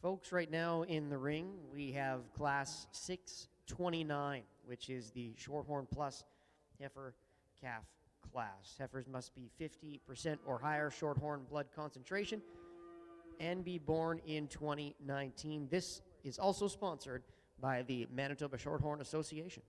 Folks, right now in the ring, we have Class 629, which is the Shorthorn Plus Heifer Calf class. Heifers must be 50% or higher Shorthorn blood concentration and be born in 2019. This is also sponsored by the Manitoba Shorthorn Association.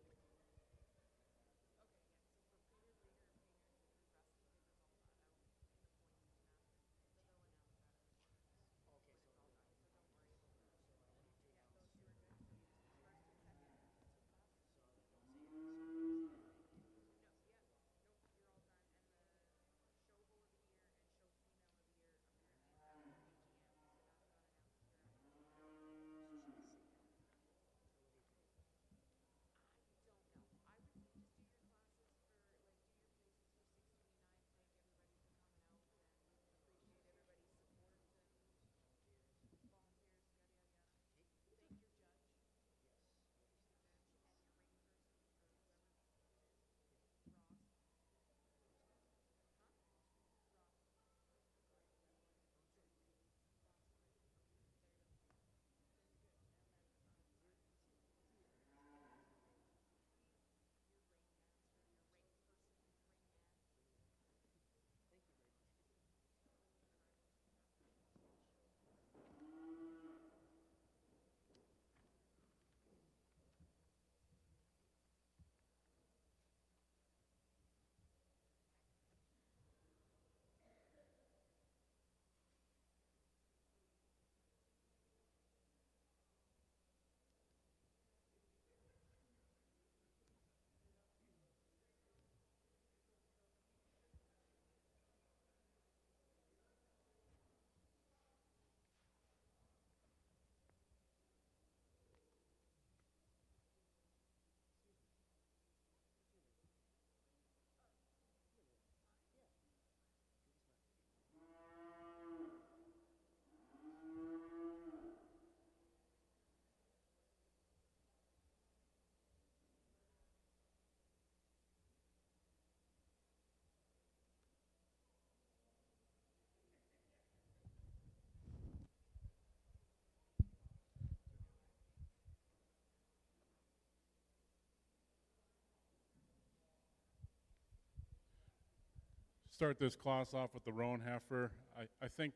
Start this class off with the roan heifer. I think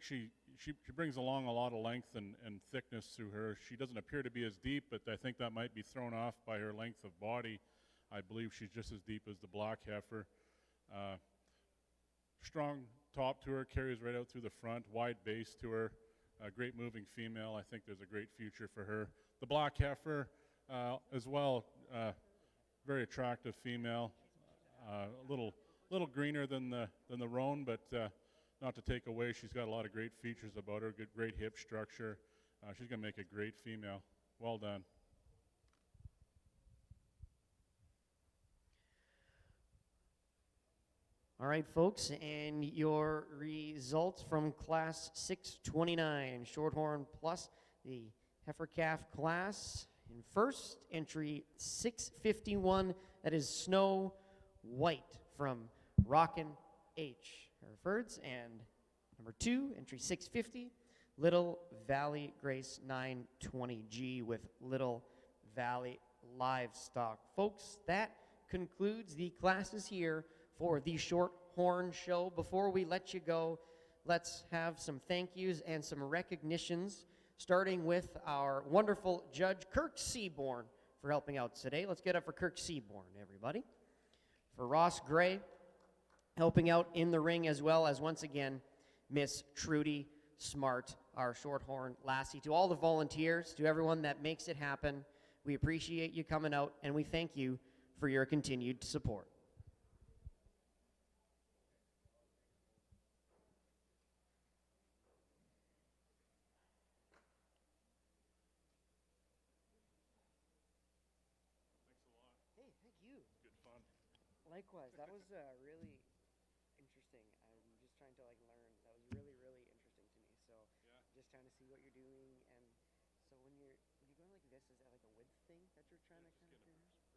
she brings along a lot of length and thickness to her. She doesn't appear to be as deep, but I think that might be thrown off by her length of body. I believe she's just as deep as the black heifer. Strong top to her, carries right out through the front, wide base to her. Great moving female. I think there's a great future for her. The black heifer as well, very attractive female. A little greener than the roan, but not to take away, she's got a lot of great features about her. Great hip structure. She's going to make a great female. Well done. All right, folks, and your results from Class 629, Shorthorn Plus, the Heifer Calf class. In first, entry 651, that is Snow White from Rockin' H. Herefords. And number 2, entry 650, Little Valley Grace 920G with Little Valley Livestock. Folks, that concludes the classes here for the Shorthorn Show. Before we let you go, let's have some thank yous and some recognitions, starting with our wonderful judge, Kirk Seaborn, for helping out today. Let's get up for Kirk Seaborn, everybody. For Ross Gray, helping out in the ring, as well as, once again, Miss Trudy Smart, our Shorthorn lassie. To all the volunteers, to everyone that makes it happen, we appreciate you coming out, and we thank you for your continued support. Likewise, that was really interesting. I'm just trying to learn. That was really interesting to me. So just trying to see what you're doing. And so when you're going like this, is that like a width thing that you're trying to kind of do? Okay.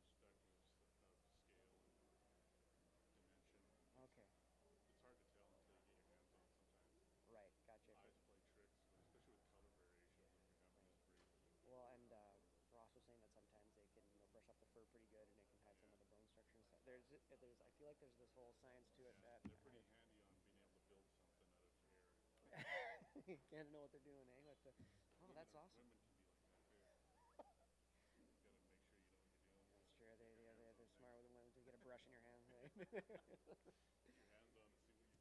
It's hard to tell until you get your hands on sometimes. Right, gotcha. Eyes play tricks, especially there's I feel like there's this whole science to it that They're pretty handy on being able to build something out of air. you can't know what they're doing, eh? But oh, Women that's awesome. Women can be like that too. You got to make sure you know what you're dealing with. That's true. They're smart with the women to get a brush in your hand. Eh? Get your hands on to see what you're dealing with. That's true.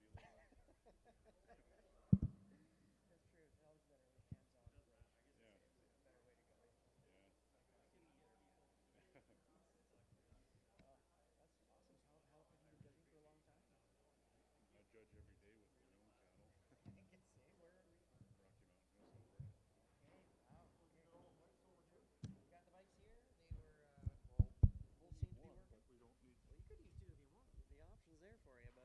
It's always better with hands-on approach. Yeah. It's a better way to go. Yeah. Oh, that's awesome. So how have you been judging for a long time? I judge every day with my own cattle. I can say, where are we? Rocky Mountain, Minnesota. Okay, wow. Okay, cool. We got the bikes here. They were, well, both seem to be working. But we don't need. Well, you could use two if you want. The option's there for you, but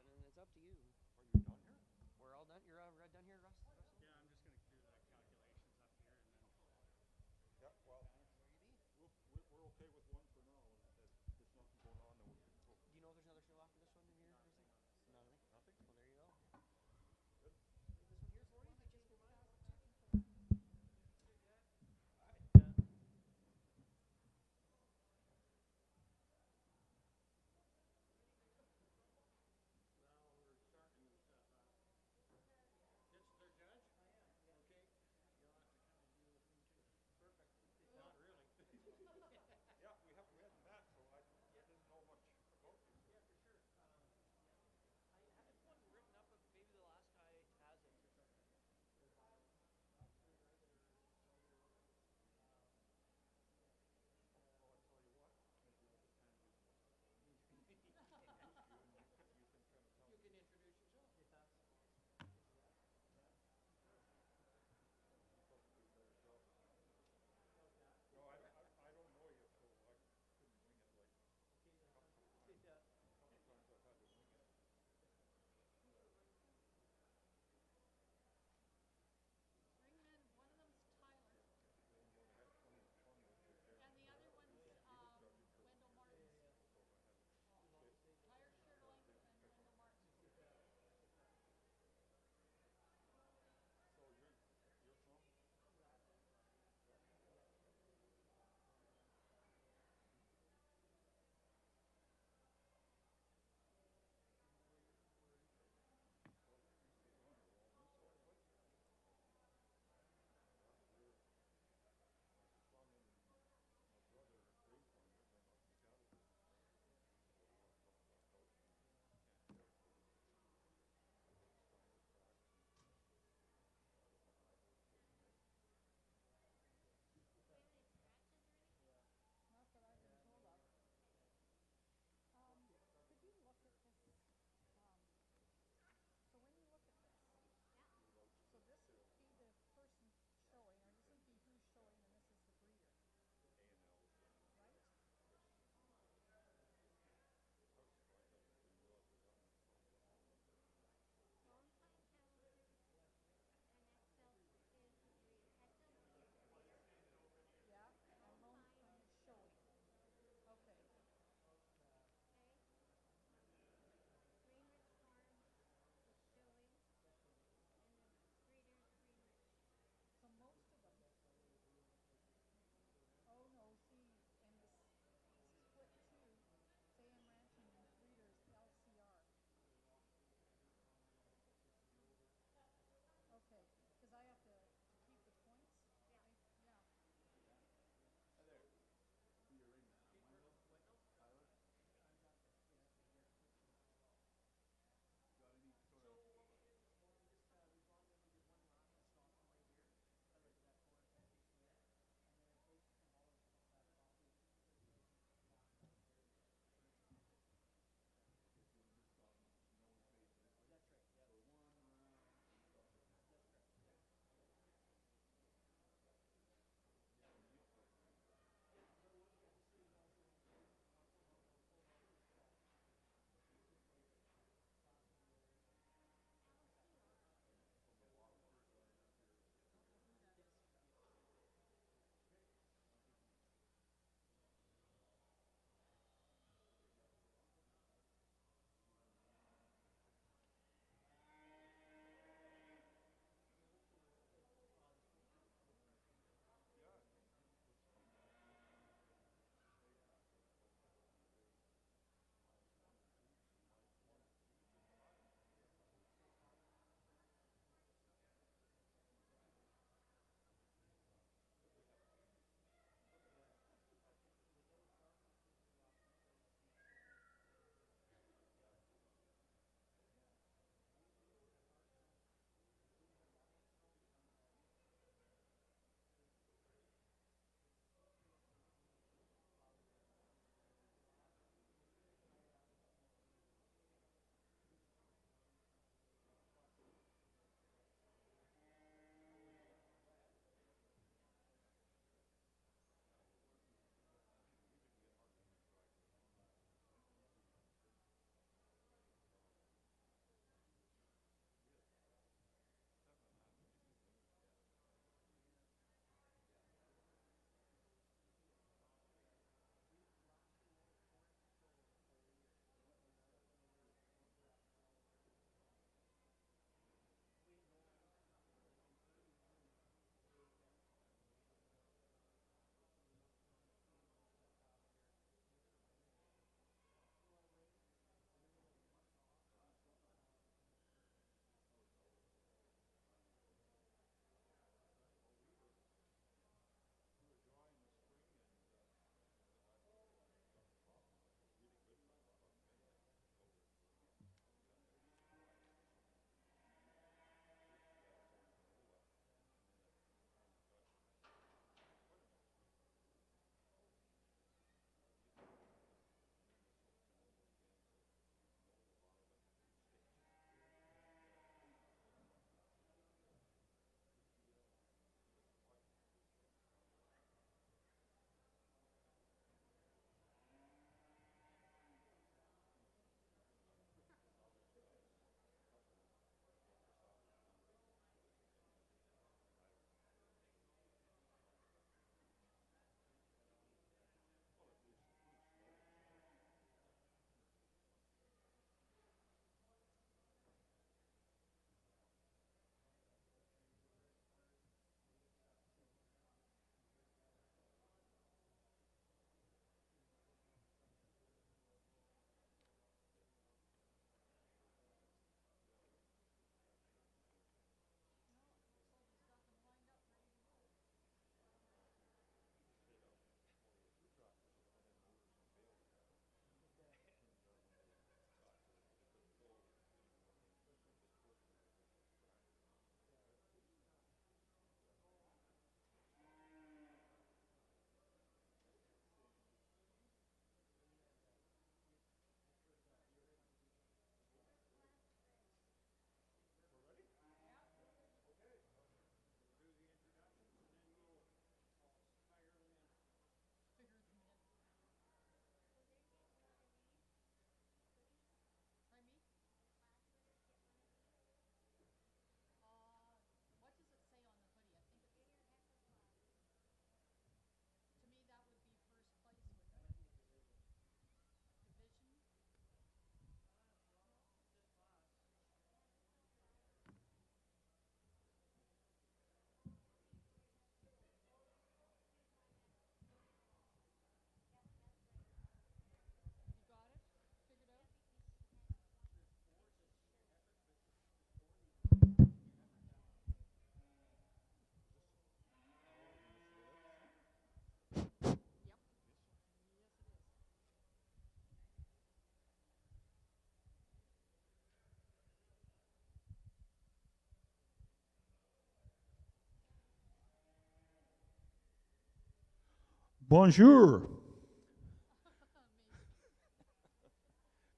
Bonjour.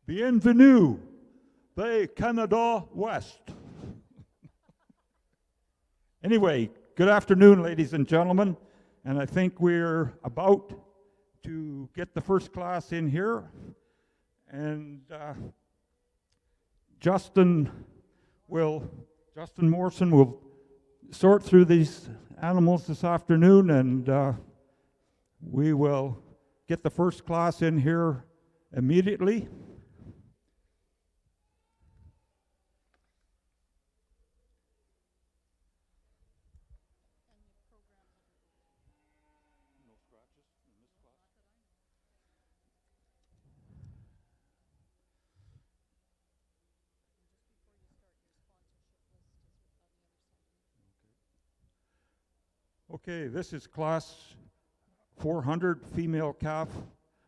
Bienvenue. They Canada West. Anyway, good afternoon, ladies and gentlemen. And I think we're about to get the first class in here. And Justin Morrison will sort through these animals this afternoon, and we will get the first class in here immediately. Okay, this is class 400, female calf,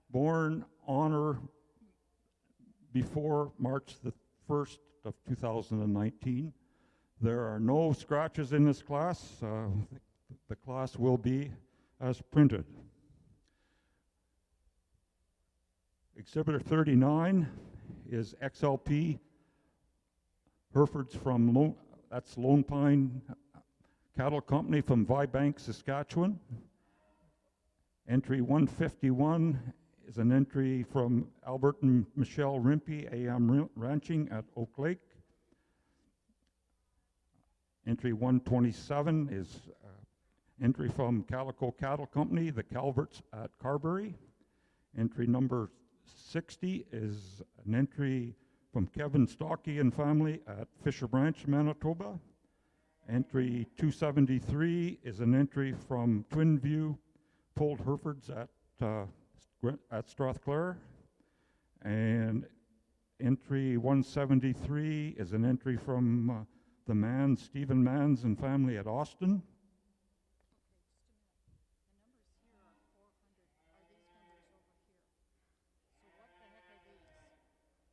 born on or before March the 1st of 2019. There are no scratches in this class. The class will be as printed. Exhibitor 39 is XLP, Hereford's from that's Lone Pine Cattle Company from Vibank, Saskatchewan. Entry 151 is an entry from Albert and Michelle Rimpey, AM Ranching at Oak Lake. Entry 127 is entry from Calico Cattle Company, the Calverts at Carberry. Entry number 60 is an entry from Kevin Stockey and family at Fisher Branch, Manitoba. Entry 273 is an entry from Twin View Polled Herefords at Strathclair. And entry 173 is an entry from Stephen Manns and family at Austin.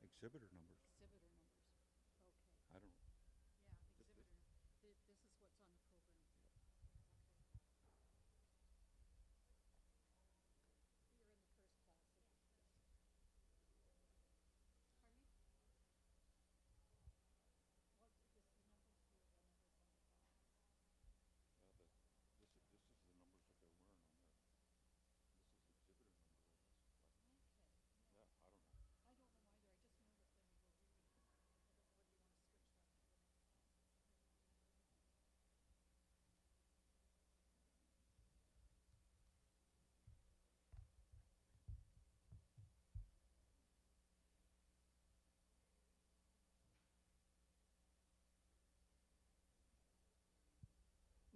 Exhibitor numbers. I don't know.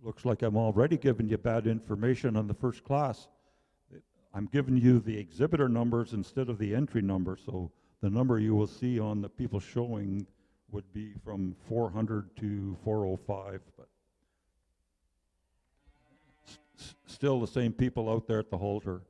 Looks like I'm already giving you bad information on the first class. I'm giving you the exhibitor numbers instead of the entry number, so the number you will see on the people showing would be from 400 to 405, but still the same people out there at the halter.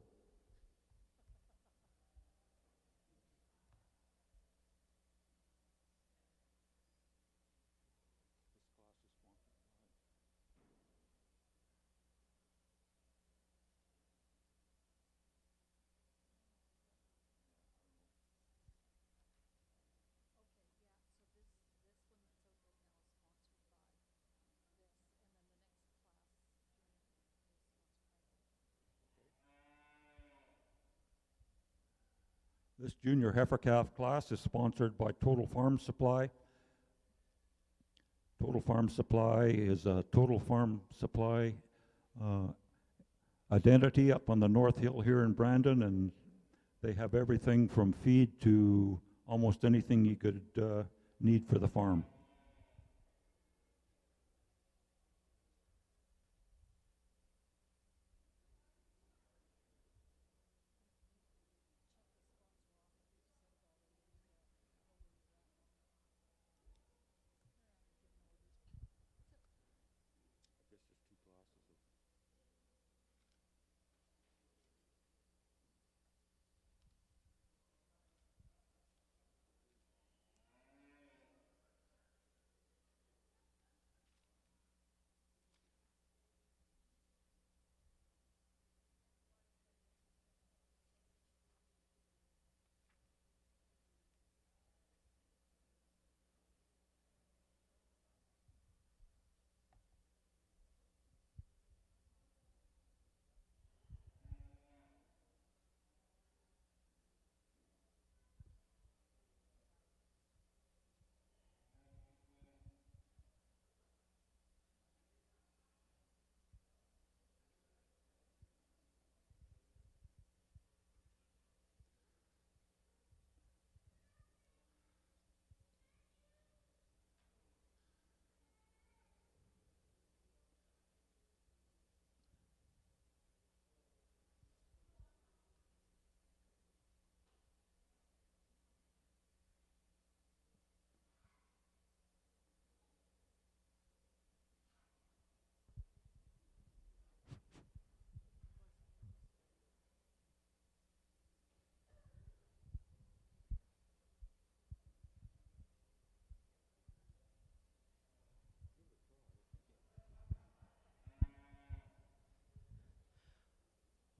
This junior heifer calf class is sponsored by Total Farm Supply. Total Farm Supply is a Total Farm Supply identity up on the North Hill here in Brandon, and they have everything from feed to almost anything you could need for the farm.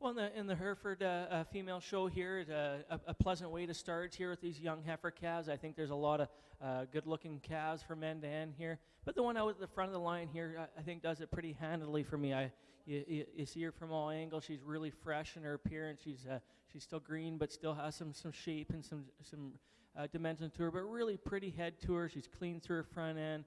Well, in the Hereford female show here, it's a pleasant way to start here with these young heifer calves. I think there's a lot of good-looking calves from end to end here. But the one out at the front of the line here, I think does it pretty handily for me. You see her from all angles. She's really fresh in her appearance. She's still green, but still has some shape and some dimension to her. But really pretty head to her. She's clean through her front end.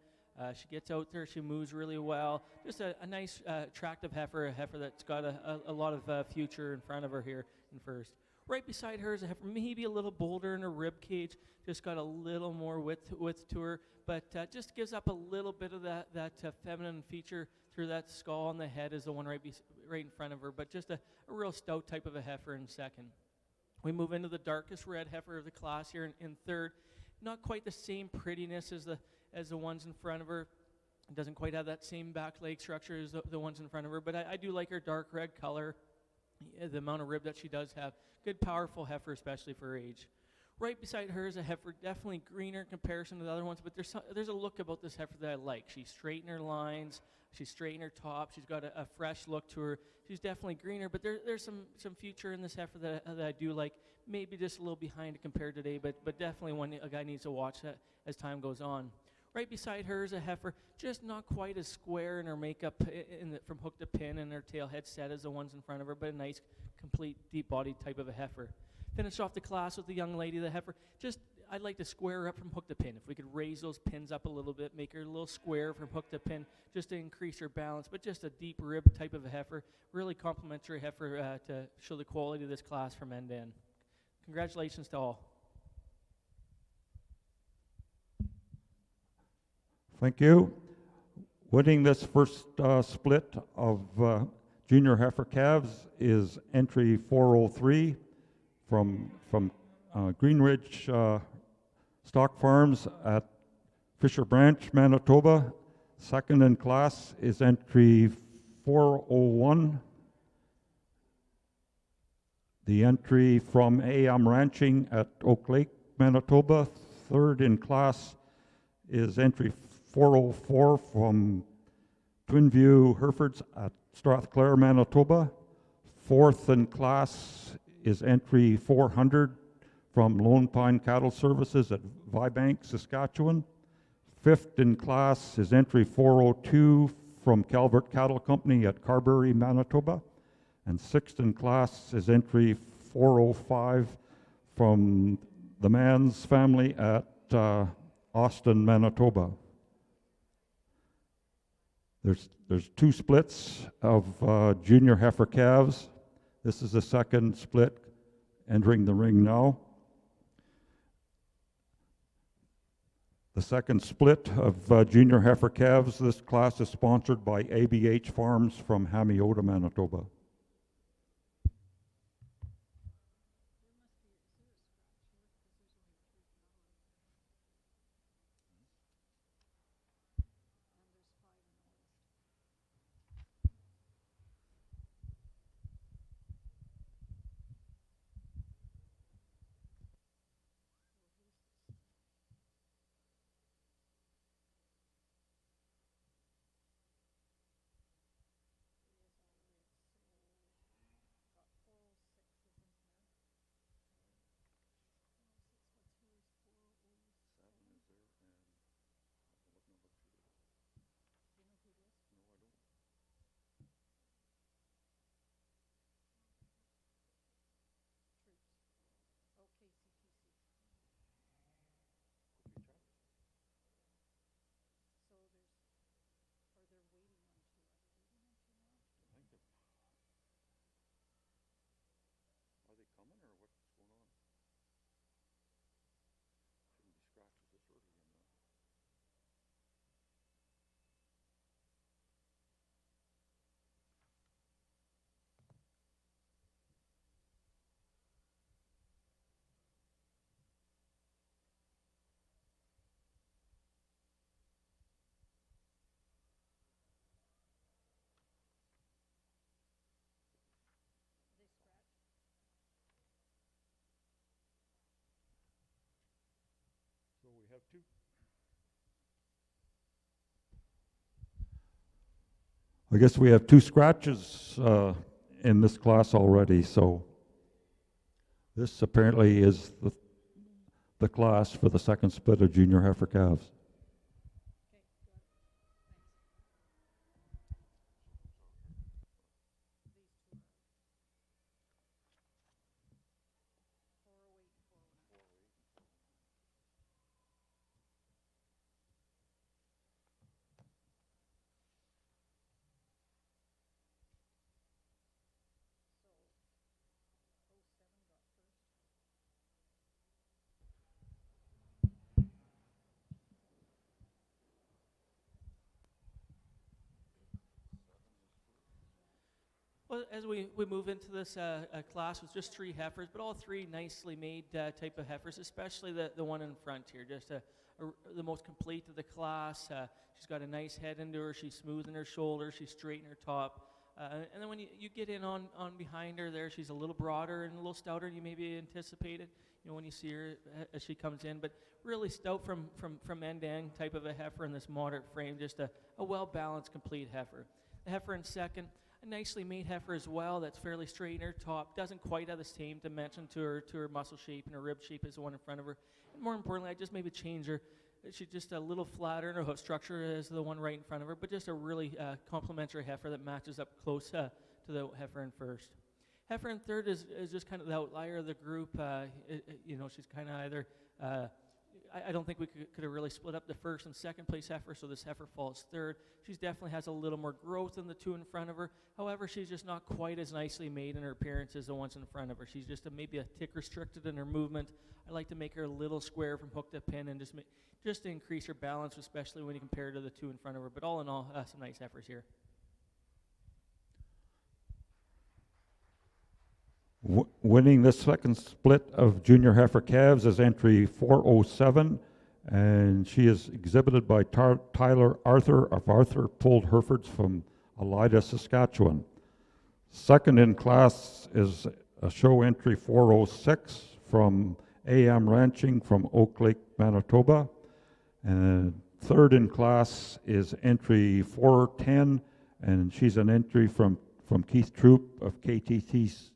She gets out there, she moves really well. Just a nice, attractive heifer, a heifer that's got a lot of future in front of her here in first. Right beside her is a heifer, maybe a little bolder in her rib cage, just got a little more width to her, but just gives up a little bit of that feminine feature through that skull, and the head is the one right in front of her, but just a real stout type of a heifer in second. We move into the darkest red heifer of the class here in third. Not quite the same prettiness as the ones in front of her. It doesn't quite have that same back leg structure as the ones in front of her, but I do like her dark red color, the amount of rib that she does have. Good, powerful heifer, especially for her age. Right beside her is a heifer, definitely greener in comparison to the other ones, but there's a look about this heifer that I like. She's straight in her lines, she's straight in her top, she's got a fresh look to her. She's definitely greener, but there's some future in this heifer that I do like. Maybe just a little behind compared to today, but definitely one a guy needs to watch that as time goes on. Right beside her is a heifer, just not quite as square in her makeup from hook to pin and her tail head set as the ones in front of her, but a nice, complete, deep-bodied type of a heifer. Finish off the class with the young lady, the heifer. I'd like to square her up from hook to pin. If we could raise those pins up a little bit, make her a little square from hook to pin, just to increase her balance, but just a deep rib type of a heifer. Really complimentary heifer to show the quality of this class from end to end. Congratulations to all. Thank you. Winning this first split of junior heifer calves is entry 403 from Green Ridge Stock Farms at Fisher Branch, Manitoba. Second in class is entry 401. The entry from AM Ranching at Oak Lake, Manitoba. Third in class is entry 404 from Twin View Herefords at Strathclair, Manitoba. Fourth in class is entry 400 from Lone Pine Cattle Services at Vibank, Saskatchewan. Fifth in class is entry 402 from Calvert Cattle Company at Carberry, Manitoba. And sixth in class is entry 405 from the Mann's family at Austin, Manitoba. There's two splits of junior heifer calves. This is the second split entering the ring now. The second split of junior heifer calves, this class is sponsored by ABH Farms from Hamiota, Manitoba. So we have two. I guess we have two scratches in this class already, so this apparently is the class for the second split of junior heifer calves. Well, as we move into this class with just 3 heifers, but all 3 nicely made type of heifers, especially the one in front here, just the most complete of the class. She's got a nice head into her. She's smooth in her shoulders. She's straight in her top. And then when you get in on behind her there, she's a little broader and a little stouter than you maybe anticipated, when you see her as she comes in. But really stout from end to end type of a heifer in this moderate frame, just a well-balanced, complete heifer. The heifer in second, a nicely made heifer as well that's fairly straight in her top, doesn't quite have the same dimension to her muscle shape and her rib shape as the one in front of her. And more importantly, I just maybe change her. She's just a little flatter in her hoof structure as the one right in front of her, but just a really complementary heifer that matches up close to the heifer in first. Heifer in third is just kind of the outlier of the group. She's kind of either I don't think we could have really split up the first and second place heifer, so this heifer falls third. She definitely has a little more growth than the 2 in front of her. However, she's just not quite as nicely made in her appearance as the ones in front of her. She's just maybe a tick restricted in her movement. I like to make her a little square from hook to pin and just to increase her balance, especially when you compare her to the 2 in front of her. But all in all, some nice heifers here. Winning this second split of junior heifer calves is entry 407, and she is exhibited by Tyler Arthur of Arthur Pulled Herefords from Elida, Saskatchewan. Second in class is a show entry 406 from AM Ranching from Oak Lake, Manitoba. And third in class is entry 410, and she's an entry from Keith Troop of KTT's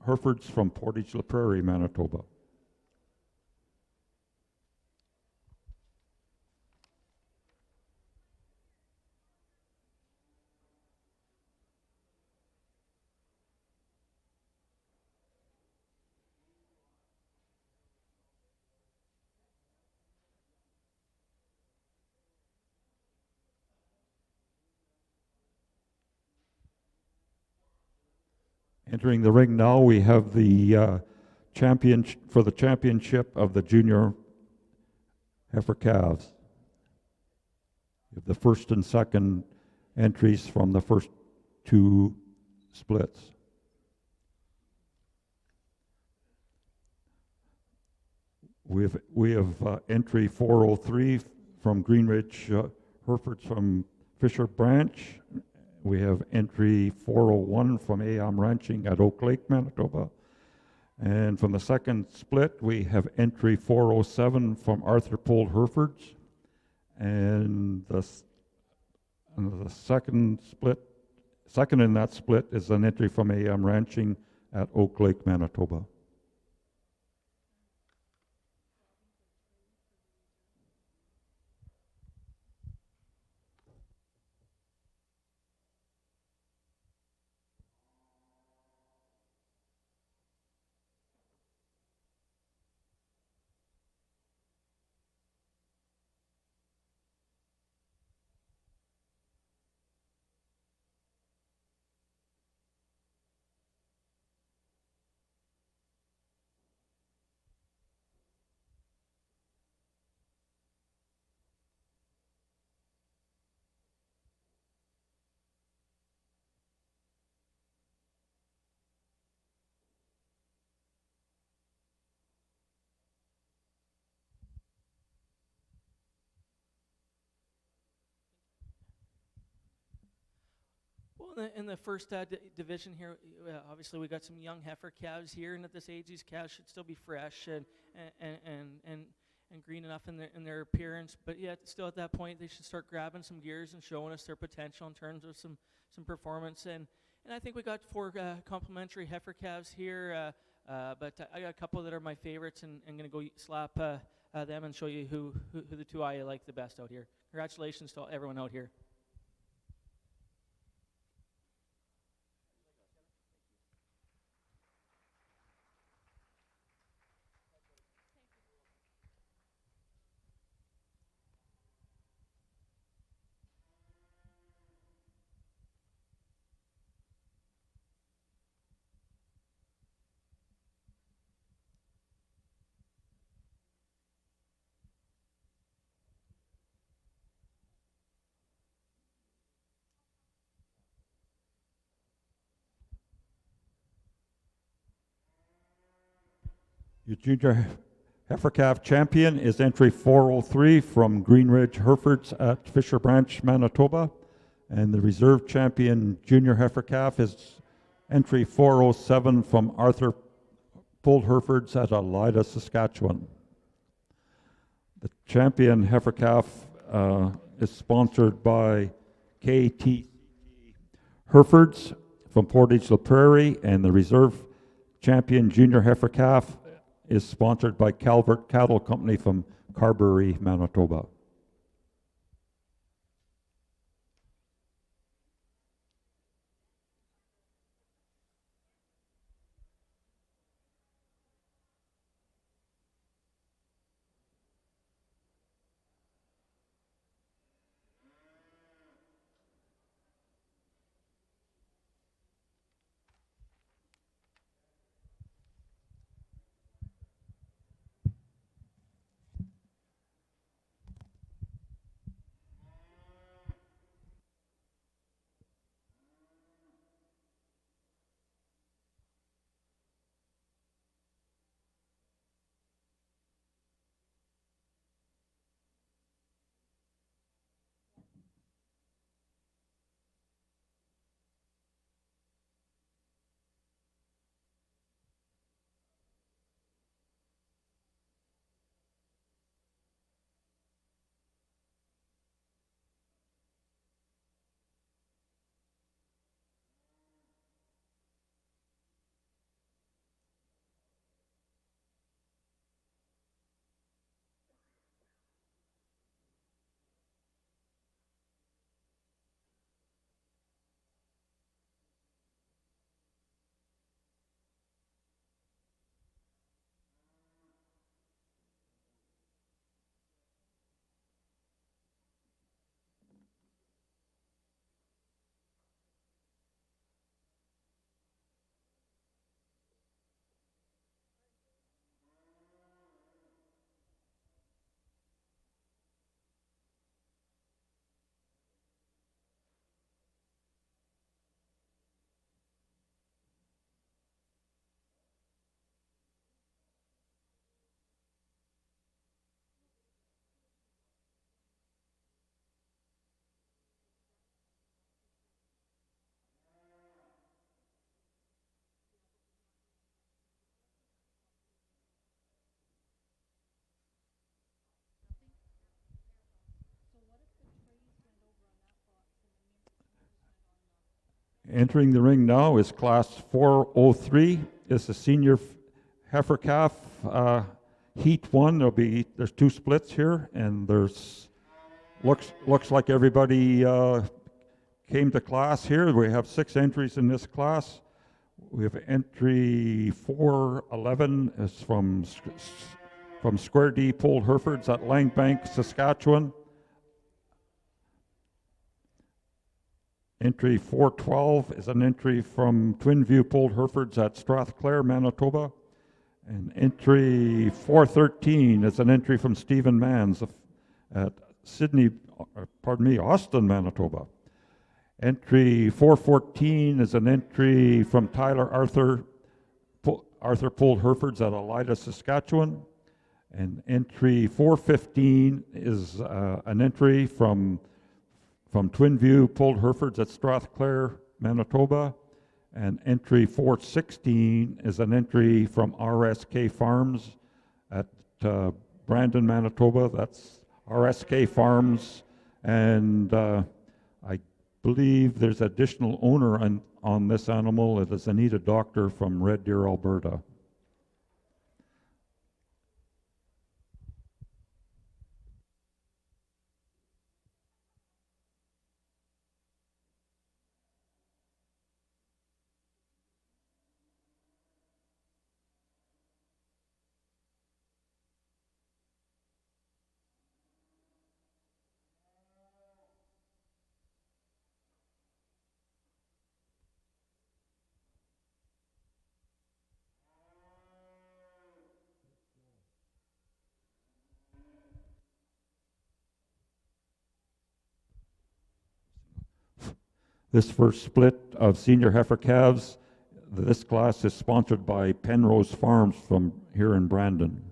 Herefords from Portage la Prairie, Manitoba. Entering the ring now, we have the championship of the junior heifer calves. We have the first and second entries from the first 2 splits. We have entry 403 from Greenridge Herefords from Fisher Branch. We have entry 401 from AM Ranching at Oak Lake, Manitoba. And from the second split, we have entry 407 from Arthur Pulled Herefords. And the second in that split is an entry from AM Ranching at Oak Lake, Manitoba. Well, in the first division here, obviously we got some young heifer calves here, and at this age, these calves should still be fresh and green enough in their appearance. But yet, still at that point, they should start grabbing some gears and showing us their potential in terms of some performance. And And I think we got 4 complimentary heifer calves here, but I got a couple that are my favorites, and I'm going to go slap them and show you who the 2 I like the best out here. Congratulations to everyone out here. Your junior heifer calf champion is entry 403 from Green Ridge Herefords at Fisher Branch, Manitoba. And the reserve champion junior heifer calf is entry 407 from Arthur Pulled Herefords at Elida, Saskatchewan. The champion heifer calf is sponsored by KT Herefords from Portage la Prairie, and the reserve champion junior heifer calf is sponsored by Calvert Cattle Company from Carberry, Manitoba. Entering the ring now is class 403. It's the senior heifer calf heat 1. There's 2 splits here, and looks like everybody came to class here. We have 6 entries in this class. We have entry 411 is from Square D Pulled Herefords at Langbank, Saskatchewan. Entry 412 is an entry from Twin View Pulled Herefords at Strathclair, Manitoba. And entry 413 is an entry from Stephen Manns at Austin, Manitoba. Entry 414 is an entry from Tyler Arthur Pulled Herefords at Elida, Saskatchewan. And entry 415 is an entry from Twin View Pulled Herefords at Strathclair, Manitoba. And entry 416 is an entry from RSK Farms at Brandon, Manitoba. That's RSK Farms. And I believe there's additional owner on this animal. It is Anita Doctor from Red Deer, Alberta. This first split of senior heifer calves, this class is sponsored by Penrose Farms from here in Brandon.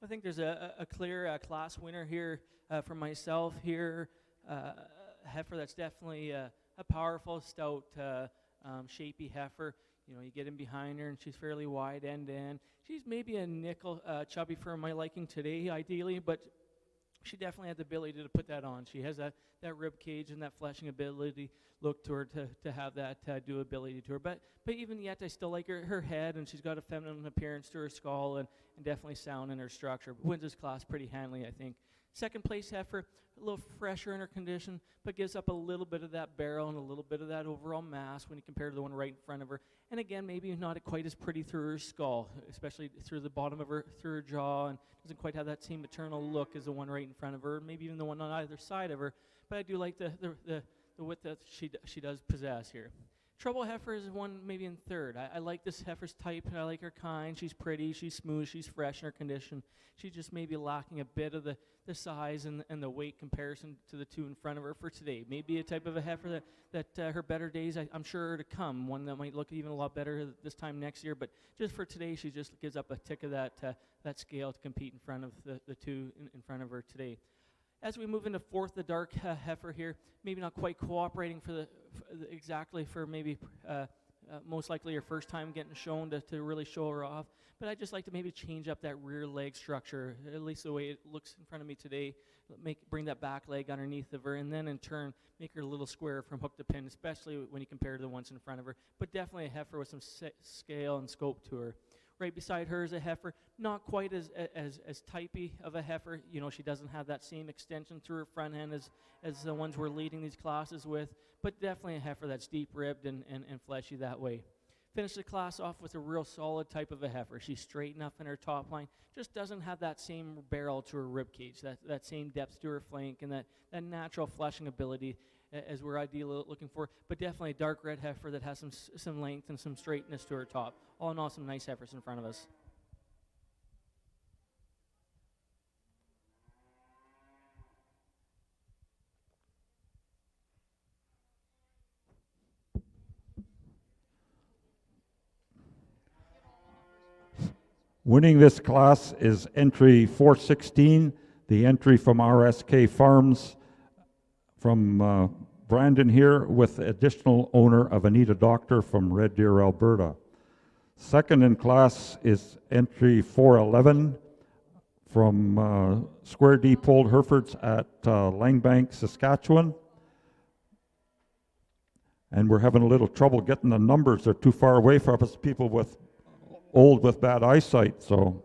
I think there's a clear class winner here for myself here. Heifer that's definitely a powerful, stout, shapy heifer. You know, you get in behind her and she's fairly wide end to end. She's maybe a nickel chubby for my liking today, ideally, but she definitely had the ability to put that on. She has that rib cage and that fleshing ability look to her to have that doability to her. But even yet, I still like her head, and she's got a feminine appearance to her skull and definitely sound in her structure. But wins this class pretty handily, I think. Second place heifer, a little fresher in her condition, but gives up a little bit of that barrel and a little bit of that overall mass when you compare to the one right in front of her. And again, maybe not quite as pretty through her skull, especially through the bottom of her, through her jaw, and doesn't quite have that same maternal look as the one right in front of her, maybe even the one on either side of her. But I do like the width that she does possess here. Trouble heifer is one maybe in third. I like this heifer's type. I like her kind. She's pretty. She's smooth. She's fresh in her condition. She's just maybe lacking a bit of the size and the weight comparison to the two in front of her for today. Maybe a type of a heifer that her better days, I'm sure, are to come. One that might look even a lot better this time next year. But just for today, she just gives up a tick of that scale to compete in front of the two in front of her today. As we move into fourth, the dark heifer here, maybe not quite cooperating for maybe most likely her first time getting shown to really show her off. But I'd just like to maybe change up that rear leg structure, at least the way it looks in front of me today. Bring that back leg underneath of her, and then in turn make her a little square from hook to pin, especially when you compare to the ones in front of her. But definitely a heifer with some scale and scope to her. Right beside her is a heifer, not quite as typey of a heifer. You know, she doesn't have that same extension through her front end as the ones we're leading these classes with, but definitely a heifer that's deep-ribbed and fleshy that way. Finish the class off with a real solid type of a heifer. She's straight enough in her top line, just doesn't have that same barrel to her rib cage, that same depth to her flank, and that natural fleshing ability as we're ideally looking for, but definitely a dark red heifer that has some length and some straightness to her top. All in all, some nice heifers in front of us. Winning this class is entry 416, the entry from RSK Farms from Brandon here, with additional owner of Anita Doctor from Red Deer, Alberta. Second in class is entry 411 from Square D Polled Herefords at Langbank, Saskatchewan. And we're having a little trouble getting the numbers. They're too far away from us, people with old with bad eyesight, so.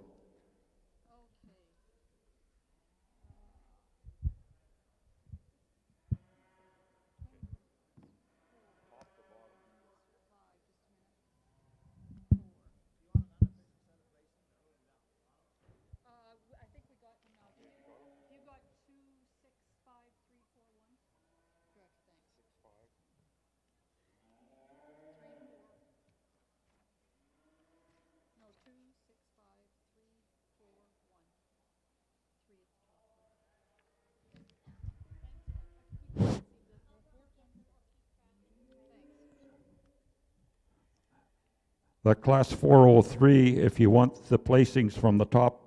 The class 403, if you want the placings from the top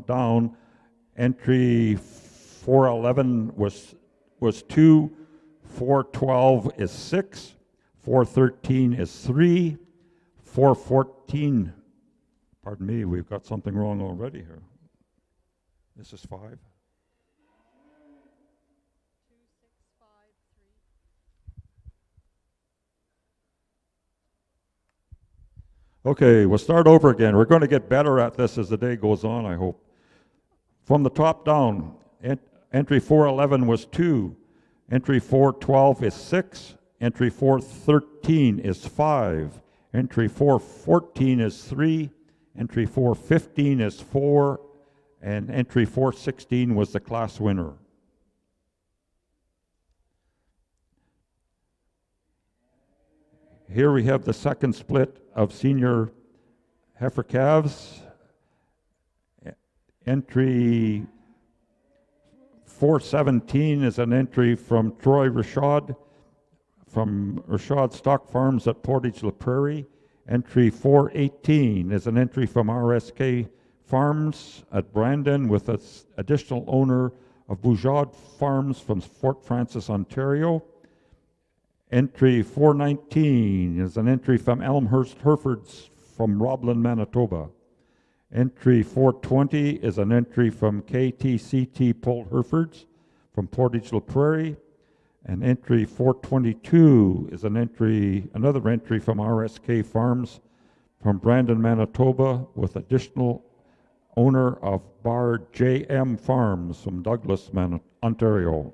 down, entry 411 was 2, 412 is 6, 413 is 3, 414, pardon me, we've got something wrong already here. This is 5. Okay, we'll start over again. We're going to get better at this as the day goes on, I hope. From the top down, entry 411 was 2, entry 412 is 6, entry 413 is 5, entry 414 is 3, entry 415 is 4, and entry 416 was the class winner. Here we have the second split of senior heifer calves. Entry 417 is an entry from Troy Rashad from Rashad Stock Farms at Portage La Prairie. Entry 418 is an entry from RSK Farms at Brandon with an additional owner of Boujard Farms from Fort Francis, Ontario. Entry 419 is an entry from Elmhurst Herefords from Roblin, Manitoba. Entry 420 is an entry from KTCT Polled Herefords from Portage La Prairie. And entry 422 is another entry from RSK Farms from Brandon, Manitoba, with additional owner of Bar JM Farms from Douglas, Ontario.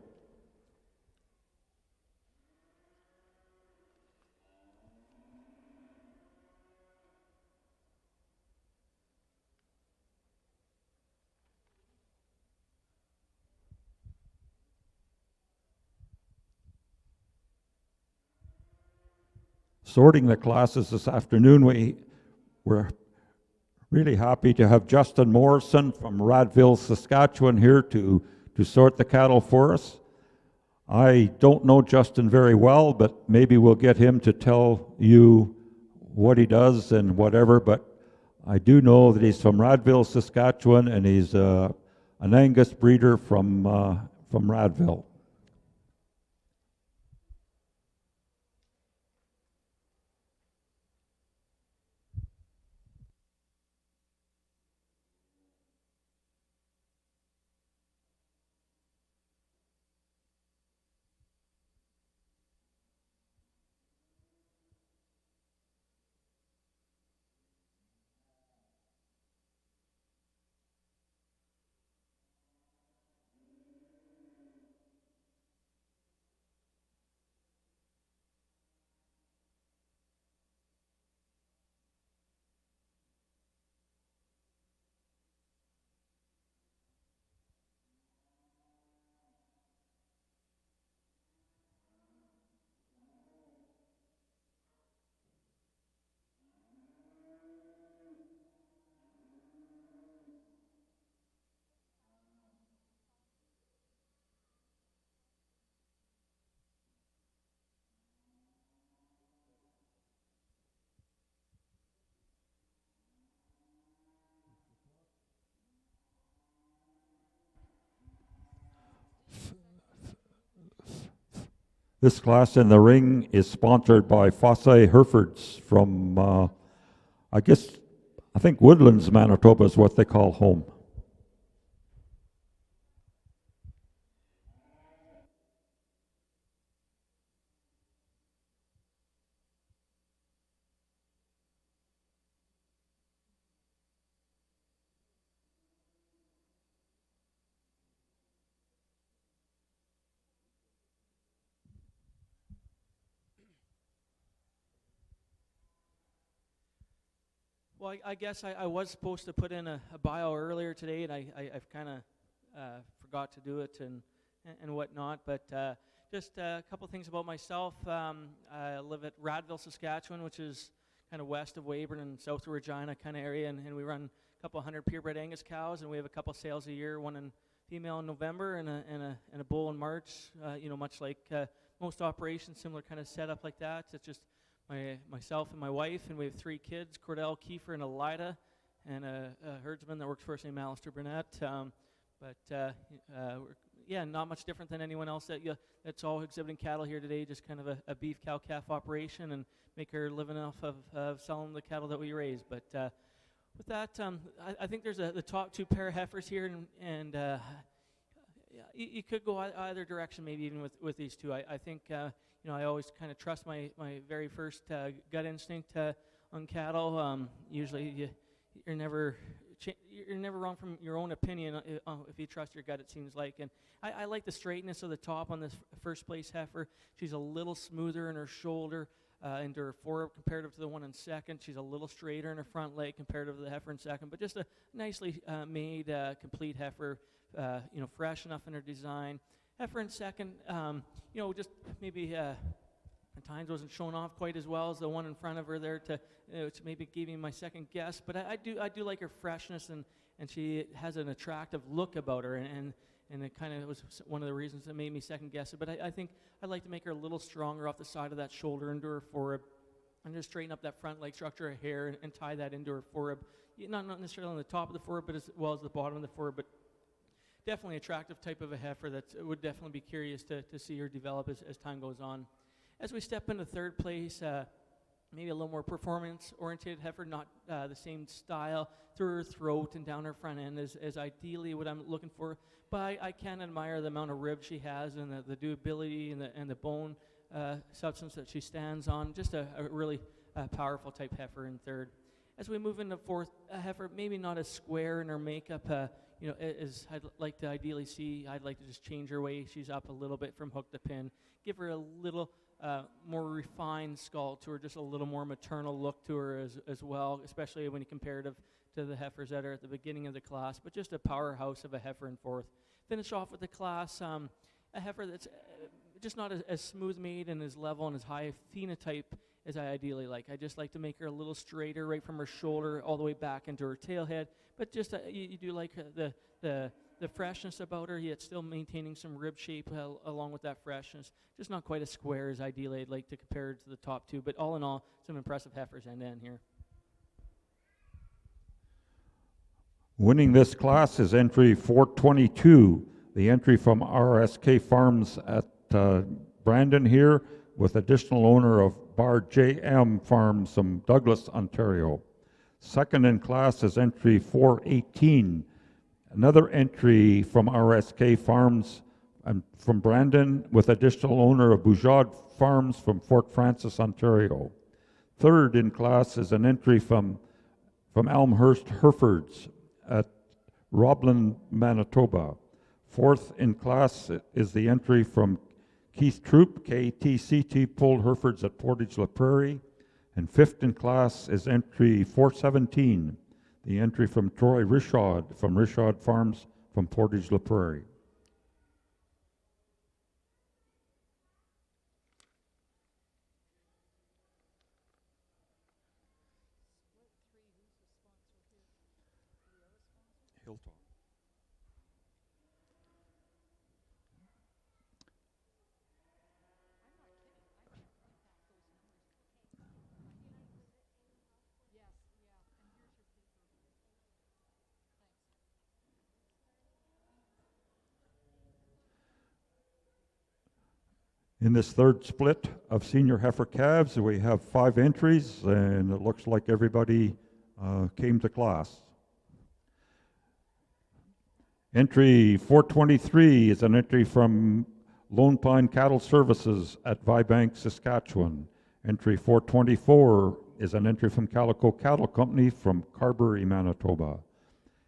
Sorting the classes this afternoon, we're really happy to have Justin Morrison from Radville, Saskatchewan here to sort the cattle for us. I don't know Justin very well, but maybe we'll get him to tell you what he does and whatever, but I do know that he's from Radville, Saskatchewan, and he's an Angus breeder from Radville. This class in the ring is sponsored by Fosse Herefords from, I think Woodlands, Manitoba is what they call home. Well, I guess I was supposed to put in a bio earlier today, and I've kind of forgot to do it and whatnot. But just a couple things about myself. I live at Radville, Saskatchewan, which is kind of west of Weyburn and south of Regina kind of area, and we run a couple hundred purebred Angus cows, and we have a couple sales a year, one in female in November and a bull in March. Much like most operations, similar kind of setup like that. It's just myself and my wife, and we have 3 kids, Cordell, Kiefer, and Elida, and a herdsman that works for us named Alistair Burnett. Not much different than anyone else that's all exhibiting cattle here today, just kind of a beef cow-calf operation, and make her living off of selling the cattle that we raise. But with that, I think there's the top 2 pair of heifers here, and you could go either direction, maybe even with these 2. I think I always kind of trust my very first gut instinct on cattle. Usually, you're never wrong from your own opinion if you trust your gut. It seems like, and I like the straightness of the top on this first place heifer. She's a little smoother in her shoulder. Into her forearm comparative to the one in second. She's a little straighter in her front leg comparative to the heifer in second, but just a nicely made, complete heifer, fresh enough in her design. Heifer in second, just maybe at times wasn't shown off quite as well as the one in front of her there to maybe give me my second guess, but I do like her freshness, and she has an attractive look about her, and it kind of was one of the reasons that made me second guess it. But I think I'd like to make her a little stronger off the side of that shoulder into her forerib, and just straighten up that front leg structure of hair and tie that into her forerib. Not necessarily on the top of the forerib, but as well as the bottom of the forerib. But definitely attractive type of a heifer that would definitely be curious to see her develop as time goes on. As we step into third place, maybe a little more performance-oriented heifer, not the same style through her throat and down her front end as ideally what I'm looking for. But I can admire the amount of rib she has and the durability and the bone substance that she stands on. Just a really powerful type heifer in third. As we move into fourth, a heifer maybe not as square in her makeup, as I'd like to ideally see. I'd like to just change her way. She's up a little bit from hook to pin. Give her a little more refined skull to her, just a little more maternal look to her as well, especially when you compare it to the heifers that are at the beginning of the class, but just a powerhouse of a heifer in fourth. Finish off with the class, a heifer that's just not as smooth made and as level and as high a phenotype as I ideally like. I just like to make her a little straighter right from her shoulder all the way back into her tail head, but just you do like the freshness about her, yet still maintaining some rib shape along with that freshness. Just not quite as square as ideally I'd like to compare her to the top 2, but all in all, some impressive heifers end to end here. Winning this class is entry 422, the entry from RSK Farms at Brandon here, with additional owner of Bar JM Farms from Douglas, Ontario. Second in class is entry 418, another entry from RSK Farms and from Brandon, with additional owner of Boujard Farms from Fort Francis, Ontario. Third in class is an entry from Elmhurst Herefords at Roblin, Manitoba. Fourth in class is the entry from Keith Troop, KTCT Pulled Herefords at Portage La Prairie. And fifth in class is entry 417, the entry from Troy Rishaud from Rishaud Farms from Portage La Prairie. Hilltop. In this third split of senior heifer calves, we have 5 entries, and it looks like everybody came to class. Entry 423 is an entry from Lone Pine Cattle Services at Vibank, Saskatchewan. Entry 424 is an entry from Calico Cattle Company from Carberry, Manitoba.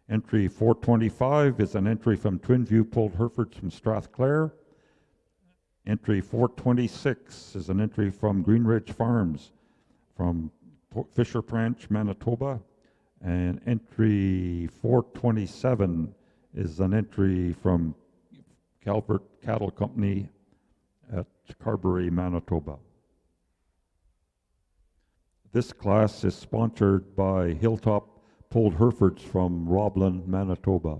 Entry 425 is an entry from Twinview Pulled Herefords from Strathclair. Entry 426 is an entry from Green Ridge Farms from Fisher Branch, Manitoba. And entry 427 is an entry from Calvert Cattle Company at Carberry, Manitoba. This class is sponsored by Hilltop Pulled Herefords from Roblin, Manitoba.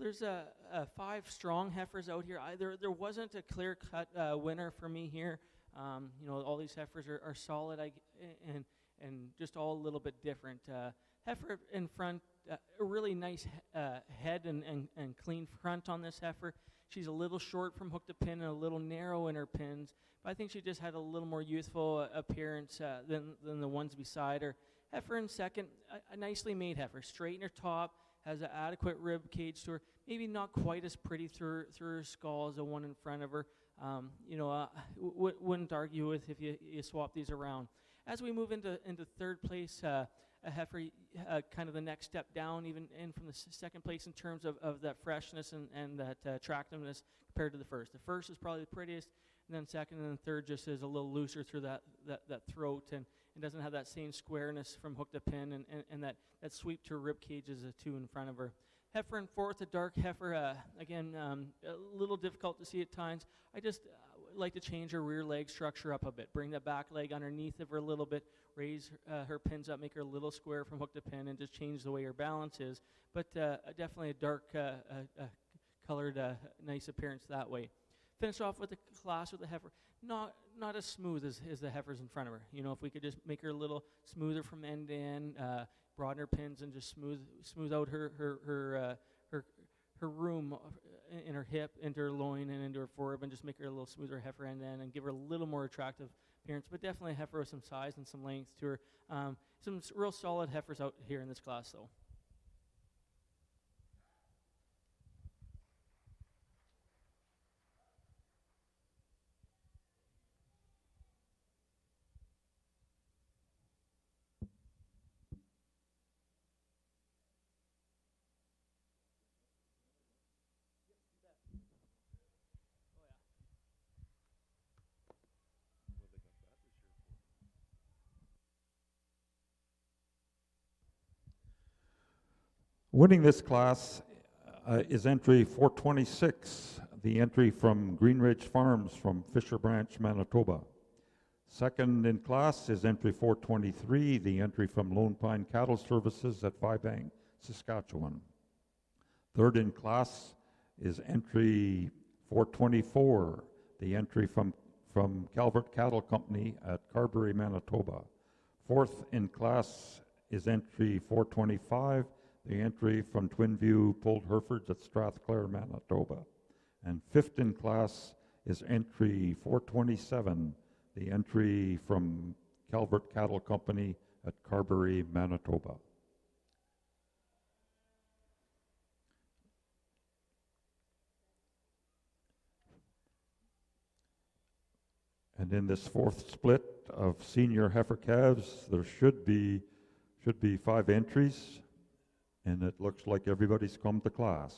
Well, there's 5 strong heifers out here. There wasn't a clear-cut winner for me here. All these heifers are solid and just all a little bit different. Heifer in front, a really nice head and clean front on this heifer. She's a little short from hook to pin and a little narrow in her pins, but I think she just had a little more youthful appearance than the ones beside her. Heifer in second, a nicely made heifer, straight in her top, has an adequate rib cage to her. Maybe not quite as pretty through her skull as the one in front of her. Wouldn't argue with if you swap these around. As we move into third place, a heifer, kind of the next step down, even in from the second place in terms of that freshness and that attractiveness compared to the first. The first is probably the prettiest, and then second and then third just is a little looser through that throat and doesn't have that same squareness from hook to pin and that sweep to her rib cage as the two in front of her. Heifer in fourth, a dark heifer, again, a little difficult to see at times. I just like to change her rear leg structure up a bit, bring that back leg underneath of her a little bit, raise her pins up, make her a little square from hook to pin, and just change the way her balance is. But definitely a dark colored, nice appearance that way. Finish off with the class with the heifer. Not as smooth as the heifers in front of her. If we could just make her a little smoother from end to end, broaden her pins, and just smooth out her room in her hip, into her loin, and into her forerib, and just make her a little smoother heifer end to end, and give her a little more attractive appearance. But definitely a heifer with some size and some length to her. Some real solid heifers out here in this class, though. Winning this class is entry 426, the entry from Green Ridge Farms from Fisher Branch, Manitoba. Second in class is entry 423, the entry from Lone Pine Cattle Services at Vibank, Saskatchewan. Third in class is entry 424, the entry from Calvert Cattle Company at Carberry, Manitoba. Fourth in class is entry 425, the entry from Twinview Pulled Herefords at Strathclair, Manitoba. And fifth in class is entry 427, the entry from Calvert Cattle Company at Carberry, Manitoba. And in this fourth split of senior heifer calves, there should be 5 entries. And it looks like everybody's come to class.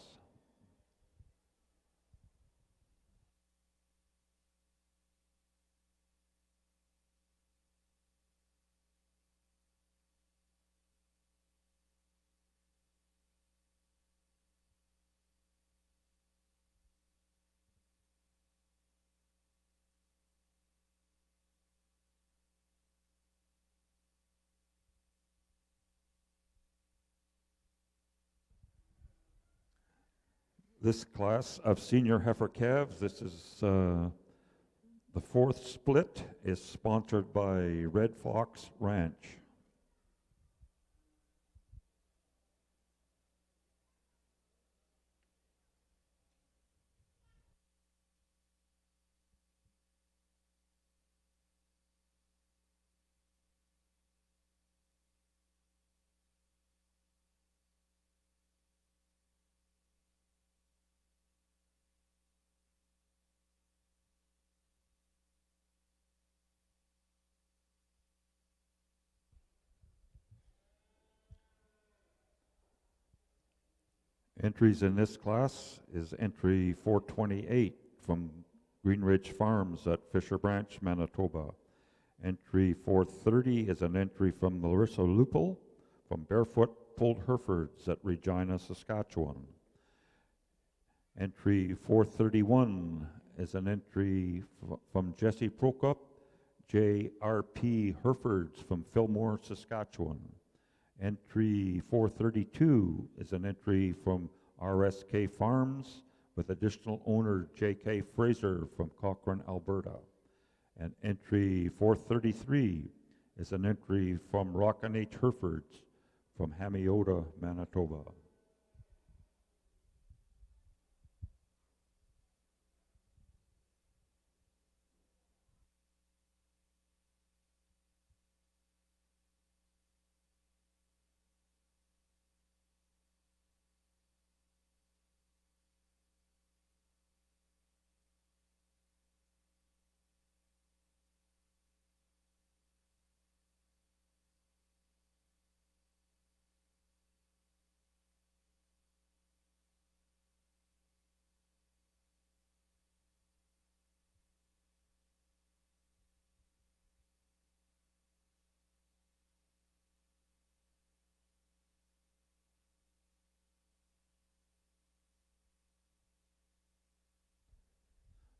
This class of senior heifer calves, this is the fourth split, is sponsored by Red Fox Ranch. Entries in this class is entry 428 from Green Ridge Farms at Fisher Branch, Manitoba. Entry 430 is an entry from Larissa Lupel from Barefoot Pulled Herefords at Regina, Saskatchewan. Entry 431 is an entry from Jesse Prokop, J.R.P. Herefords from Fillmore, Saskatchewan. Entry 432 is an entry from RSK Farms, with additional owner J.K. Fraser from Cochrane, Alberta. And entry 433 is an entry from Rockin' H. Hereford from Hamiota, Manitoba.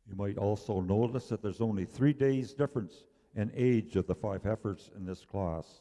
You might also notice that there's only 3 days difference in age of the 5 heifers in this class.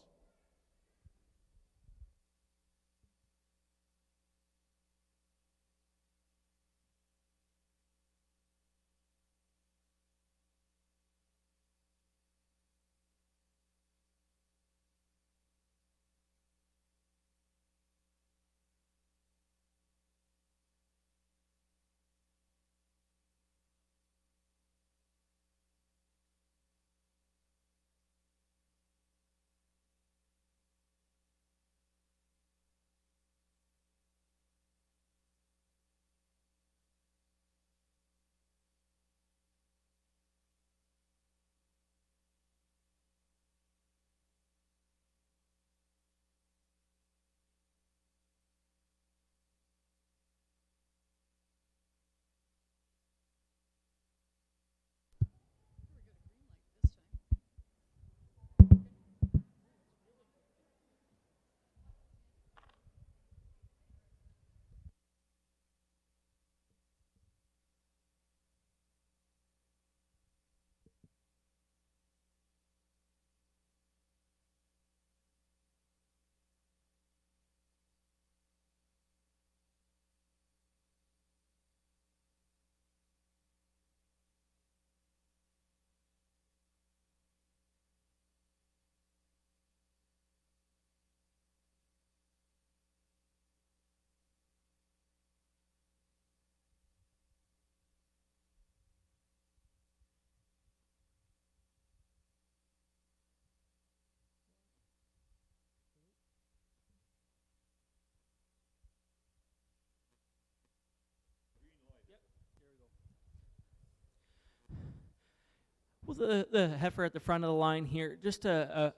Well, the heifer at the front of the line here, just a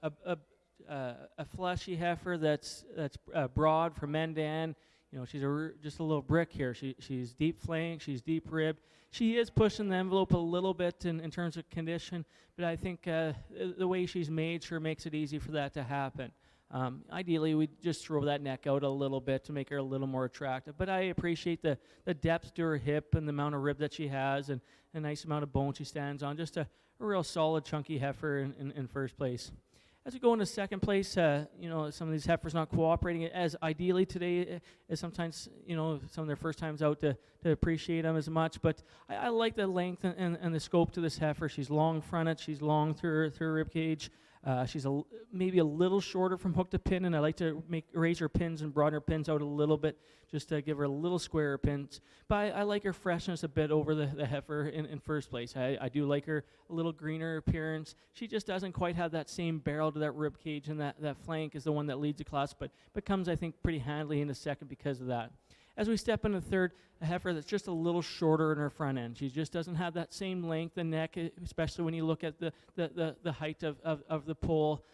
fleshy heifer that's broad from end to end. You know, she's just a little brick here. She's deep flank, she's deep ribbed. She is pushing the envelope a little bit in terms of condition, but I think the way she's made sure makes it easy for that to happen. Ideally, we just throw that neck out a little bit to make her a little more attractive. But I appreciate the depth to her hip and the amount of rib that she has and a nice amount of bone she stands on. Just a real solid, chunky heifer in first place. As we go into second place, you know, some of these heifers not cooperating as ideally today as sometimes, you know, some of their first times out to appreciate them as much. But I like the length and the scope to this heifer. She's long fronted. She's long through her rib cage. She's maybe a little shorter from hook to pin, and I like to raise her pins and broaden her pins out a little bit just to give her a little squarer pins. But I like her freshness a bit over the heifer in first place. I do like her a little greener appearance. She just doesn't quite have that same barrel to that rib cage, and that flank is the one that leads the class, but comes, I think, pretty handily into second because of that. As we step into third, a heifer that's just a little shorter in her front end. She just doesn't have that same length and neck, especially when you look at the height of the pole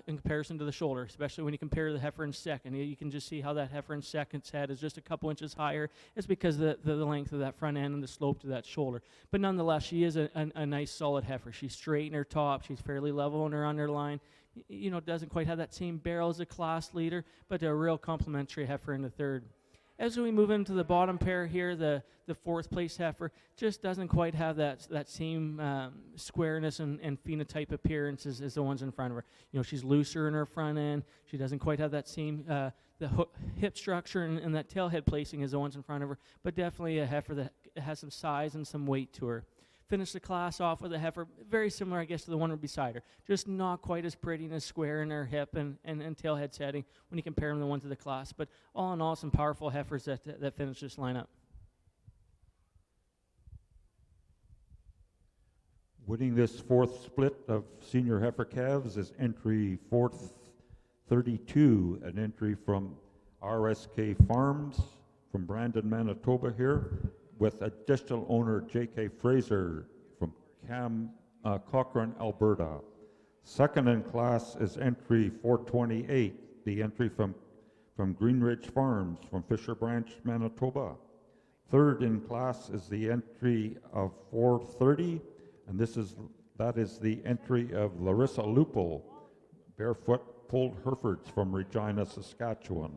in comparison to the shoulder, especially when you compare the heifer in second. You can just see how that heifer in second's head is just a couple inches higher. It's because of the length of that front end and the slope to that shoulder. But nonetheless, she is a nice, solid heifer. She's straight in her top. She's fairly level in her underline. You know, doesn't quite have that same barrel as a class leader, but a real complimentary heifer in the third. As we move into the bottom pair here, the fourth place heifer just doesn't quite have that same squareness and phenotype appearance as the ones in front of her. You know, she's looser in her front end. She doesn't quite have that same hip structure and that tail head placing as the ones in front of her, but definitely a heifer that has some size and some weight to her. Finish the class off with a heifer very similar, I guess, to the one beside her. Just not quite as pretty and as square in her hip and tail head setting when you compare them to the ones of the class. But all in all, some powerful heifers that finish this lineup. Winning this fourth split of senior heifer calves is entry 432, an entry from RSK Farms from Brandon, Manitoba here, with additional owner J.K. Fraser from Cochrane, Alberta. Second in class is entry 428, the entry from Green Ridge Farms from Fisher Branch, Manitoba. Third in class is the entry of 430, and that is the entry of Larissa Lupel, barefoot pulled Herefords from Regina, Saskatchewan.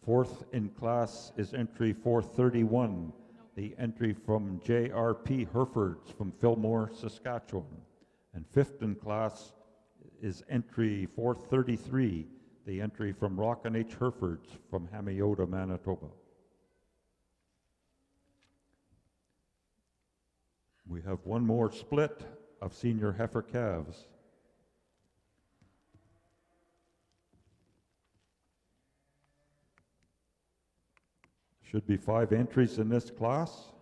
Fourth in class is entry 431, the entry from JRP Herefords from Fillmore, Saskatchewan. And fifth in class is entry 433, the entry from Rock and H Herefords from Hamiota, Manitoba. We have one more split of senior heifer calves. Should be 5 entries in this class.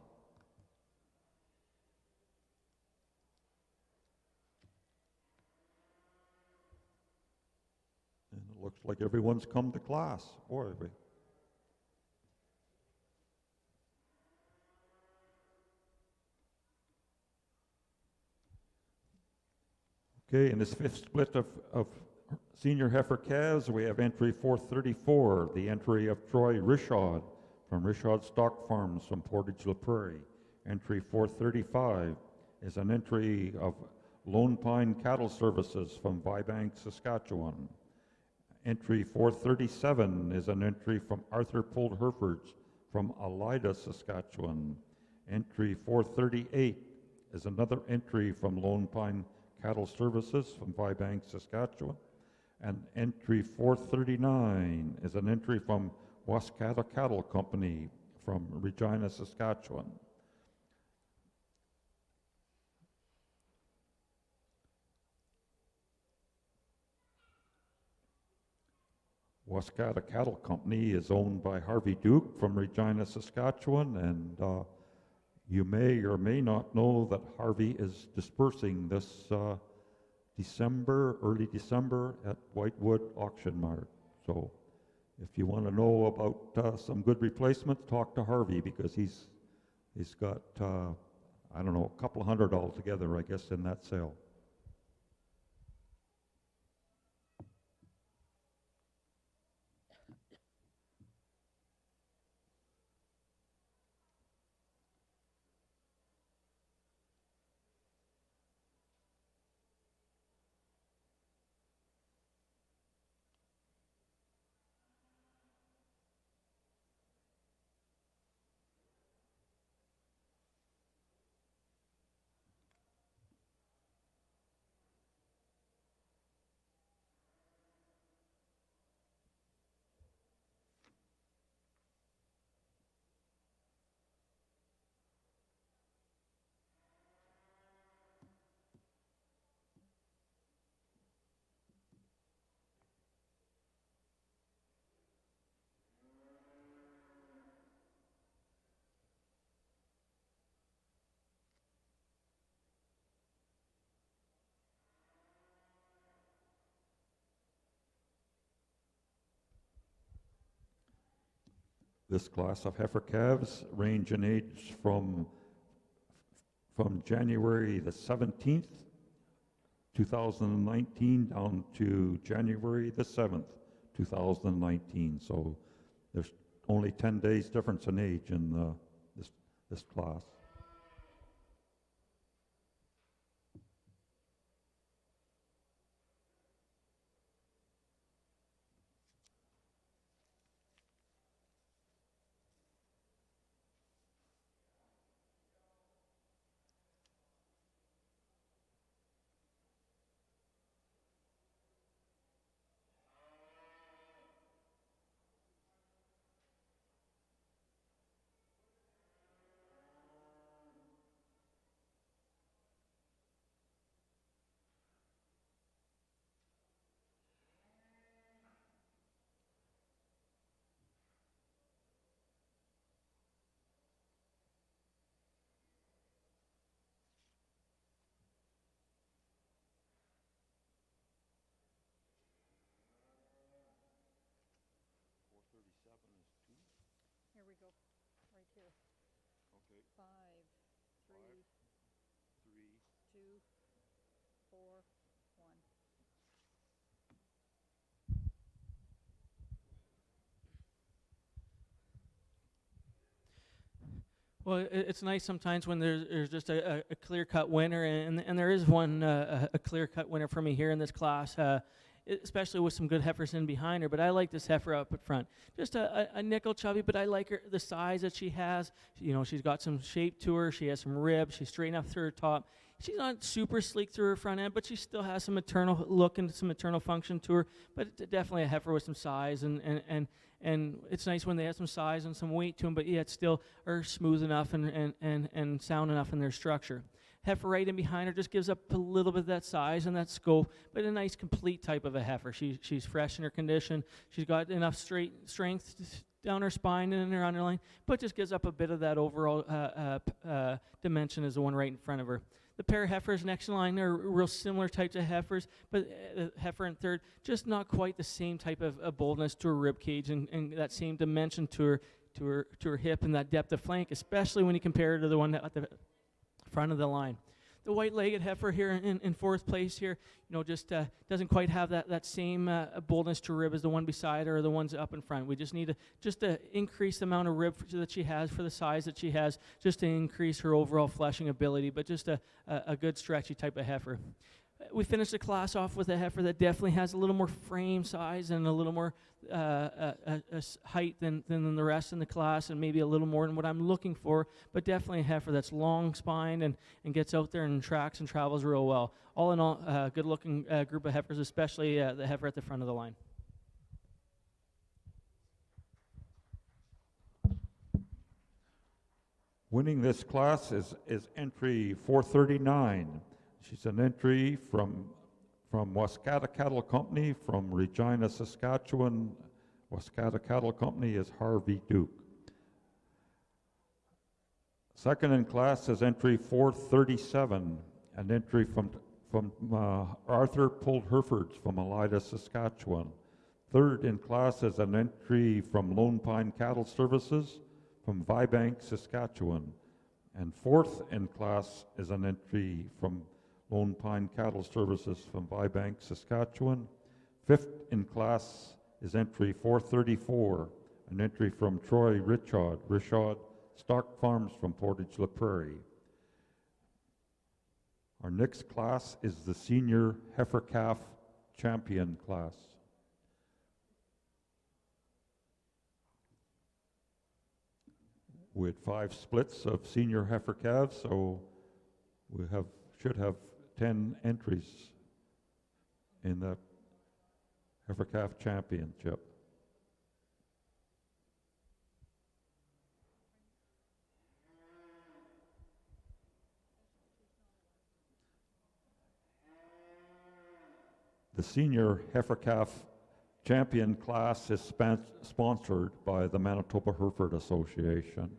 And it looks like everyone's come to class. Boy, okay, in this fifth split of senior heifer calves, we have entry 434, the entry of Troy Rishod from Rishod Stock Farms from Portage La Prairie. Entry 435 is an entry of Lone Pine Cattle Services from Vibank, Saskatchewan. Entry 437 is an entry from Arthur Pulled Herefords from Alida, Saskatchewan. Entry 438 is another entry from Lone Pine Cattle Services from Vibank, Saskatchewan. And entry 439 is an entry from Wascata Cattle Company from Regina, Saskatchewan. Wascata Cattle Company is owned by Harvey Duke from Regina, Saskatchewan, and you may or may not know that Harvey is dispersing this early December at Whitewood Auction Mart. So if you want to know about some good replacements, talk to Harvey, because he's got, I don't know, a couple hundred altogether, I guess, in that sale. This class of heifer calves range in age from January the 17th, 2019 down to January the 7th, 2019. So there's only 10 days difference in age in this class. we go, right here. Okay. 5, 3, 2, 4, 1. Well, it's nice sometimes when there's just a clear-cut winner, and there is one a clear-cut winner for me here in this class, especially with some good heifers in behind her. But I like this heifer up at front. Just a nickel chubby, but I like the size that she has. You know, she's got some shape to her. She has some ribs. She's straight enough through her top. She's not super sleek through her front end, but she still has some maternal look and some maternal function to her. But it's definitely a heifer with some size, and it's nice when they have some size and some weight to them, but yet still are smooth enough and sound enough in their structure. Heifer right in behind her just gives up a little bit of that size and that scope, but a nice complete type of a heifer. She's fresh in her condition. She's got enough strength down her spine and in her underline, but just gives up a bit of that overall dimension as the one right in front of her. The pair of heifers next in line are real similar types of heifers, but heifer in third, just not quite the same type of boldness to her rib cage and that same dimension to her hip and that depth of flank, especially when you compare her to the one at the front of the line. The white-legged heifer here in fourth place here, you know, just doesn't quite have that same boldness to rib as the one beside her or the ones up in front. We just need to increase the amount of rib that she has for the size that she has, just to increase her overall fleshing ability, but just a good stretchy type of heifer. We finished the class off with a heifer that definitely has a little more frame size and a little more height than the rest in the class, and maybe a little more than what I'm looking for, but definitely a heifer that's long-spined and gets out there and tracks and travels real well. All in all, good-looking group of heifers, especially the heifer at the front of the line. Winning this class is entry 439. She's an entry from Wascata Cattle Company from Regina, Saskatchewan. Wascata Cattle Company is Harvey Duke. Second in class is entry 437, an entry from Arthur Pulled Herefords from Elida, Saskatchewan. Third in class is an entry from Lone Pine Cattle Services from Vibank, Saskatchewan. And fourth in class is an entry from Lone Pine Cattle Services from Vibank, Saskatchewan. Fifth in class is entry 434, an entry from Troy Richard Stock Farms from Portage La Prairie. Our next class is the Senior Heifer Calf Champion class. We had 5 splits of senior heifer calves, so we should have 10 entries in the Heifer Calf Championship. The Senior Heifer Calf Champion class is sponsored by the Manitoba Hereford Association.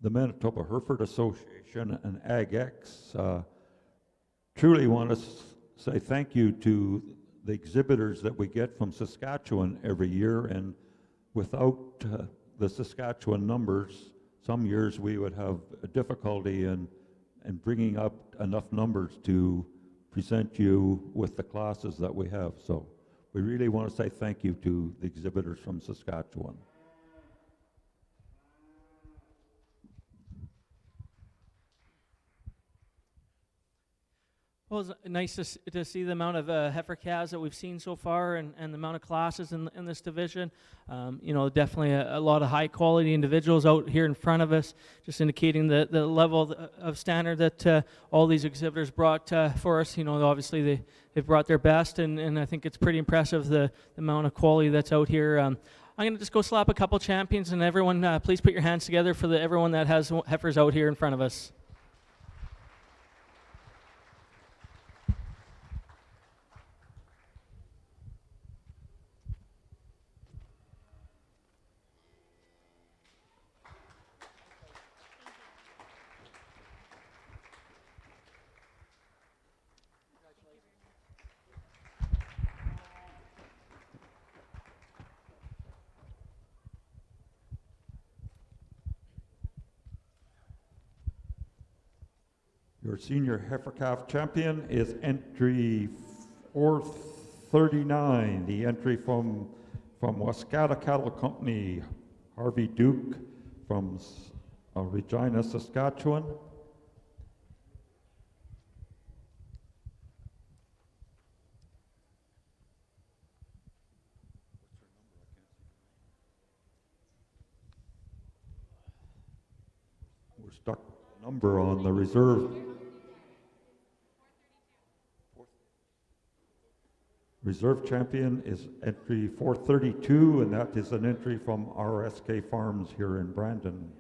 the Manitoba Hereford Association and AgX truly want to say thank you to the exhibitors that we get from Saskatchewan every year, and without the Saskatchewan numbers, some years we would have a difficulty in bringing up enough numbers to present you with the classes that we have. So we really want to say thank you to the exhibitors from Saskatchewan. Well, it's nice to see the amount of heifer calves that we've seen so far, and the amount of classes in this division. Definitely a lot of high quality individuals out here in front of us, just indicating the level of standard that all these exhibitors brought for us. Obviously they've brought their best, and I think it's pretty impressive the amount of quality that's out here. I'm going to just go slap a couple champions, and everyone, please put your hands together for everyone that has heifers out here in front of us. Your senior heifer calf champion is entry 439, the entry from Wascata Cattle Company, Harvey Duke from Regina, Saskatchewan. We're stuck number on the reserve. Reserve champion is entry 432, and that is an entry from RSK Farms here in Brandon.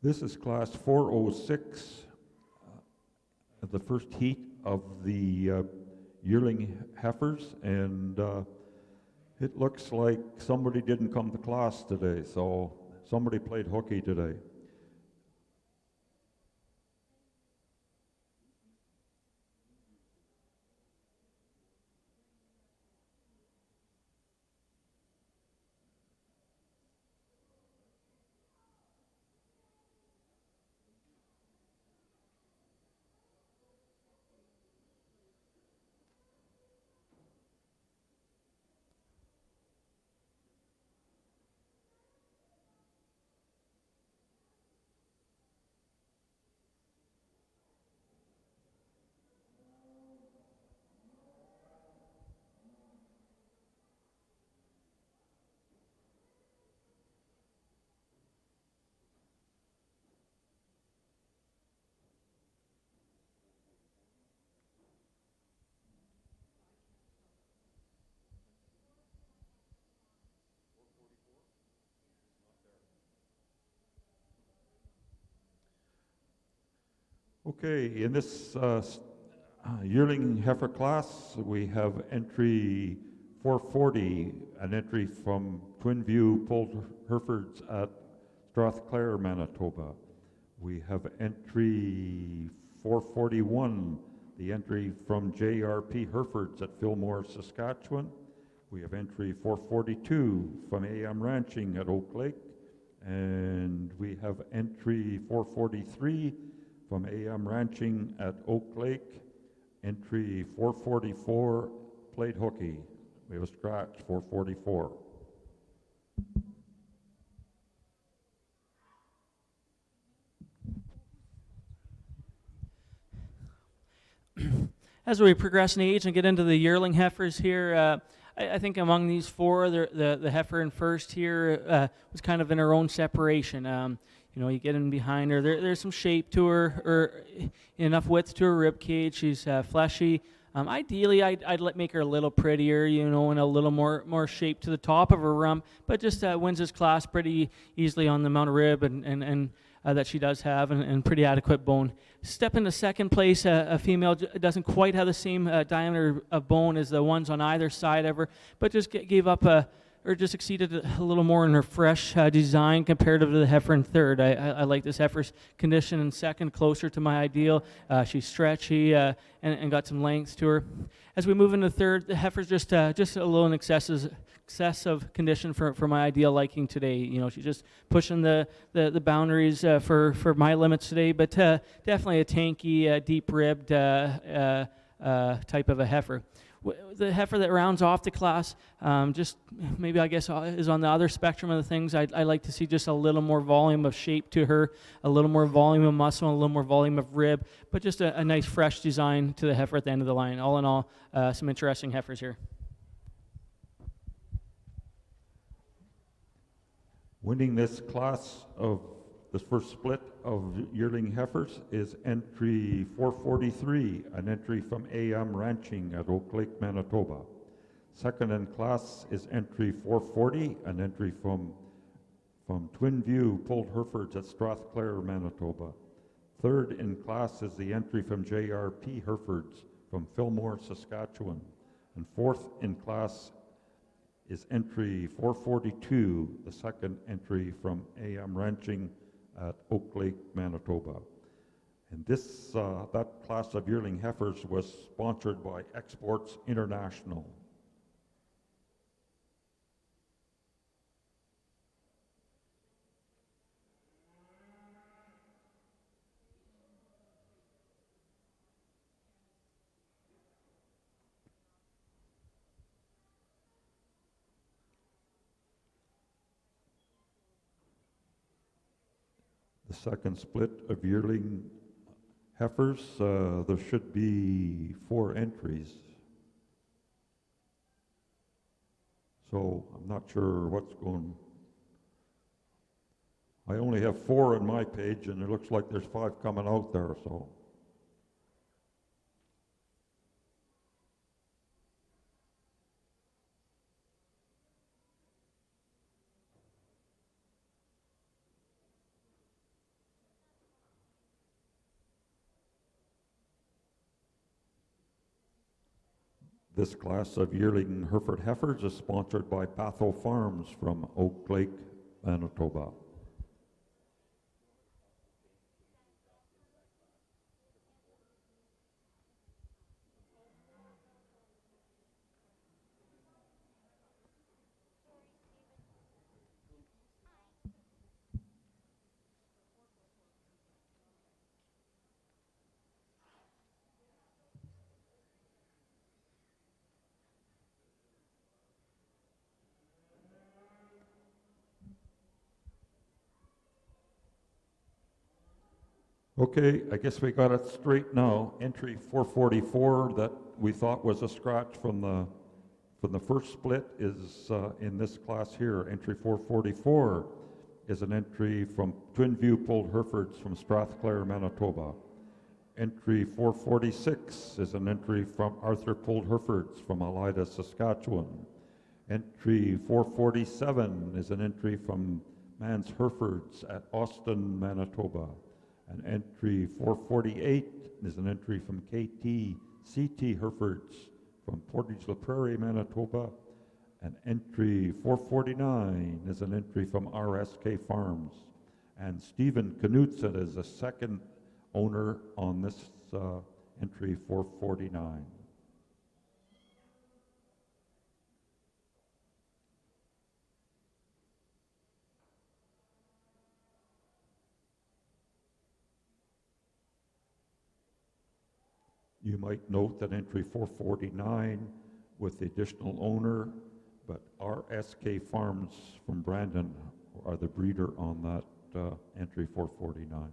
This is class 406, the first heat of the yearling heifers, and it looks like somebody didn't come to class today, so somebody played hooky today. Okay, in this yearling heifer class, we have entry 440, an entry from Twin View Pulled Herefords at Strathclair, Manitoba. We have entry 441, the entry from JRP Herefords at Fillmore, Saskatchewan. We have entry 442 from AM Ranching at Oak Lake. And we have entry 443 from AM Ranching at Oak Lake. Entry 444, Played Hooky. We have a scratch, 444. As we progress in age and get into the yearling heifers here, I think among these four, the heifer in first here was kind of in her own separation. You know, you get in behind her. There's some shape to her, or enough width to her rib cage. She's fleshy. Ideally, I'd make her a little prettier, you know, and a little more shape to the top of her rump, but just wins this class pretty easily on the amount of rib and that she does have, and pretty adequate bone. Step into second place, a female doesn't quite have the same diameter of bone as the ones on either side of her, but just gave up or just exceeded a little more in her fresh design comparative to the heifer in third. I like this heifer's condition in second, closer to my ideal. She's stretchy and got some length to her. As we move into third, the heifer's just a little in excessive condition for my ideal liking today. You know, she's just pushing the boundaries for my limits today, but definitely a tanky, deep-ribbed type of a heifer. The heifer that rounds off the class, just maybe I guess is on the other spectrum of the things. I like to see just a little more volume of shape to her, a little more volume of muscle, and a little more volume of rib, but just a nice fresh design to the heifer at the end of the line. All in all, some interesting heifers here. Winning this class of this first split of yearling heifers is entry 443, an entry from AM Ranching at Oak Lake, Manitoba. Second in class is entry 440, an entry from Twin View Pulled Herefords at Strathclair, Manitoba. Third in class is the entry from JRP Herefords from Fillmore, Saskatchewan. And fourth in class is entry 442, the second entry from AM Ranching at Oak Lake, Manitoba. And this, that class of yearling heifers was sponsored by Exports International. The second split of yearling heifers, there should be 4 entries. So I'm not sure what's going. I only have 4 on my page, and it looks like there's 5 coming out there, so. This class of yearling Hereford heifers is sponsored by Patho Farms from Oak Lake, Manitoba. Okay, I guess we got it straight now. Entry 444 that we thought was a scratch from the first split is in this class here. Entry 444 is an entry from Twin View Pulled Herefords from Strathclair, Manitoba. Entry 446 is an entry from Arthur Pulled Herefords from Elida, Saskatchewan. Entry 447 is an entry from Mans Herefords at Austin, Manitoba. And entry 448 is an entry from CT Herefords from Portage la Prairie, Manitoba. And entry 449 is an entry from RSK Farms. And Stephen Knudsen is the second owner on this entry 449. You might note that entry 449 with the additional owner, but RSK Farms from Brandon are the breeder on that entry 449.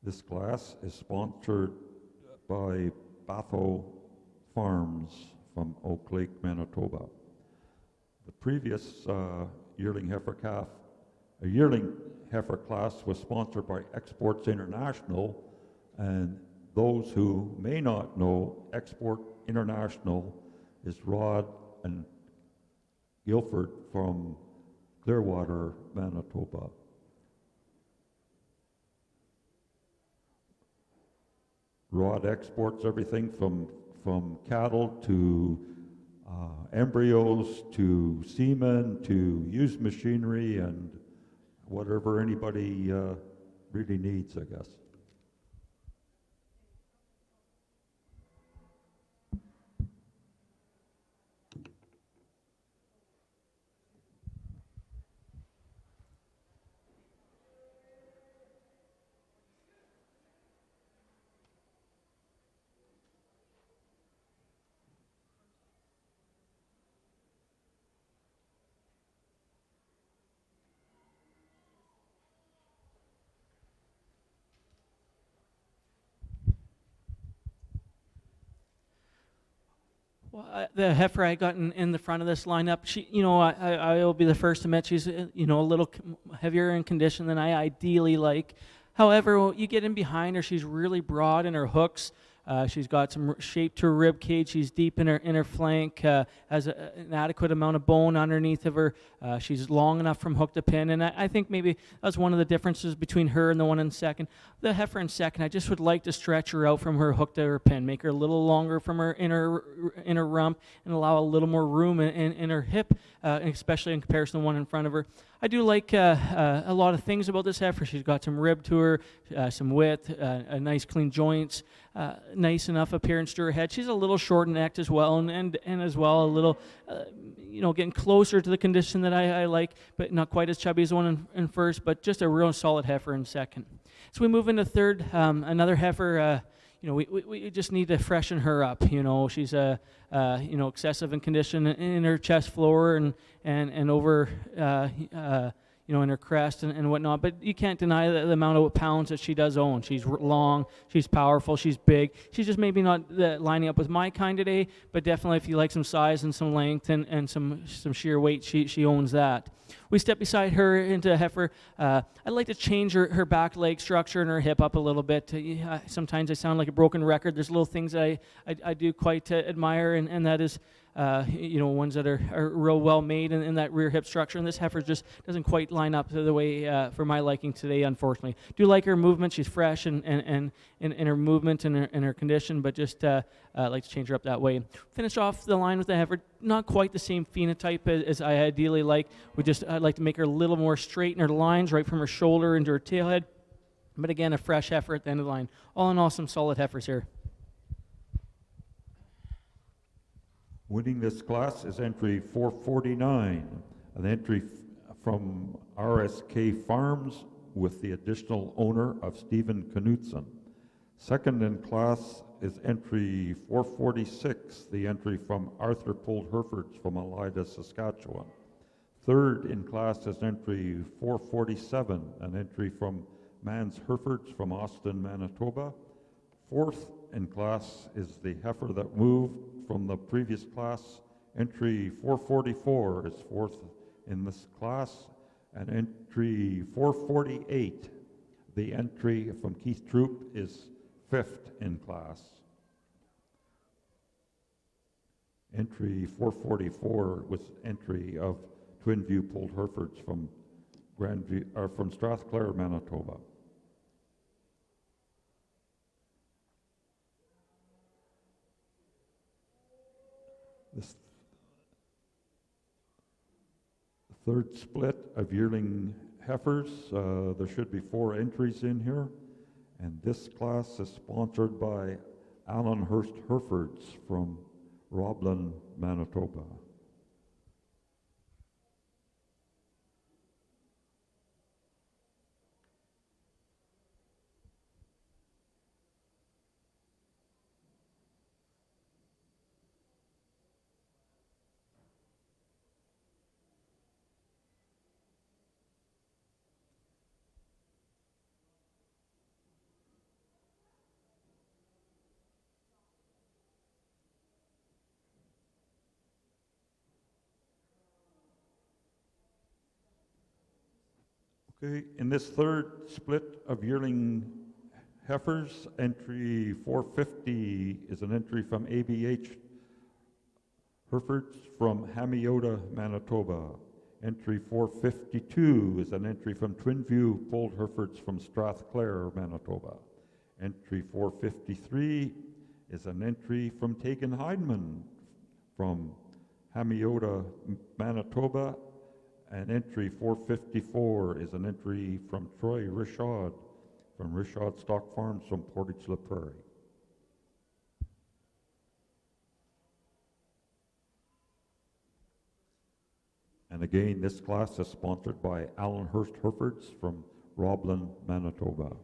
This class is sponsored by Batho Farms from Oak Lake, Manitoba. The previous yearling heifer class was sponsored by Exports International, and those who may not know, Export International is Rod and Guilford from Clearwater, Manitoba. Rod exports everything from cattle to embryos to semen to used machinery and whatever anybody really needs, I guess. Well, the heifer I got in the front of this lineup, she, I will be the first to admit she's, a little heavier in condition than I ideally like. However, you get in behind her, she's really broad in her hooks. She's got some shape to her rib cage. She's deep in her flank, has an adequate amount of bone underneath of her. She's long enough from hook to pin, and I think maybe that's one of the differences between her and the one in second. The heifer in second, I just would like to stretch her out from her hook to her pin, make her a little longer from her inner rump, and allow a little more room in her hip, especially in comparison to the one in front of her. I do like a lot of things about this heifer. She's got some rib to her, some width, a nice clean joints, nice enough appearance to her head. She's a little short necked as well, and as well a little, getting closer to the condition that I like, but not quite as chubby as the one in first, but just a real solid heifer in second. So we move into third, another heifer. We just need to freshen her up. She's excessive in condition in her chest floor and over, in her crest and whatnot. But you can't deny the amount of pounds that she does own. She's long, she's powerful, she's big. She's just maybe not lining up with my kind today, but definitely if you like some size and some length and some sheer weight, she owns that. We step beside her into heifer. I'd like to change her back leg structure and her hip up a little bit. Sometimes I sound like a broken record. There's little things that I do quite admire, and that is, ones that are real well made in that rear hip structure. And this heifer just doesn't quite line up the way for my liking today, unfortunately. Do like her movement. She's fresh and in her movement and her condition, but just like to change her up that way. Finish off the line with the heifer. Not quite the same phenotype as I ideally like. I'd like to make her a little more straight in her lines, right from her shoulder into her tail head. But again, a fresh heifer at the end of the line. All in all, some solid heifers here. Winning this class is entry 449, an entry from RSK Farms with the additional owner of Stephen Knudsen. Second in class is entry 446, the entry from Arthur Pulled Herefords from Elida, Saskatchewan. Third in class is entry 447, an entry from Mans Herefords from Austin, Manitoba. Fourth in class is the heifer that moved from the previous class. Entry 444 is fourth in this class, and entry 448, the entry from Keith Troop, is fifth in class. Entry 444 was entry of Twin View Pulled Herefords from from Strathclair, Manitoba. This third split of yearling heifers, there should be 4 entries in here, and this class is sponsored by Allenhurst Herefords from Roblin, Manitoba. Okay, in this third split of yearling heifers, entry 450 is an entry from ABH Herefords from Hamiota, Manitoba. Entry 452 is an entry from Twin View Pulled Herefords from Strathclair, Manitoba. Entry 453 is an entry from Taken Heidemann from Hamiota, Manitoba. And entry 454 is an entry from Troy Richard from Richard Stock Farms from Portage La Prairie. And again, this class is sponsored by Allenhurst Herefords from Roblin, Manitoba.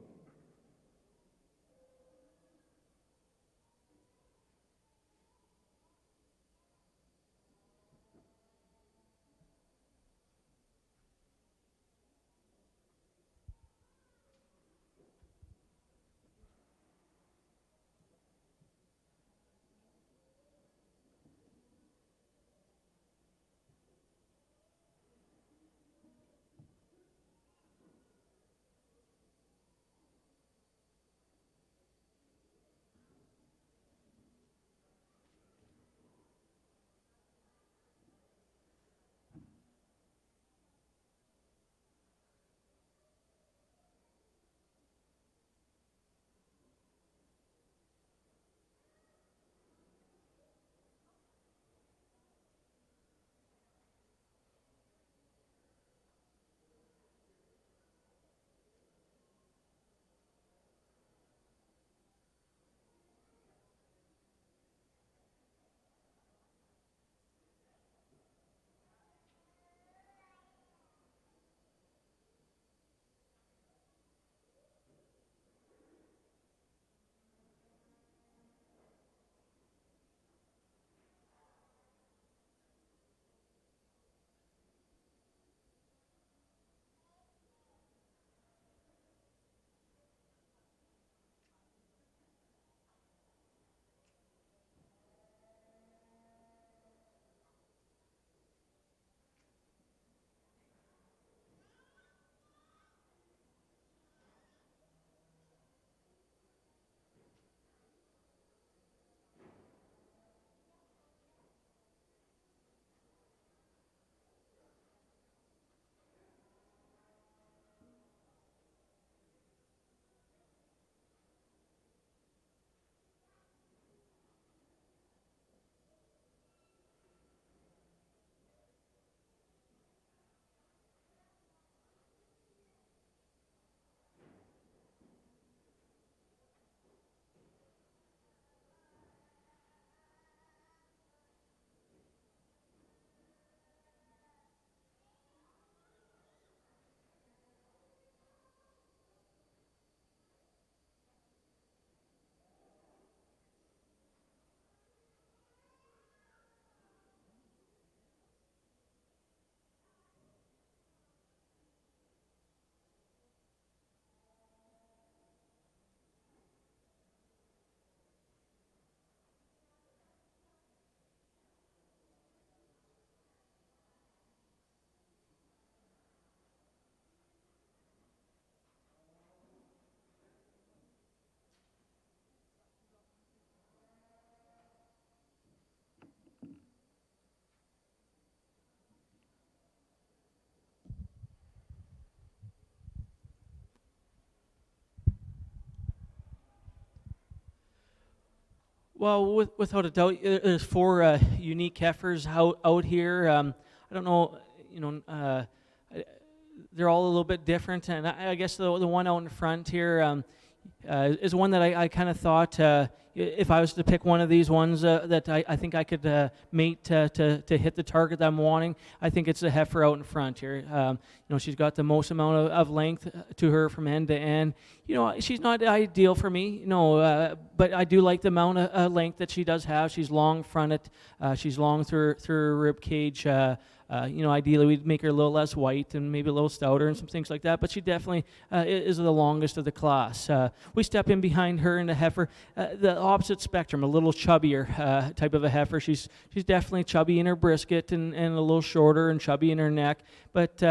Well, without a doubt, there's four unique heifers out here. I don't know, you know, they're all a little bit different, and I guess the one out in front here is one that I kind of thought if I was to pick one of these ones that I think I could mate to hit the target that I'm wanting, I think it's the heifer out in front here. You know, she's got the most amount of length to her from end to end. You know, she's not ideal for me, you know, but I do like the amount of length that she does have. She's long fronted, she's long through her rib cage. You know, ideally we'd make her a little less white and maybe a little stouter and some things like that, but she definitely is the longest of the class. We step in behind her and the heifer, the opposite spectrum, a little chubbier type of a heifer. She's definitely chubby in her brisket and a little shorter and chubby in her neck, but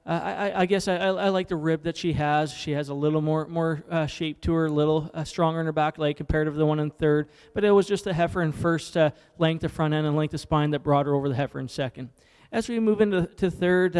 I guess I like the rib that she has. She has a little more shape to her, a little stronger in her back leg compared to the one in third, but it was just the heifer in first, length of front end and length of spine that brought her over the heifer in second. As we move into third,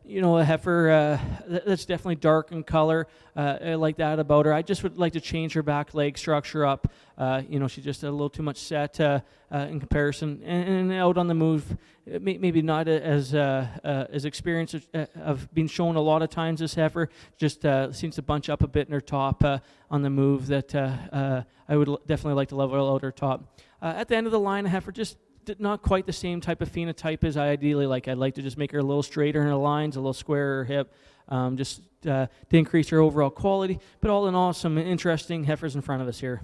you know, a heifer that's definitely dark in color. I like that about her. I just would like to change her back leg structure up. You know, she's just a little too much set in comparison. And out on the move, maybe not as experienced of being shown a lot of times. This heifer just seems to bunch up a bit in her top on the move that I would definitely like to level out her top. At the end of the line, a heifer just not quite the same type of phenotype as I ideally like. I'd like to just make her a little straighter in her lines, a little squarer hip, just to increase her overall quality. But all in all, some interesting heifers in front of us here.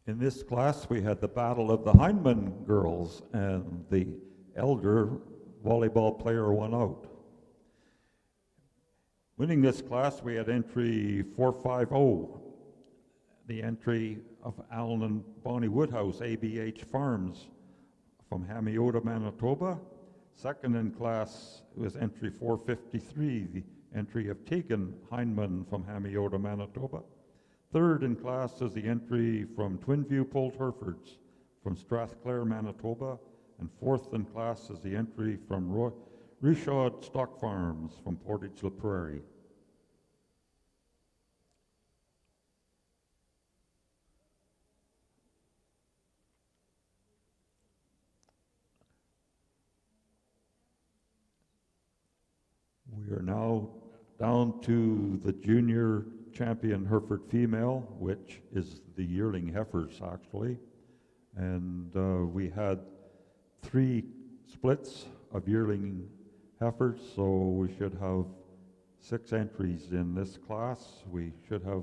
In this class, we had the battle of the Heinemann girls, and the elder volleyball player won out. Winning this class, we had entry 450, the entry of Alan and Bonnie Woodhouse, ABH Farms from Hamiota, Manitoba. Second in class was entry 453, the entry of Tegan Heinemann from Hamiota, Manitoba. Third in class is the entry from Twinview Polled Herefords from Strathclair, Manitoba. And fourth in class is the entry from Richard Stock Farms from Portage la Prairie. We are now down to the junior champion Hereford female, which is the yearling heifers actually. And we had 3 splits of yearling heifers, so we should have 6 entries in this class. We should have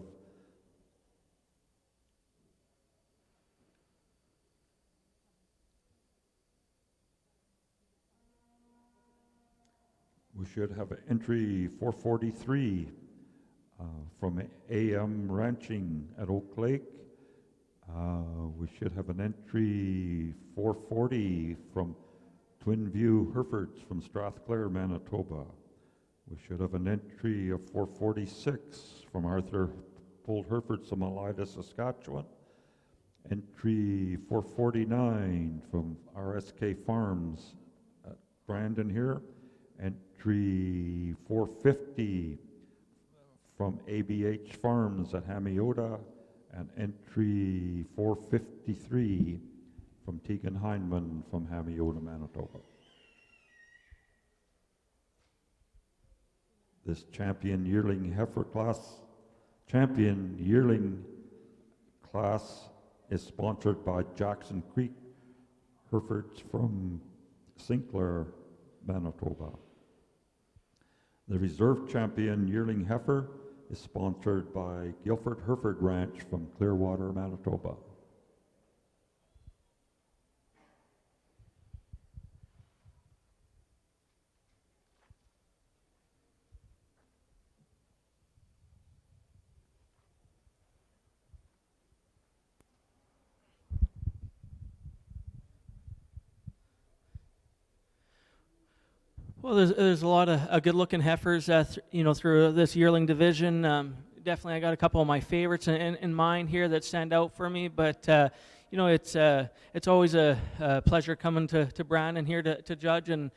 entry 443 from AM Ranching at Oak Lake. We should have an entry 440 from Twinview Herefords from Strathclair, Manitoba. We should have an entry of 446 from Arthur Polled Herefords from Elida, Saskatchewan. Entry 449 from RSK Farms at Brandon here. Entry 450 from ABH Farms at Hamiota, and entry 453 from Tegan Heinemann from Hamiota, Manitoba. This champion yearling class is sponsored by Jackson Creek Herefords from Sinclair, Manitoba. The reserve champion yearling heifer is sponsored by Guilford Hereford Ranch from Clearwater, Manitoba. Well, there's a lot of good-looking heifers, you know, through this yearling division. Definitely, I got a couple of my favorites in mind here that stand out for me. But it's always a pleasure coming to Brandon here to judge, and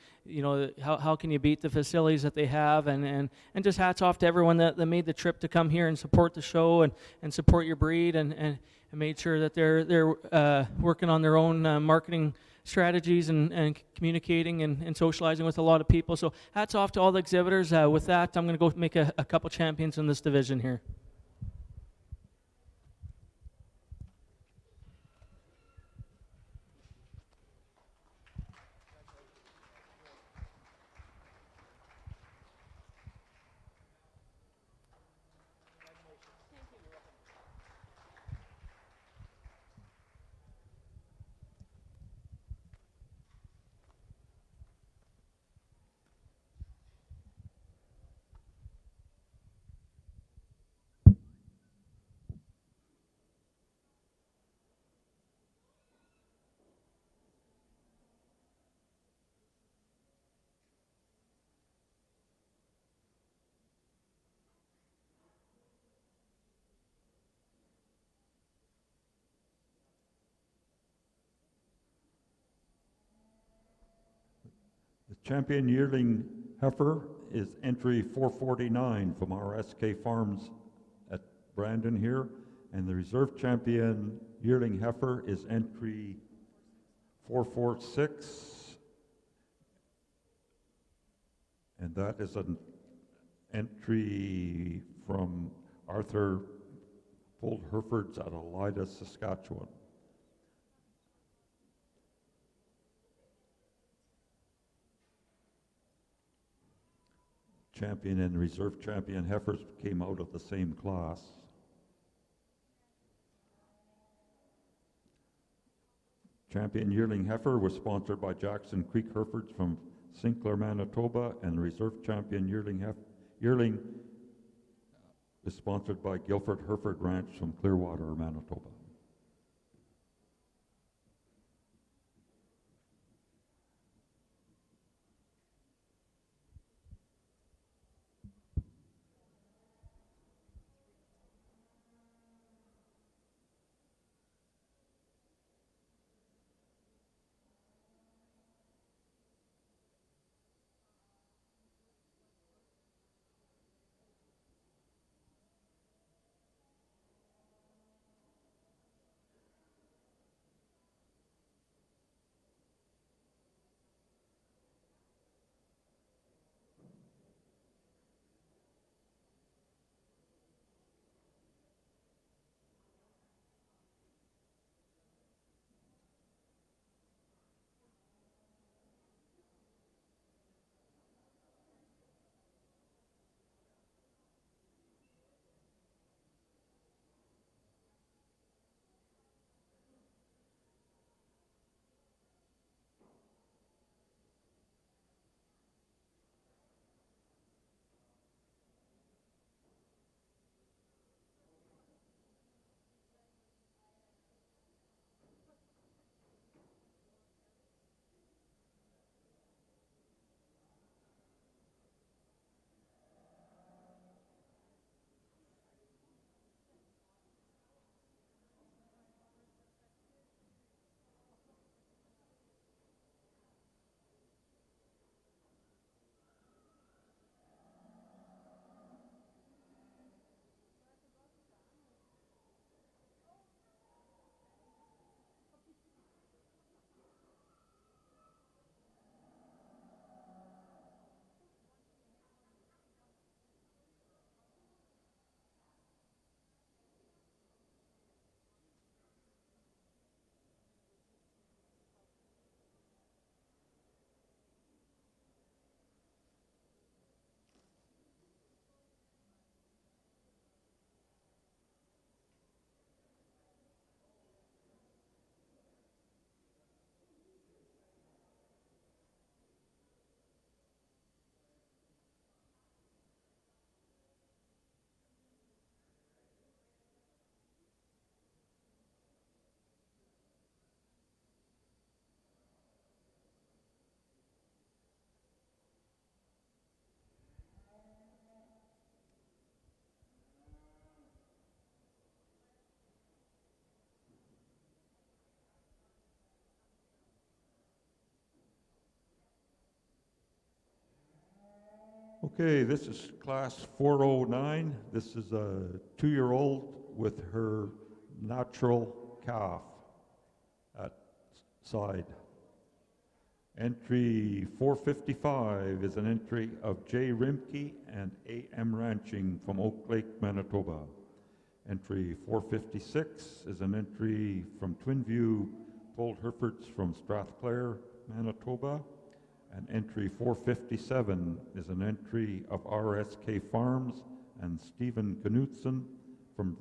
how can you beat the facilities that they have, and just hats off to everyone that made the trip to come here and support the show and support your breed, and made sure that they're working on their own marketing strategies and communicating and socializing with a lot of people. So hats off to all the exhibitors. With that, I'm going to go make a couple champions in this division here. The champion yearling heifer is entry 449 from our SK Farms at Brandon here, and the reserve champion yearling heifer is entry 446, and that is an entry from Arthur Pulled Herefords at Elida, Saskatchewan. Champion and reserve champion heifers came out of the same class. Champion yearling heifer was sponsored by Jackson Creek Herefords from Sinclair, Manitoba, and reserve champion yearling is sponsored by Guilford Hereford Ranch from Clearwater, Manitoba. Okay, this is class 409. This is a 2-year-old with her natural calf at side. Entry 455 is an entry of J. Rimke and A.M. Ranching from Oak Lake, Manitoba. Entry 456 is an entry from Twinview Polled Herefords from Strathclair, Manitoba. And entry 457 is an entry of RSK Farms and Stephen Knutson from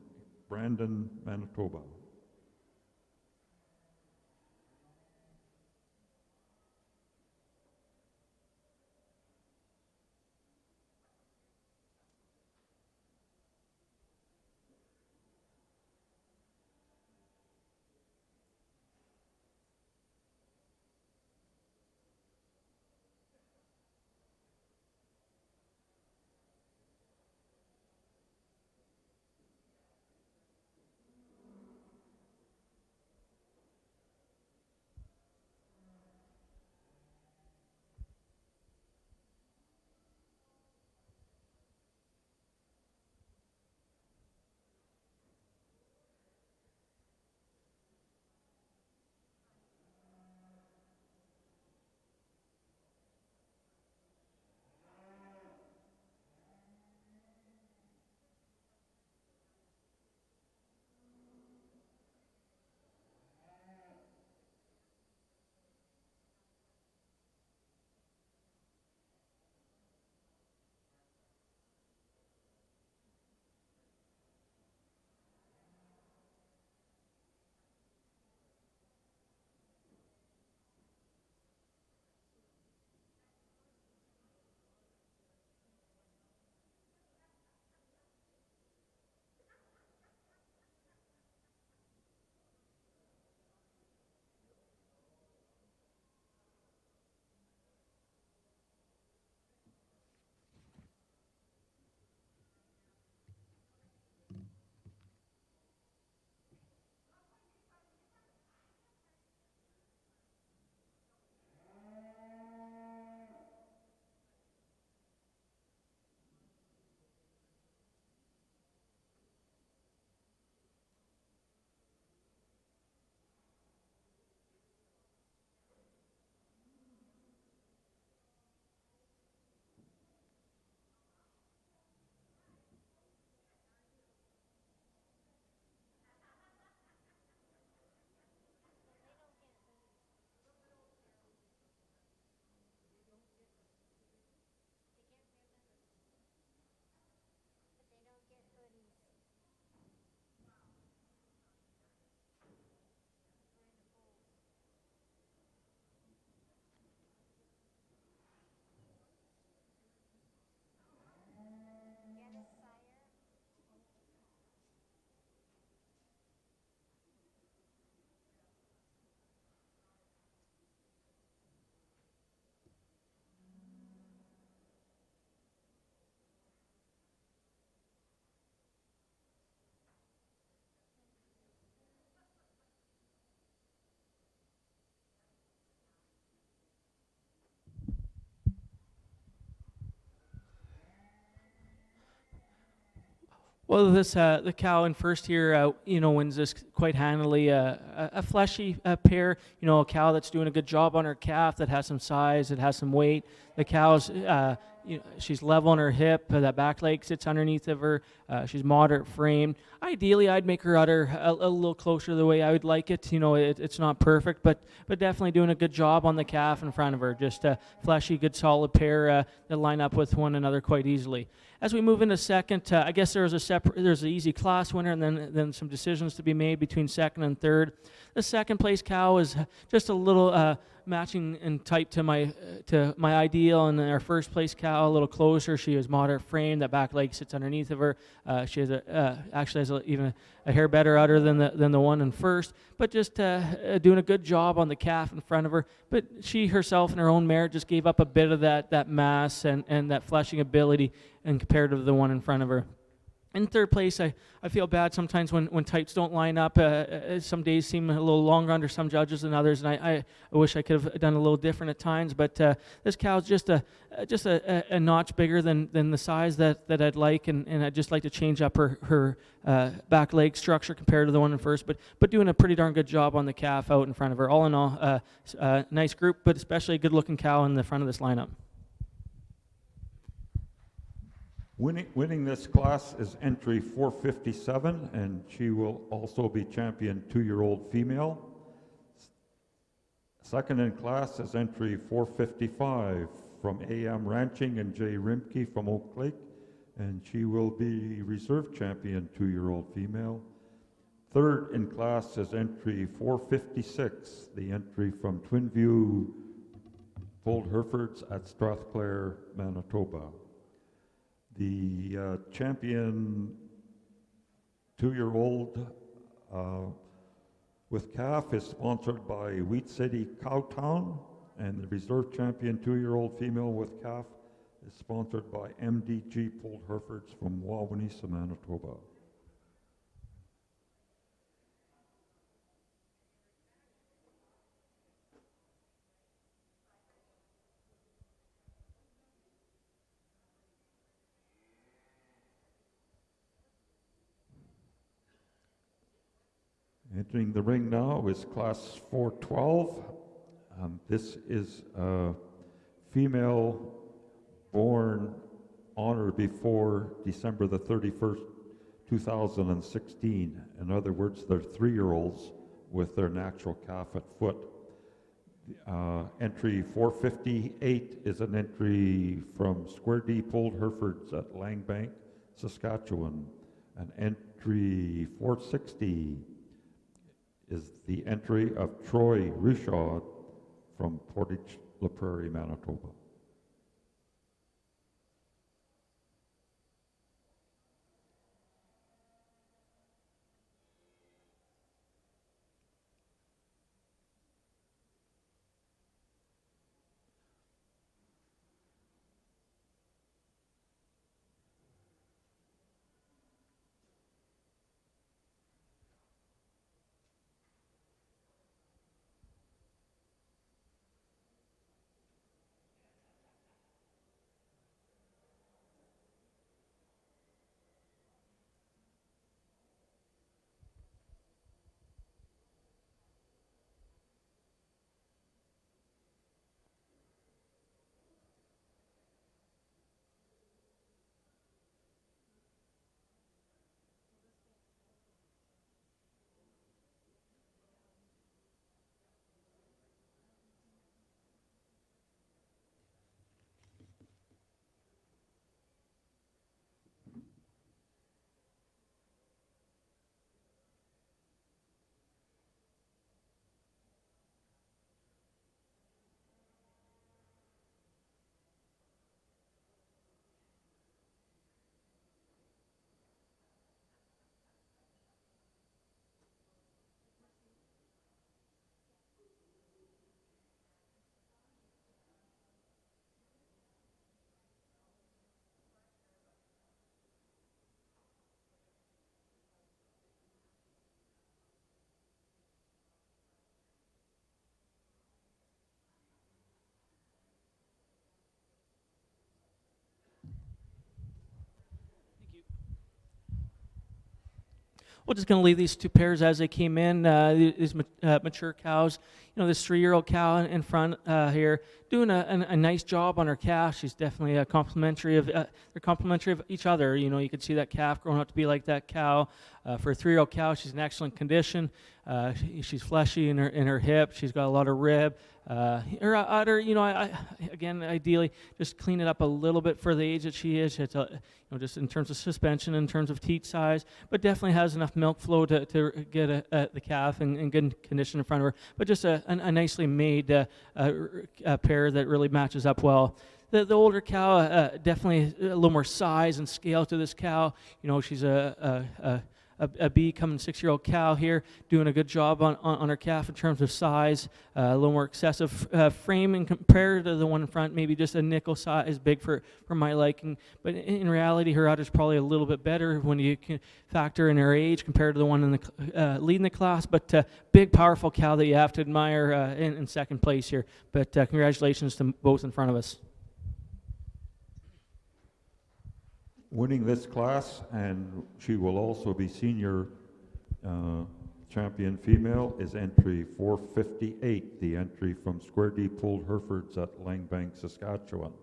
Brandon, Manitoba. Well, this the cow in first here, wins this quite handily. A fleshy pair, a cow that's doing a good job on her calf, that has some size, that has some weight. The cow's, she's level on her hip. That back leg sits underneath of her. She's moderate framed. Ideally, I'd make her udder a little closer to the way I would like it. It's not perfect, but definitely doing a good job on the calf in front of her. Just a fleshy, good, solid pair that line up with one another quite easily. As we move into second, I guess there's an easy class winner, and then some decisions to be made between second and third. The second place cow is just a little matching in type to my ideal, and our first place cow a little closer. She is moderate frame. That back leg sits underneath of her. She has actually has even a hair better udder than the one in first, but just doing a good job on the calf in front of her. But she herself, in her own merit, just gave up a bit of that mass and that fleshing ability and compared to the one in front of her. In third place, I feel bad sometimes when types don't line up. Some days seem a little longer under some judges than others, and I wish I could have done a little different at times. But this cow's just a notch bigger than the size that I'd like, and I'd just like to change up her back leg structure compared to the one in first. But doing a pretty darn good job on the calf out in front of her. All in all, nice group, but especially a good-looking cow in the front of this lineup. Winning this class is entry 457, and she will also be champion 2-year-old female. Second in class is entry 455 from AM Ranching and Jay Rimke from Oak Lake, and she will be reserve champion 2-year-old female. Third in class is entry 456, the entry from Twin View Old Herefords at Strathclair, Manitoba. The champion 2-year-old with calf is sponsored by Wheat City Cowtown, and the reserve champion 2-year-old female with calf is sponsored by MDG Old Herefords from Wawanesa, Manitoba. Entering the ring now is class 412. This is a female born on or before December the 31st, 2016. In other words, they're 3-year-olds with their natural calf at foot. Entry 458 is an entry from Square Deep Old Herefords at Langbank, Saskatchewan. And entry 460 is the entry of Troy Rishaw from Portage La Prairie, Manitoba. We're just going to leave these two pairs as they came in. These mature cows. You know, this 3-year-old cow in front here doing a nice job on her calf. She's definitely complementary of they're complementary of each other. You know, you could see that calf growing up to be like that cow. For a 3-year-old cow, she's in excellent condition. She's fleshy in her hip. She's got a lot of rib. Her udder, you know, again, ideally, just clean it up a little bit for the age that she is. It's you know, just in terms of suspension, in terms of teat size, but definitely has enough milk flow to get the calf in good condition in front of her. But just a nicely made pair that really matches up well. The older cow, definitely a little more size and scale to this cow. You know, she's a a B coming 6-year-old cow here, doing a good job on her calf in terms of size, a little more excessive framing compared to the one in front, maybe just a nickel size big for my liking. But in reality, her udder's probably a little bit better when you can factor in her age compared to the one in the leading the class. But big, powerful cow that you have to admire in second place here. But congratulations to both in front of us. Winning this class, and she will also be senior champion female, is entry 458, the entry from Square D Pulled Herefords at Langbank, Saskatchewan.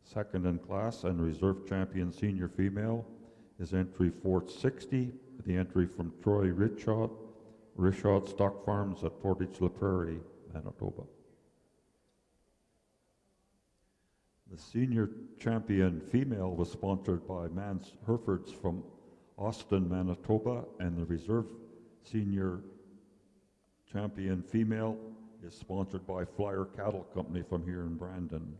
Second in class and reserve champion senior female is entry 460, the entry from Troy Richard Stock Farms at Portage La Prairie, Manitoba. The senior champion female was sponsored by Herefords from Austin, Manitoba, and the reserve senior champion female is sponsored by Flyer Cattle Company from here in Brandon.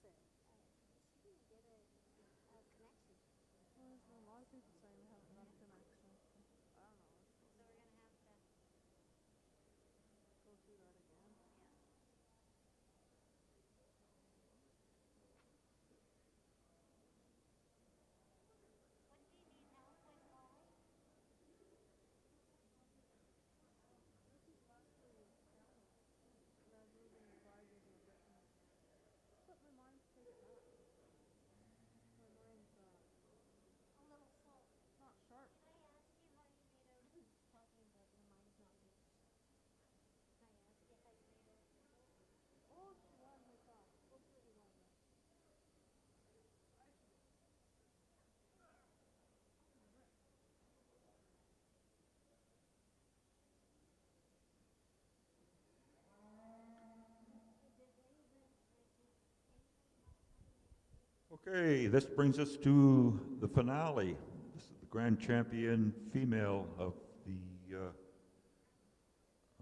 A lot of people say we haven't got a connection. I don't know. Go through that again. But my mind's taken up. My mind's not sharp. Oh, she won her top. Look where she won. Okay, this brings us to the finale. This is the grand champion female of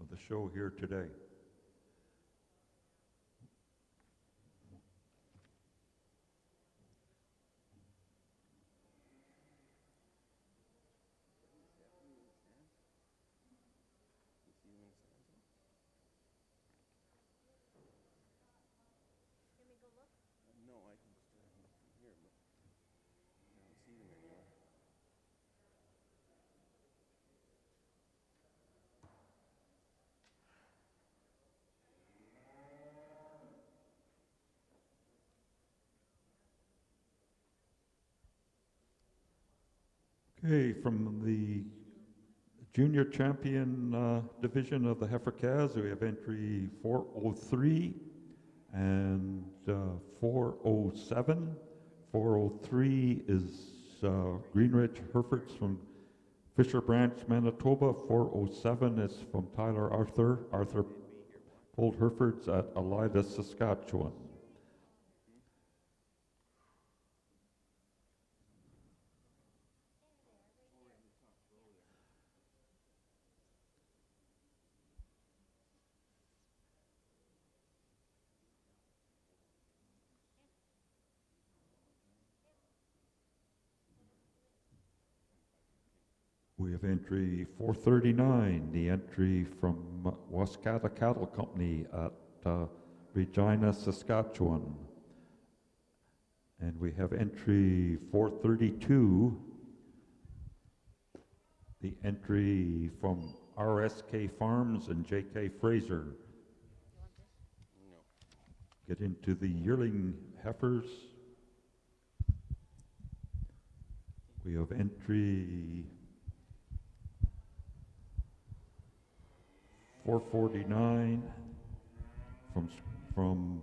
the show here today. Okay, from the junior champion division of the Heifer Calves, we have entry 403 and 407. 403 is Greenridge Herefords from Fisher Branch, Manitoba. 407 is from Tyler Arthur Polled Herefords at Elida, Saskatchewan. We have entry 439, the entry from Wascata Cattle Company at Regina, Saskatchewan. And we have entry 432, the entry from RSK Farms and JK Fraser. Get into the yearling heifers. We have entry 449 from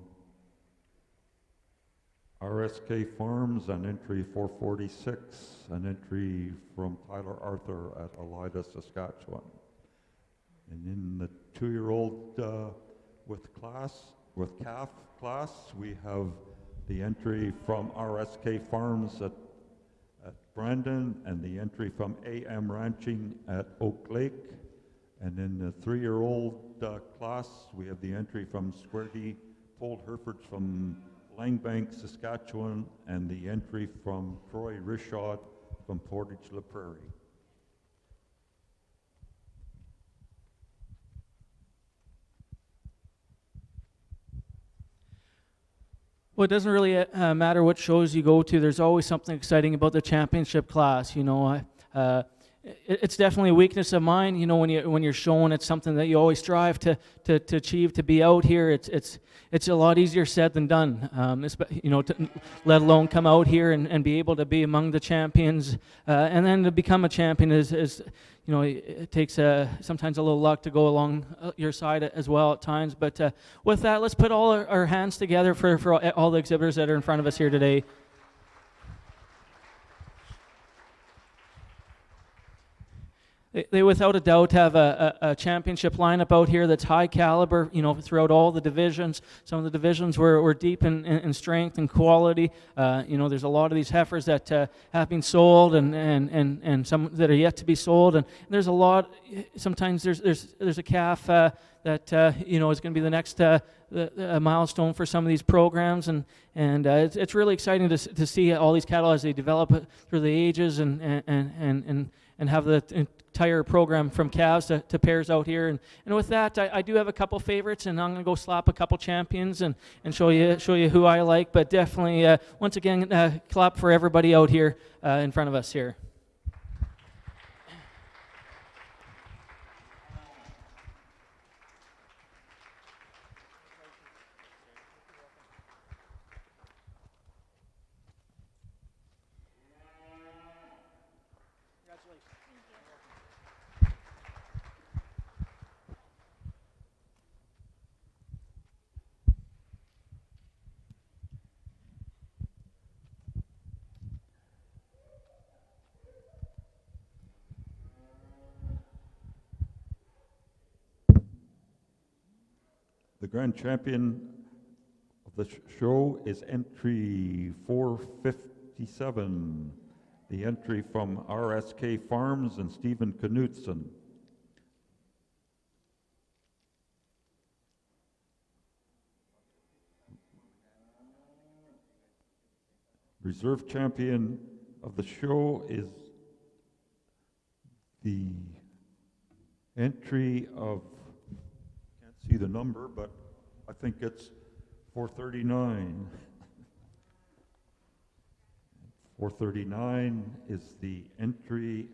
RSK Farms, and entry 446, an entry from Tyler Arthur at Elida, Saskatchewan. And in the 2-year-old with calf class, we have the entry from RSK Farms at Brandon, and the entry from AM Ranching at Oak Lake. And in the 3-year-old class, we have the entry from Squarty Polled Herefords from Langbank, Saskatchewan, and the entry from Troy Rishod from Portage La Prairie. Well, it doesn't really matter what shows you go to. There's always something exciting about the championship class. You know, it's definitely a weakness of mine. You know, when you're showing, it's something that you always strive to achieve. To be out here, it's a lot easier said than done. You know, let alone come out here and be able to be among the champions, and then to become a champion is you know, it takes sometimes a little luck to go along your side as well at times. But with that, let's put all our hands together for all the exhibitors that are in front of us here today. They without a doubt have a championship lineup out here that's high caliber, you know, throughout all the divisions. Some of the divisions were deep in strength and quality. You know, there's a lot of these heifers that have been sold and some that are yet to be sold. And there's a lot, sometimes there's a calf that that you know is going to be the next milestone for some of these programs, and it's really exciting to see all these cattle as they develop through the ages and have the entire program from calves to pairs out here. And with that, I do have a couple favorites, and I'm going to go slap a couple champions and show you who I like. But definitely, once again, clap for everybody out here in front of us here. The grand champion of the show is entry 457, the entry from RSK Farms and Stephen Knutson. Reserve champion of the show is the entry of, can't see the number, but I think it's 439. 439 is the entry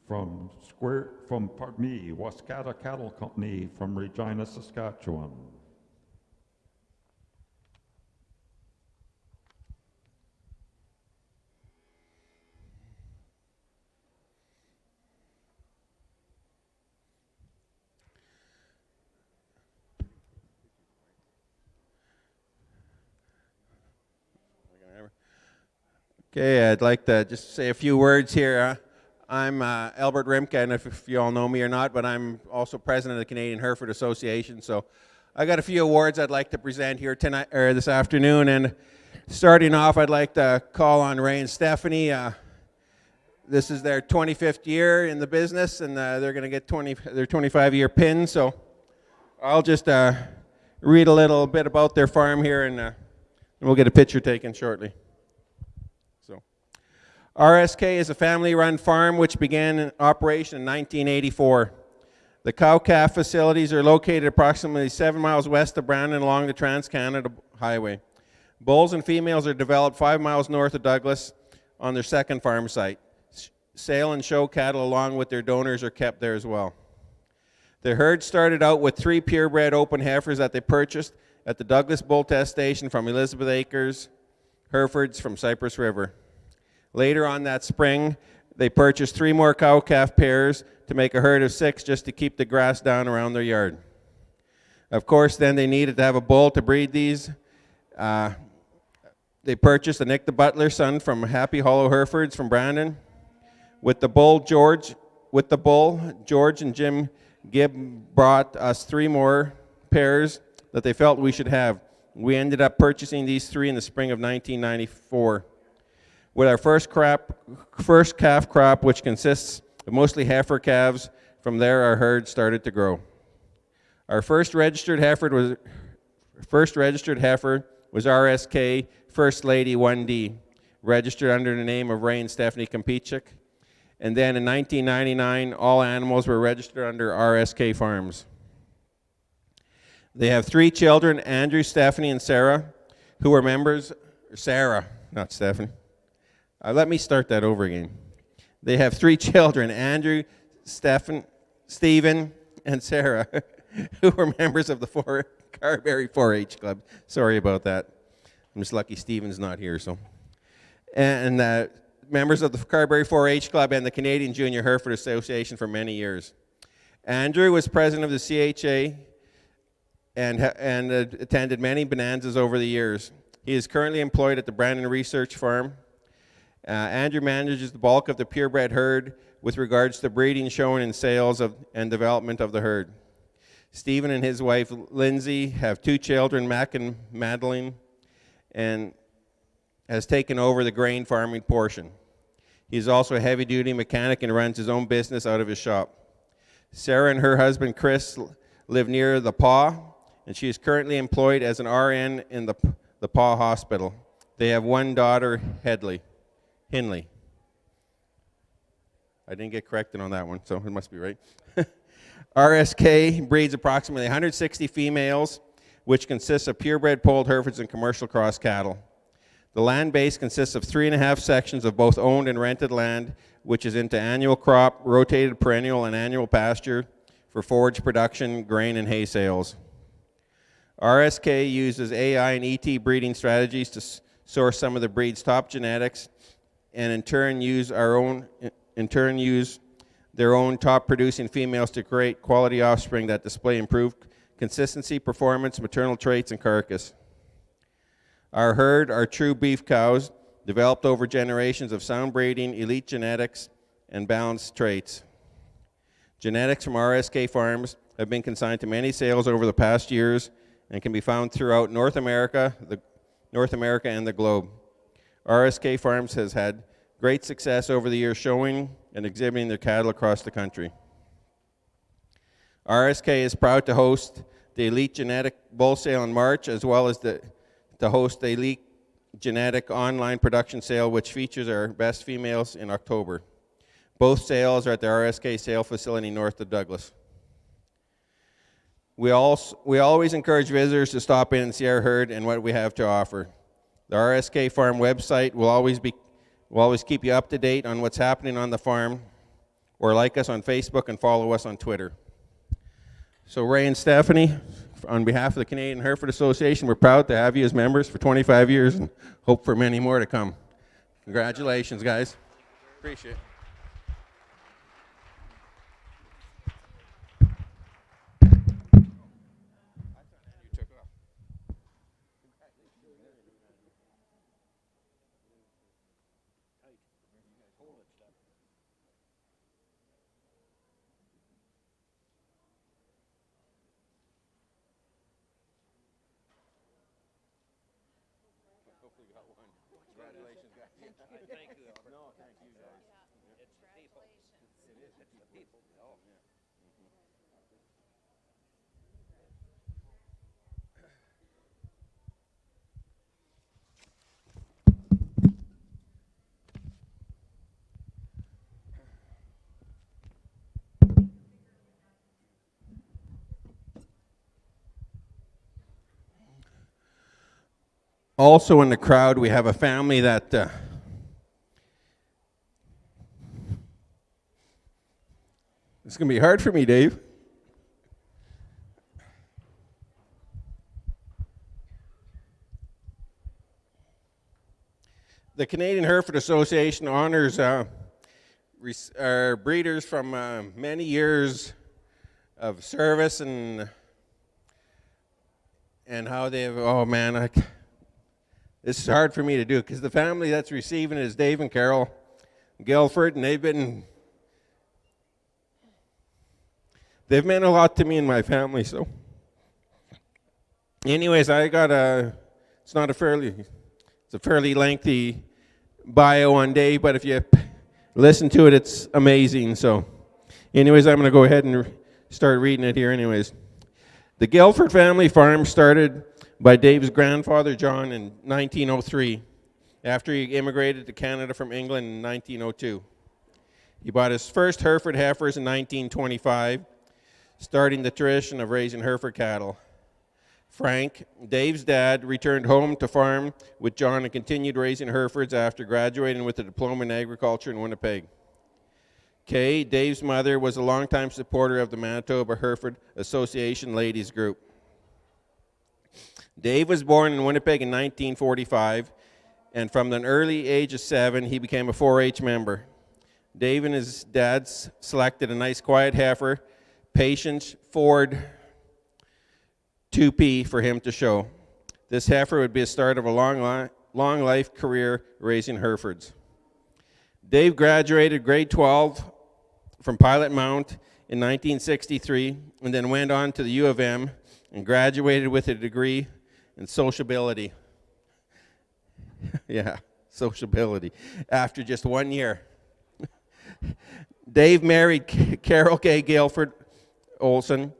from Wascata Cattle Company from Regina, Saskatchewan. Okay, I'd like to just say a few words here. I'm Albert Rimke, and if you all know me or not, but I'm also president of the Canadian Hereford Association. So I got a few awards I'd like to present here tonight or this afternoon. And starting off, I'd like to call on Ray and Stephanie. This is their 25th year in the business, and they're going to get their 25-year pin. So I'll just read a little bit about their farm here, and we'll get a picture taken shortly. RSK is a family-run farm which began in operation in 1984. The cow-calf facilities are located approximately 7 miles west of Brandon along the Trans-Canada Highway. Bulls and females are developed 5 miles north of Douglas on their second farm site. Sale and show cattle along with their donors are kept there as well. The herd started out with 3 purebred open heifers that they purchased at the Douglas Bull Test Station from Elizabeth Acres, Herefords from Cypress River. Later on that spring, they purchased 3 more cow-calf pairs to make a herd of 6 just to keep the grass down around their yard. Of course, then they needed to have a bull to breed these. They purchased a Nick the Butler son from Happy Hollow Herefords from Brandon. With the bull, George and Jim Gibb brought us 3 more pairs that they felt we should have. We ended up purchasing these 3 in the spring of 1994. With our first calf crop, which consists of mostly heifer calves, from there our herd started to grow. Our first registered heifer was RSK First Lady 1D, registered under the name of Ray and Stephanie Kompichik. And then in 1999, all animals were registered under RSK Farms. They have 3 children, Andrew, Stephanie, and Sarah, who were members, Sarah, not Stephanie. Let me start that over again. They have 3 children, Andrew, Stephen, and Sarah, who were members of the Carberry 4-H Club. Sorry about that. I'm just lucky Stephen's not here. So, and members of the Carberry 4-H Club and the Canadian Junior Hereford Association for many years. Andrew was president of the CHA and attended many bonanzas over the years. He is currently employed at the Brandon Research Farm. Andrew manages the bulk of the purebred herd with regards to breeding, showing, and sales and development of the herd. Stephen and his wife, Lindsay, have 2 children, Mac and Madeline, and has taken over the grain farming portion. He is also a heavy-duty mechanic and runs his own business out of his shop. Sarah and her husband, Chris, live near the Paw, and she is currently employed as an RN in the Paw Hospital. They have one daughter, Hinley. I didn't get corrected on that one, so it must be right. RSK breeds approximately 160 females, which consists of purebred polled Herefords and commercial cross cattle. The land base consists of 3.5 sections of both owned and rented land, which is into annual crop, rotated perennial, and annual pasture for forage production, grain, and hay sales. RSK uses AI and ET breeding strategies to source some of the breed's top genetics, and in turn use their own top producing females to create quality offspring that display improved consistency, performance, maternal traits, and carcass. Our herd are true beef cows, developed over generations of sound breeding, elite genetics, and balanced traits. Genetics from RSK farms have been consigned to many sales over the past years and can be found throughout North America and the globe. RSK Farms has had great success over the years showing and exhibiting their cattle across the country. RSK is proud to host the Elite Genetic Bull Sale in March, as well as to host the Elite Genetic Online Production Sale, which features our best females in October. Both sales are at the RSK sale facility north of Douglas. We always encourage visitors to stop in and see our herd and what we have to offer. The RSK Farm website will always keep you up to date on what's happening on the farm, or like us on Facebook and follow us on Twitter. So Ray and Stephanie, on behalf of the Canadian Hereford Association, we're proud to have you as members for 25 years and hope for many more to come. Congratulations, guys. Appreciate it. Also in the crowd, we have a family that it's going to be hard for me, Dave. The Canadian Hereford Association honors our breeders from many years of service and how they've, oh man, this is hard for me to do because the family that's receiving is Dave and Carol Guilford, and they've meant a lot to me and my family. So anyways, it's a fairly lengthy bio on Dave, but if you listen to it, it's amazing. So anyways, I'm going to go ahead and start reading it here anyways. The Guilford family farm started by Dave's grandfather, John, in 1903, after he immigrated to Canada from England in 1902. He bought his first Hereford heifers in 1925, starting the tradition of raising Hereford cattle. Frank, Dave's dad, returned home to farm with John and continued raising Herefords after graduating with a diploma in agriculture in Winnipeg. Kay, Dave's mother, was a longtime supporter of the Manitoba Hereford Association Ladies Group. Dave was born in Winnipeg in 1945, and from an early age of 7, he became a 4-H member. Dave and his dad selected a nice quiet heifer, Patience Ford 2P, for him to show. This heifer would be the start of a long life career raising Herefords. Dave graduated grade 12 from Pilot Mount in 1963 and then went on to the U of M and graduated with a degree in sociability. Yeah, sociability. After just 1 year. Dave married Carol K. Guilford Olson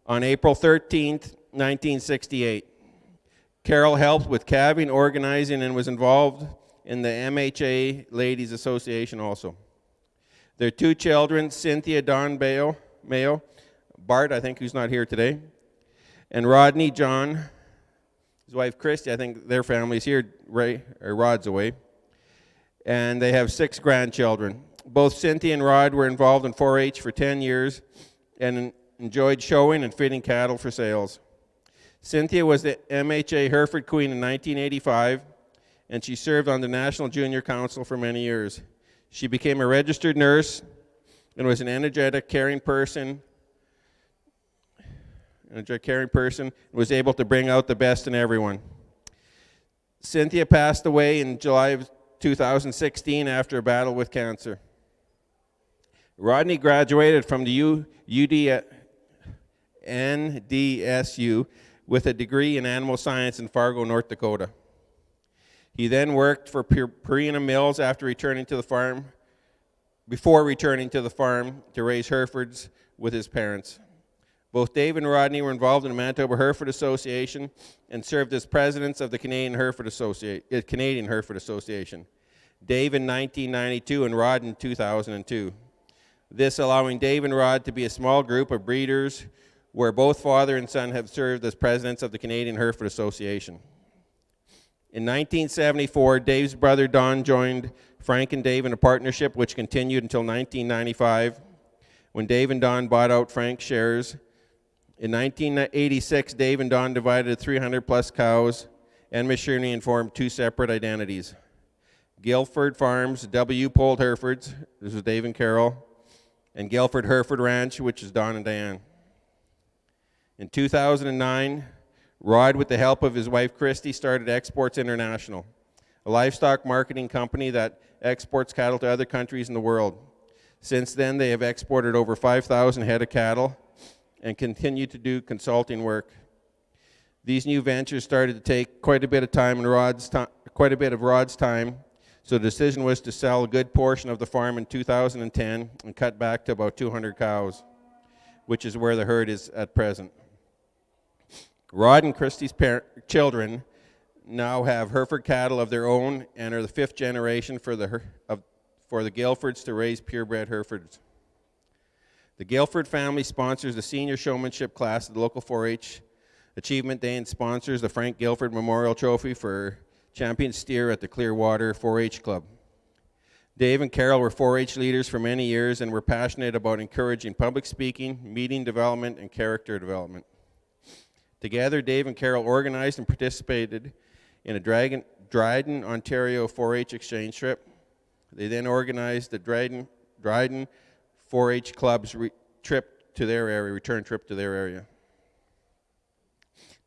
on April 13th, 1968. Carol helped with calving, organizing, and was involved in the MHA Ladies Association also. Their two children, Cynthia Dawn Mayo, Bart, I think, who's not here today, and Rodney John, his wife Christy, I think their family's here, right, or Rod's away. And they have 6 grandchildren. Both Cynthia and Rod were involved in 4-H for 10 years and enjoyed showing and fitting cattle for sales. Cynthia was the MHA Hereford Queen in 1985, and she served on the National Junior Council for many years. She became a registered nurse and was an energetic, caring person, and was able to bring out the best in everyone. Cynthia passed away in July of 2016 after a battle with cancer. Rodney graduated from the NDSU with a degree in animal science in Fargo, North Dakota. He then worked for Purina Mills before returning to the farm to raise Herefords with his parents. Both Dave and Rodney were involved in the Manitoba Hereford Association and served as presidents of the Canadian Hereford Association. Dave in 1992 and Rod in 2002. This allowing Dave and Rod to be a small group of breeders where both father and son have served as presidents of the Canadian Hereford Association. In 1974, Dave's brother Don joined Frank and Dave in a partnership which continued until 1995, when Dave and Don bought out Frank's shares. In 1986, Dave and Don divided 300-plus cows and machinery and formed 2 separate identities. Guilford Farms, W. Polled Herefords, this is Dave and Carol, and Guilford Hereford Ranch, which is Don and Diane. In 2009, Rod, with the help of his wife Christy, started Exports International, a livestock marketing company that exports cattle to other countries in the world. Since then, they have exported over 5,000 head of cattle and continue to do consulting work. These new ventures started to take quite a bit of Rod's time, so the decision was to sell a good portion of the farm in 2010 and cut back to about 200 cows, which is where the herd is at present. Rod and Christy's children now have Hereford cattle of their own and are the 5th generation for the Guilfords to raise purebred Herefords. The Guilford family sponsors the senior showmanship class at the local 4-H Achievement Day and sponsors the Frank Guilford Memorial Trophy for champion steer at the Clearwater 4-H Club. Dave and Carol were 4-H leaders for many years and were passionate about encouraging public speaking, meeting development, and character development. Together, Dave and Carol organized and participated in a Dryden, Ontario 4-H exchange trip. They then organized the Dryden 4-H Club's return trip to their area.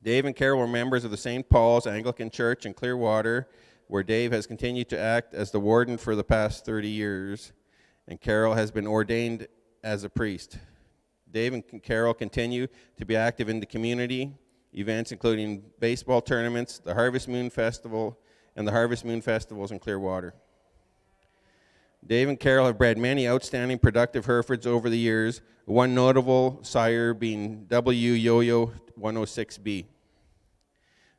Dave and Carol were members of the St. Paul's Anglican Church in Clearwater, where Dave has continued to act as the warden for the past 30 years, and Carol has been ordained as a priest. Dave and Carol continue to be active in the community events, including baseball tournaments, the Harvest Moon Festival, and the Harvest Moon Festivals in Clearwater. Dave and Carol have bred many outstanding productive Herefords over the years, one notable sire being W. Yo-Yo 106B.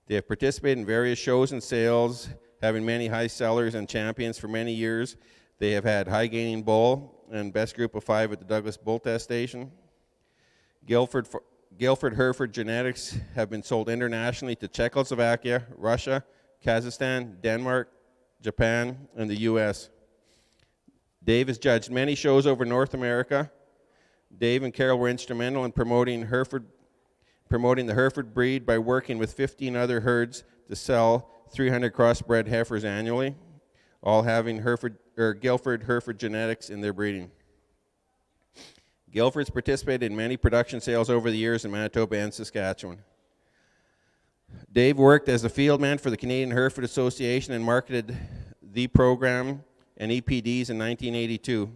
They have participated in various shows and sales, having many high sellers and champions for many years. They have had high gaining bull and best group of 5 at the Douglas Bull Test Station. Guilford Hereford genetics have been sold internationally to Czechoslovakia, Russia, Kazakhstan, Denmark, Japan, and the U.S. Dave has judged many shows over North America. Dave and Carol were instrumental in promoting the Hereford breed by working with 15 other herds to sell 300 crossbred heifers annually, all having Guilford Hereford genetics in their breeding. Guilford's participated in many production sales over the years in Manitoba and Saskatchewan. Dave worked as a field man for the Canadian Hereford Association and marketed the program and EPDs in 1982.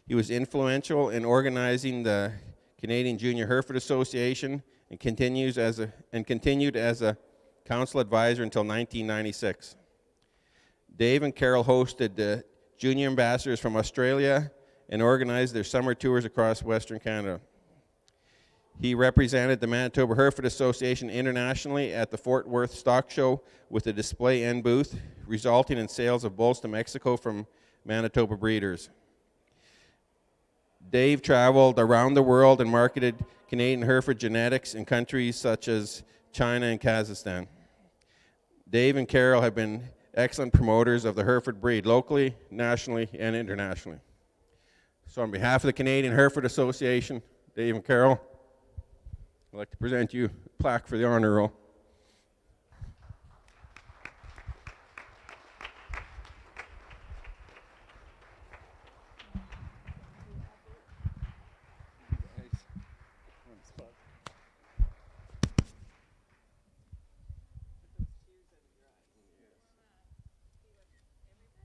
He was influential in organizing the Canadian Junior Hereford Association and continued as a council advisor until 1996. Dave and Carol hosted the junior ambassadors from Australia and organized their summer tours across Western Canada. He represented the Manitoba Hereford Association internationally at the Fort Worth Stock Show with a display and booth, resulting in sales of bulls to Mexico from Manitoba breeders. Dave traveled around the world and marketed Canadian Hereford genetics in countries such as China and Kazakhstan. Dave and Carol have been excellent promoters of the Hereford breed locally, nationally, and internationally. So on behalf of the Canadian Hereford Association, Dave and Carol, I'd like to present you a plaque for the honor roll.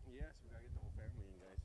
Yes, we gotta get the whole family in, guys.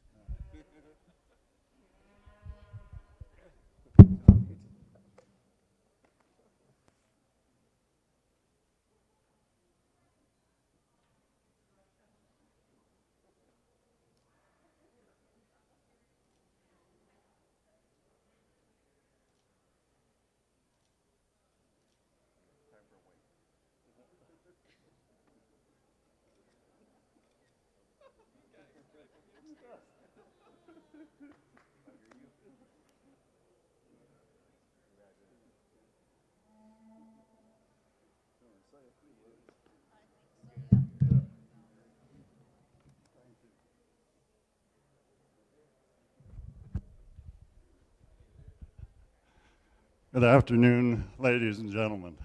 Good afternoon, ladies and gentlemen.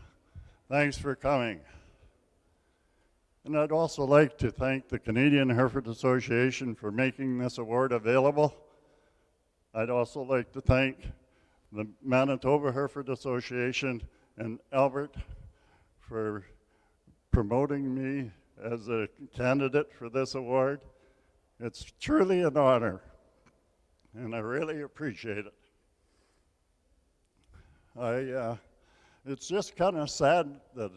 Thanks for coming. And I'd also like to thank the Canadian Hereford Association for making this award available. I'd also like to thank the Manitoba Hereford Association and Albert for promoting me as a candidate for this award. It's truly an honor, and I really appreciate it. It's just kind of sad that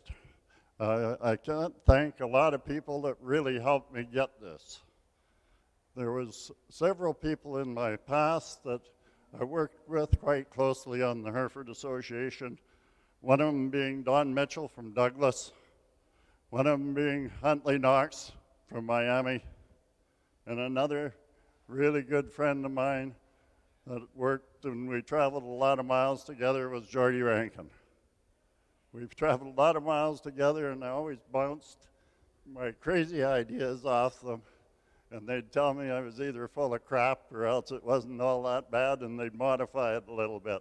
I can't thank a lot of people that really helped me get this. There was several people in my past that I worked with quite closely on the Hereford Association, one of them being Don Mitchell from Douglas, one of them being Huntley Knox from Miami, and another really good friend of mine that worked and we traveled a lot of miles together was Jordy Rankin. We've traveled a lot of miles together and I always bounced my crazy ideas off them, and they'd tell me I was either full of crap or else it wasn't all that bad, and they'd modify it a little bit.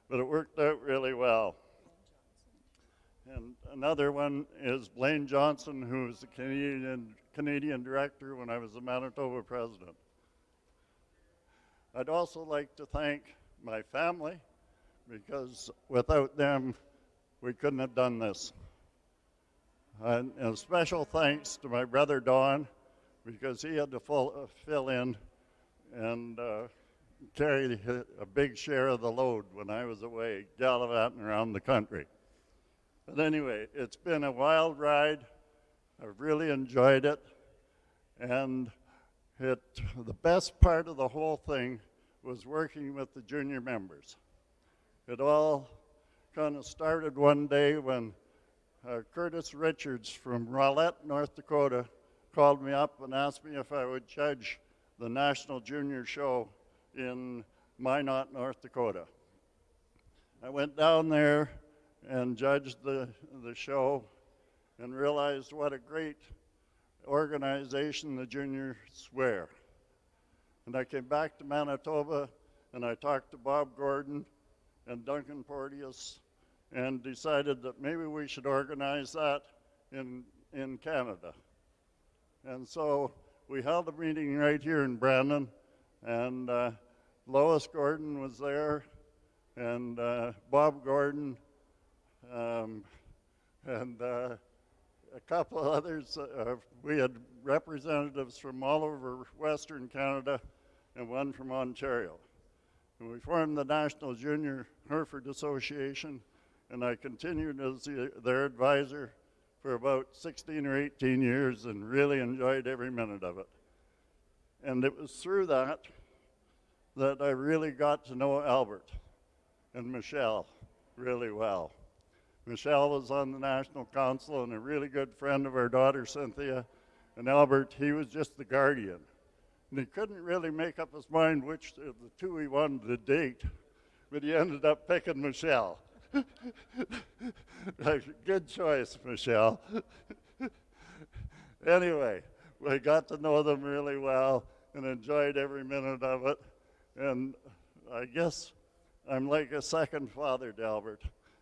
But it worked out really well. And another one is Blaine Johnson, who was the Canadian director when I was the Manitoba president. I'd also like to thank my family, because without them, we couldn't have done this. And a special thanks to my brother Don, because he had to fill in and carry a big share of the load when I was away gallivanting around the country. But anyway, it's been a wild ride. I've really enjoyed it. And the best part of the whole thing was working with the junior members. It all kind of started one day when Curtis Richards from Rowlett, North Dakota, called me up and asked me if I would judge the National Junior Show in Minot, North Dakota. I went down there and judged the show and realized what a great organization the juniors were. And I came back to Manitoba and I talked to Bob Gordon and Duncan Porteous and decided that maybe we should organize that in Canada. And so we held a meeting right here in Brandon, and Lois Gordon was there, and Bob Gordon, and a couple of others. We had representatives from all over Western Canada and one from Ontario. And we formed the National Junior Hereford Association, and I continued as their advisor for about 16 or 18 years and really enjoyed every minute of it. And it was through that I really got to know Albert and Michelle really well. Michelle was on the National Council and a really good friend of our daughter Cynthia. And Albert, he was just the guardian. And he couldn't really make up his mind which of the two he wanted to date, but he ended up picking Michelle. Good choice, Michelle. Anyway, we got to know them really well and enjoyed every minute of it. And I guess I'm like a second father to Albert,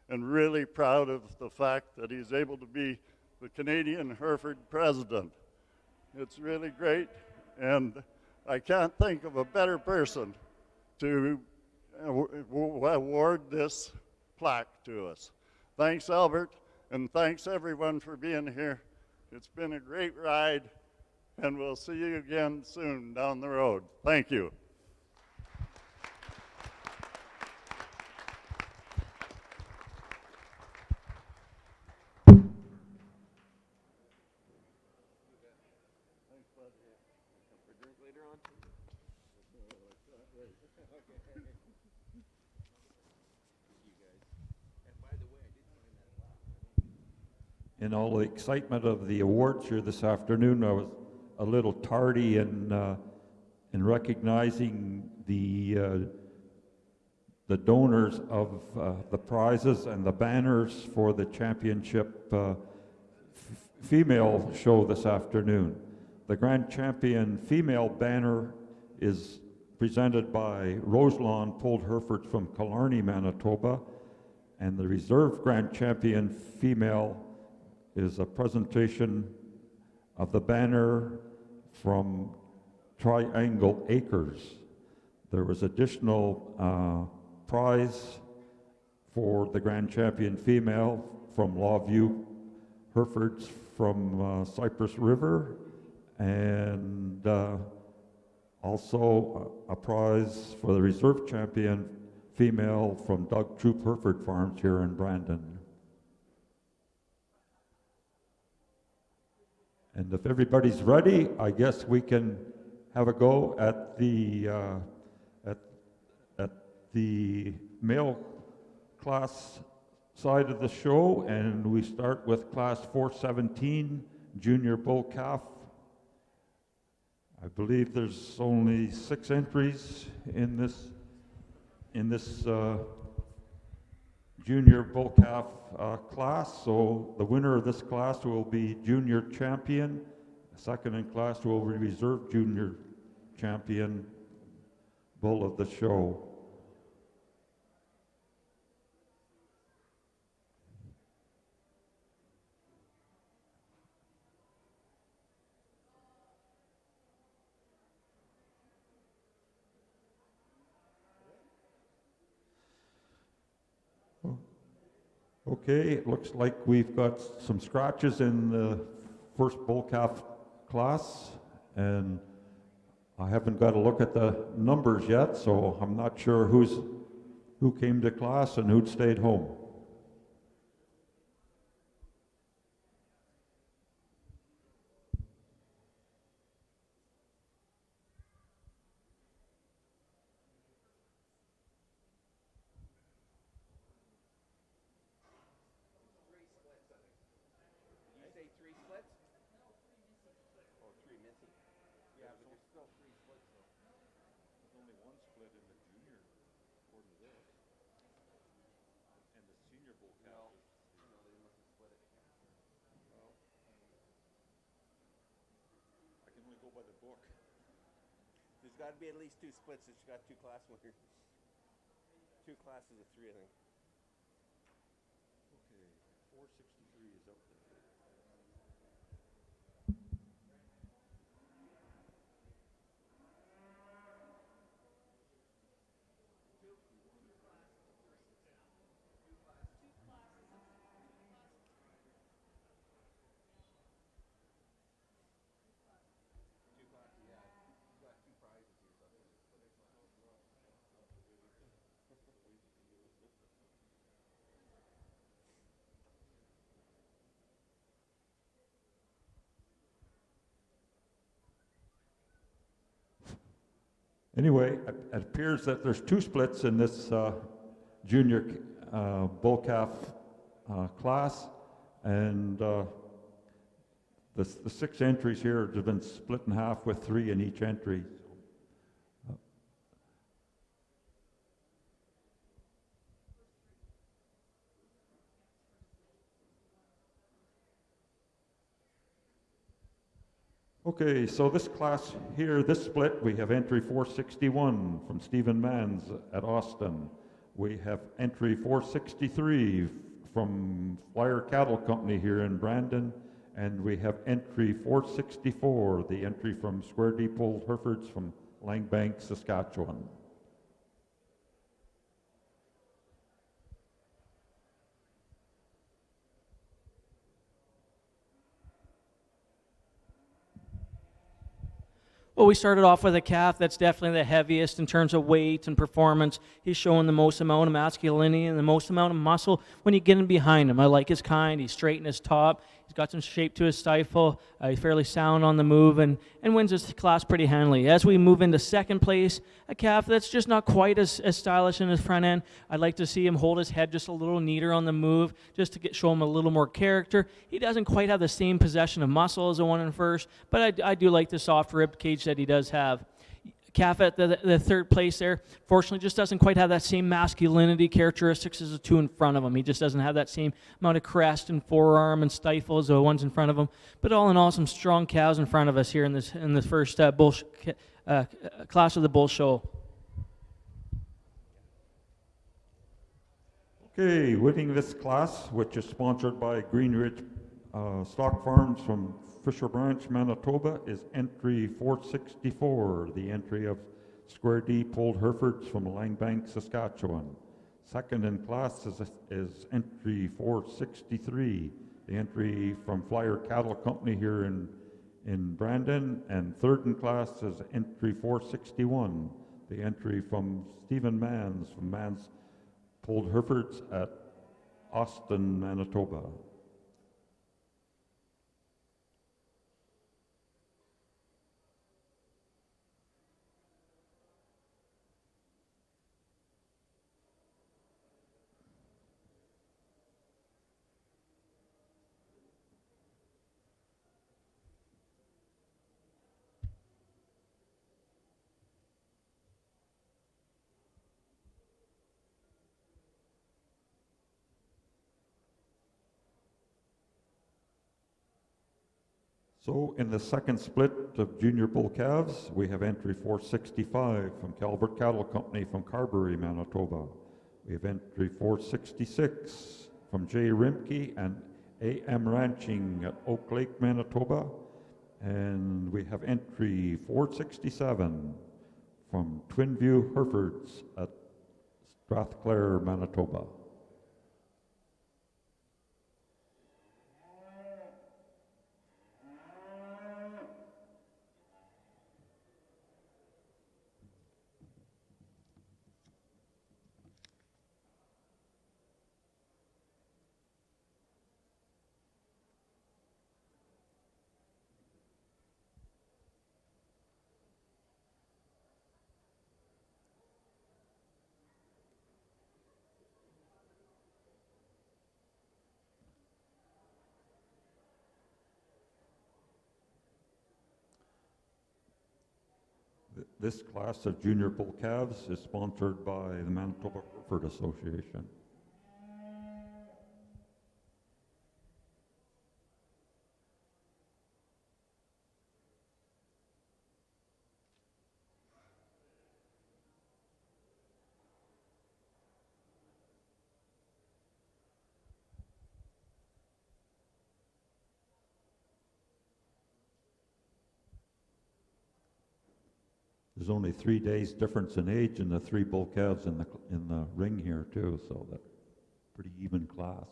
and really proud of the fact that he's able to be the Canadian Hereford president. It's really great, and I can't think of a better person to award this plaque to us. Thanks, Albert, and thanks everyone for being here. It's been a great ride, and we'll see you again soon down the road. Thank you. In all the excitement of the awards here this afternoon, I was a little tardy in recognizing the donors of the prizes and the banners for the championship female show this afternoon. The grand champion female banner is presented by Roselawn Pold Hereford from Killarney, Manitoba, and the reserve grand champion female is a presentation of the banner from Triangle Acres. There was additional prize for the grand champion female from Lawview Herefords from Cypress River, and also a prize for the reserve champion female from Doug Troop Hereford Farms here in Brandon. And if everybody's ready, I guess we can have a go at the male class side of the show, and we start with class 417, junior bull calf. I believe there's only 6 entries in this junior bull calf class, so the winner of this class will be junior champion. Second in class will be reserve junior champion bull of the show. Okay, it looks like we've got some scratches in the first bull calf class, and I haven't got a look at the numbers yet, so I'm not sure who came to class and who stayed home. There's got to be at least 2 splits. It's got 2 class winners. 2 classes of 3, I think. Okay, 463 is up there. Anyway, it appears that there's 2 splits in this junior bull calf class, and the 6 entries here have been split in half with 3 in each entry. Okay, so this class here, this split, we have entry 461 from Stephen Manns at Austin. We have entry 463 from Flyer Cattle Company here in Brandon. And we have entry 464, the entry from Square Deep Old Herefords from Langbank, Saskatchewan. Well, we started off with a calf that's definitely the heaviest in terms of weight and performance. He's showing the most amount of masculinity and the most amount of muscle when you get in behind him. I like his kind. He's straight in his top. He's got some shape to his stifle. He's fairly sound on the move and wins his class pretty handily. As we move into second place, a calf that's just not quite as stylish in his front end. I'd like to see him hold his head just a little neater on the move, just to show him a little more character. He doesn't quite have the same possession of muscle as the one in first, but I do like the soft rib cage that he does have. Calf at the third place there, fortunately, just doesn't quite have that same masculinity characteristics as the 2 in front of him. He just doesn't have that same amount of crest and forearm and stifle as the ones in front of him. But all in all, some strong cows in front of us here in the first class of the bull show. Okay, winning this class, which is sponsored by Green Ridge Stock Farms from Fisher Branch, Manitoba, is entry 464, the entry of Square Deep Old Herefords from Langbank, Saskatchewan. Second in class is entry 463, the entry from Flyer Cattle Company here in Brandon. And third in class is entry 461, the entry from Stephen Manns from Manns Old Herefords at Austin, Manitoba. So in the second split of junior bull calves, we have entry 465 from Calvert Cattle Company from Carberry, Manitoba. We have entry 466 from Jay Rimke and AM Ranching at Oak Lake, Manitoba. And we have entry 467 from Twinview Herefords at Strathclair, Manitoba. This class of junior bull calves is sponsored by the Manitoba Hereford Association. There's only 3 days difference in age in the 3 bull calves in the ring here too, so that's pretty even class.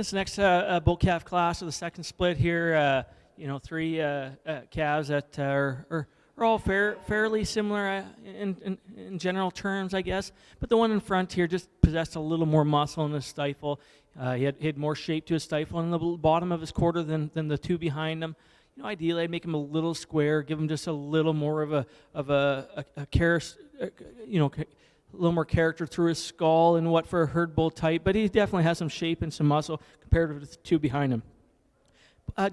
This next bull calf class of the second split here, three calves that are all fairly similar in general terms, I guess. But the one in front here just possessed a little more muscle in his stifle. He had more shape to his stifle in the bottom of his quarter than the two behind him. Ideally, I'd make him a little square, give him just a little more of a little more character through his skull and what for a herd bull type. But he definitely has some shape and some muscle compared to the two behind him.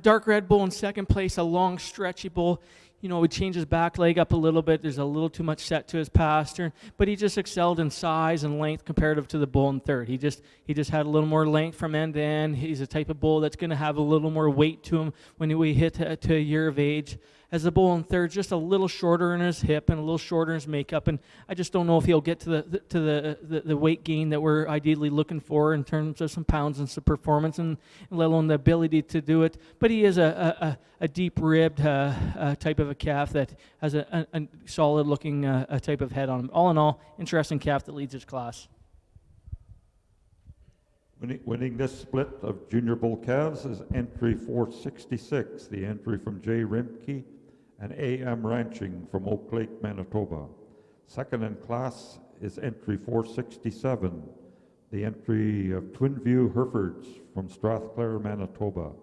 Dark red bull in second place, a long, stretchy bull. He changed his back leg up a little bit. There's a little too much set to his pastern, but he just excelled in size and length comparative to the bull in third. He just had a little more length from end to end. He's a type of bull that's going to have a little more weight to him when we hit to a year of age. As the bull in third, just a little shorter in his hip and a little shorter in his makeup, and I just don't know if he'll get to the weight gain that we're ideally looking for in terms of some pounds and some performance, and let alone the ability to do it. But he is a deep-ribbed type of a calf that has a solid-looking type of head on him. All in all, interesting calf that leads his class. Winning this split of junior bull calves is entry 466, the entry from Jay Rimke and AM Ranching from Oak Lake, Manitoba. Second in class is entry 467, the entry of Twin View Herefords from Strathclair, Manitoba.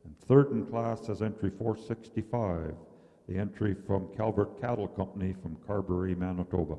And third in class is entry 465, the entry from Calvert Cattle Company from Carberry, Manitoba.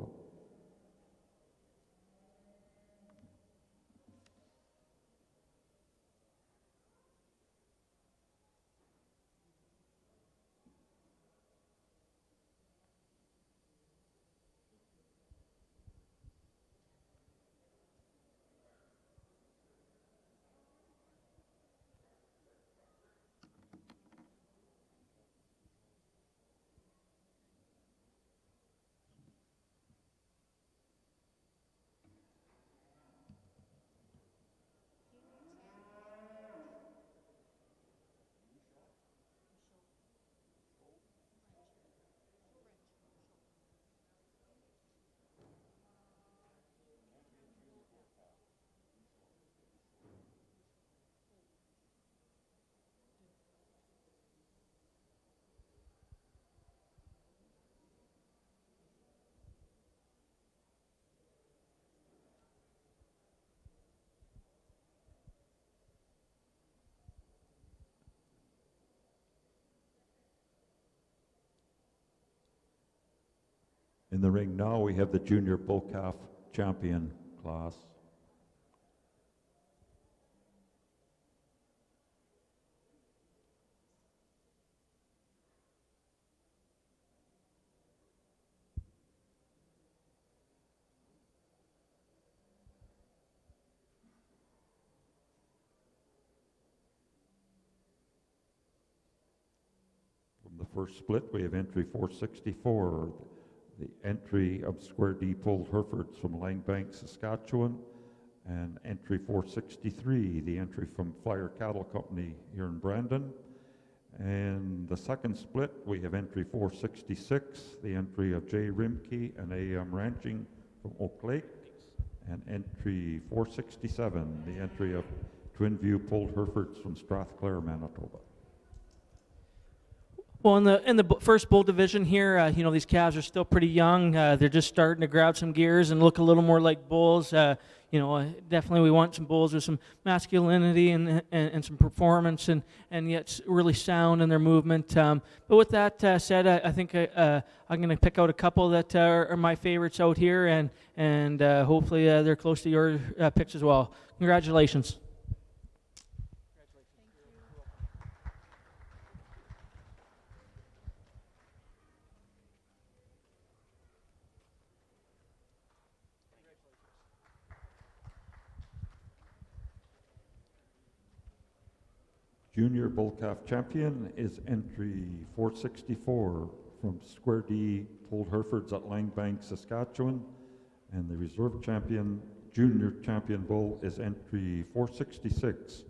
In the ring now, we have the junior bull calf champion class. From the first split, we have entry 464. The entry of Square D pulled Herefords from Langbank, Saskatchewan, and entry 463, the entry from Flyer Cattle Company here in Brandon. And the second split, we have entry 466, the entry of Jay Rimke and AM Ranching from Oak Lake, and entry 467, the entry of Twin View pulled Herefords from Strathclair, Manitoba. Well, in the first bull division here, these calves are still pretty young. They're just starting to grab some gears and look a little more like bulls. Definitely we want some bulls with some masculinity and some performance and yet really sound in their movement. But with that said, I think I'm going to pick out a couple that are my favorites out here, and hopefully they're close to your picks as well. Congratulations. Junior bull calf champion is entry 464 from Square D pulled Herefords at Langbank, Saskatchewan, and the reserve champion, junior champion bull, is entry 466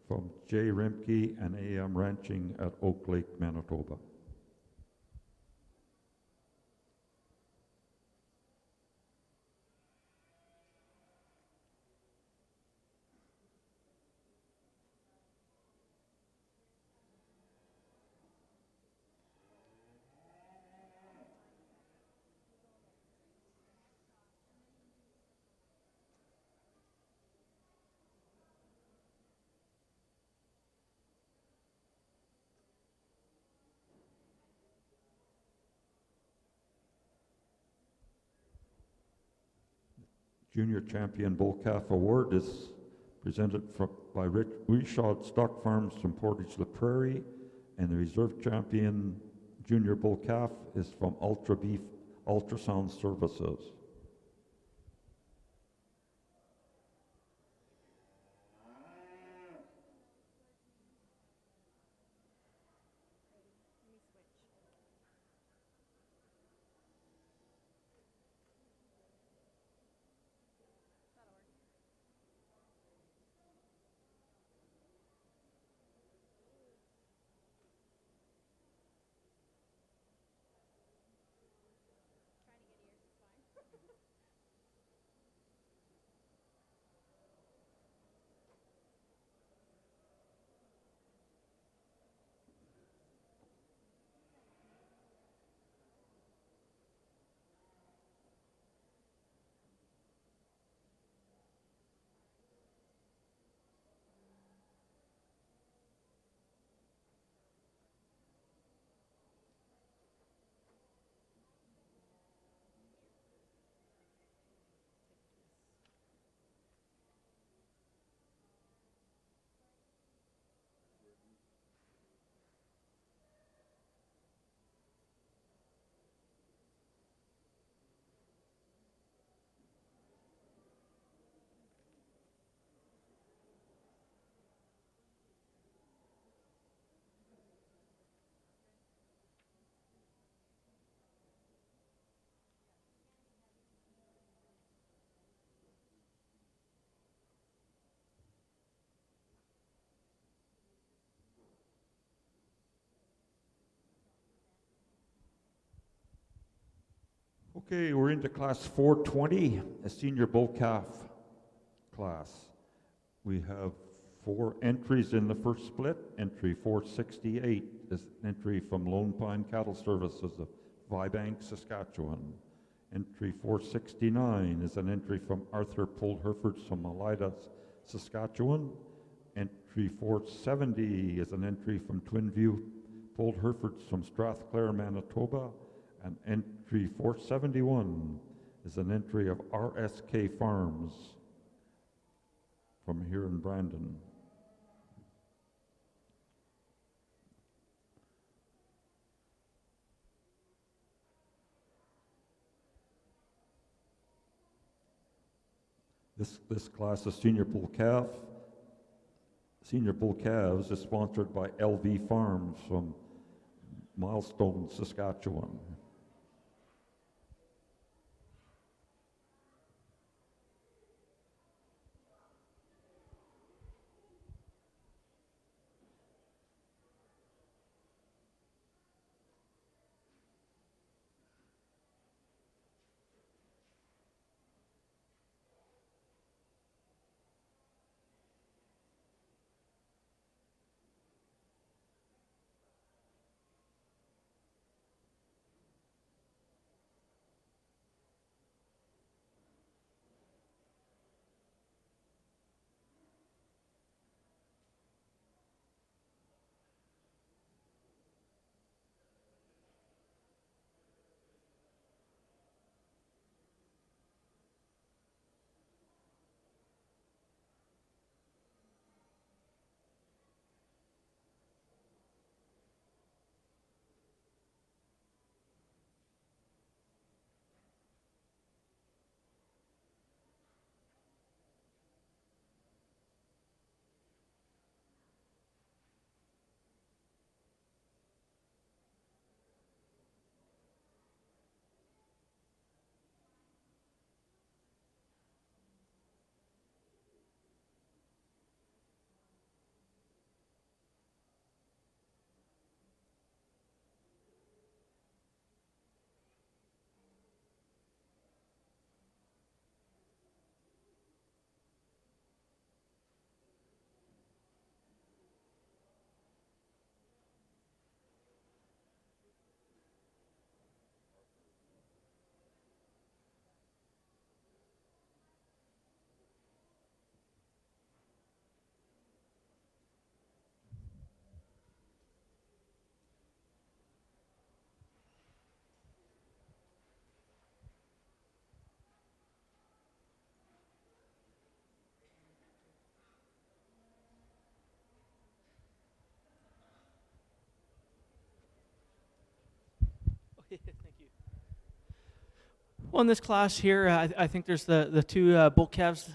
from Jay Rimke and AM Ranching at Oak Lake, Manitoba. Junior Champion Bull Calf Award is presented by Rich Wishod Stock Farms from Portage La Prairie, and the Reserve Champion Junior Bull Calf is from Ultra Beef Ultrasound Services. Okay, we're into class 420, a senior bull calf class. We have 4 entries in the first split. Entry 468 is an entry from Lone Pine Cattle Services of Vibank, Saskatchewan. Entry 469 is an entry from Arthur Pulled Herefords from Elida, Saskatchewan. Entry 470 is an entry from Twinview Pulled Herefords from Strathclair, Manitoba. And entry 471 is an entry of RSK Farms from here in Brandon. This class of senior bull calves is sponsored by LV Farms from Milestone, Saskatchewan. Thank you. Well, in this class here, I think there's the two bull calves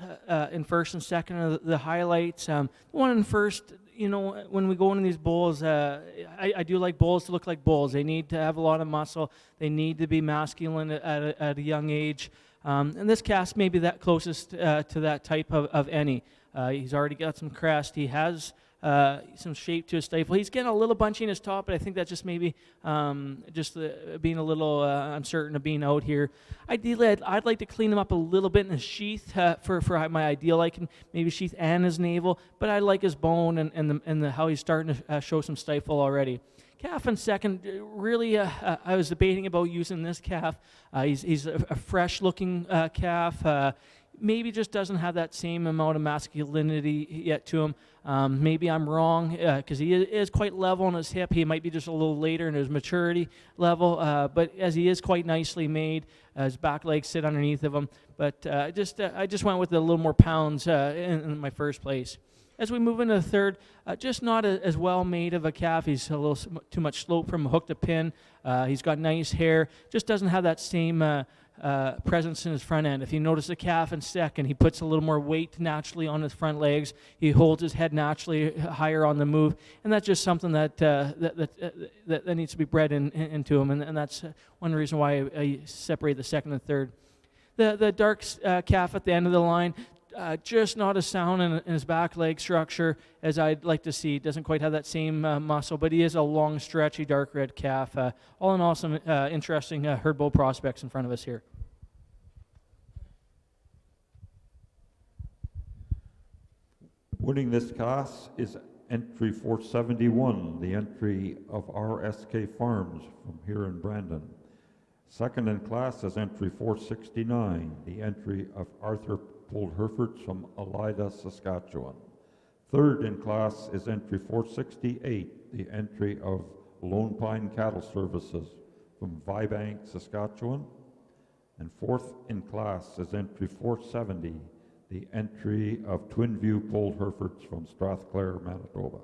in first and second are the highlights. The one in first, you know, when we go into these bulls, I do like bulls to look like bulls. They need to have a lot of muscle. They need to be masculine at a young age. And this calf may be that closest to that type of any. He's already got some crest. He has some shape to his stifle. He's getting a little bunchy in his top, but I think that's just maybe being a little uncertain of being out here. Ideally, I'd like to clean him up a little bit in his sheath for my ideal. I can maybe sheath and his navel, but I like his bone and how he's starting to show some stifle already. Calf in second, really, I was debating about using this calf. He's a fresh-looking calf. Maybe just doesn't have that same amount of masculinity yet to him. Maybe I'm wrong because he is quite level on his hip. He might be just a little later in his maturity level, but as he is quite nicely made, his back legs sit underneath of him. But I just went with a little more pounds in my first place. As we move into the third, just not as well made of a calf. He's a little too much slope from hook to pin. He's got nice hair. Just doesn't have that same presence in his front end. If you notice the calf in second, he puts a little more weight naturally on his front legs. He holds his head naturally higher on the move, and that's just something that needs to be bred into him, and that's one reason why I separate the second and third. The dark calf at the end of the line, just not as sound in his back leg structure as I'd like to see. Doesn't quite have that same muscle, but he is a long, stretchy, dark red calf. All in all, some interesting herd bull prospects in front of us here. Winning this class is entry 471, the entry of RSK Farms from here in Brandon. Second in class is entry 469, the entry of Arthur Pulled Herefords from Elida, Saskatchewan. Third in class is entry 468, the entry of Lone Pine Cattle Services from Vibank, Saskatchewan. And fourth in class is entry 470, the entry of Twin View Pulled Herefords from Strathclair, Manitoba.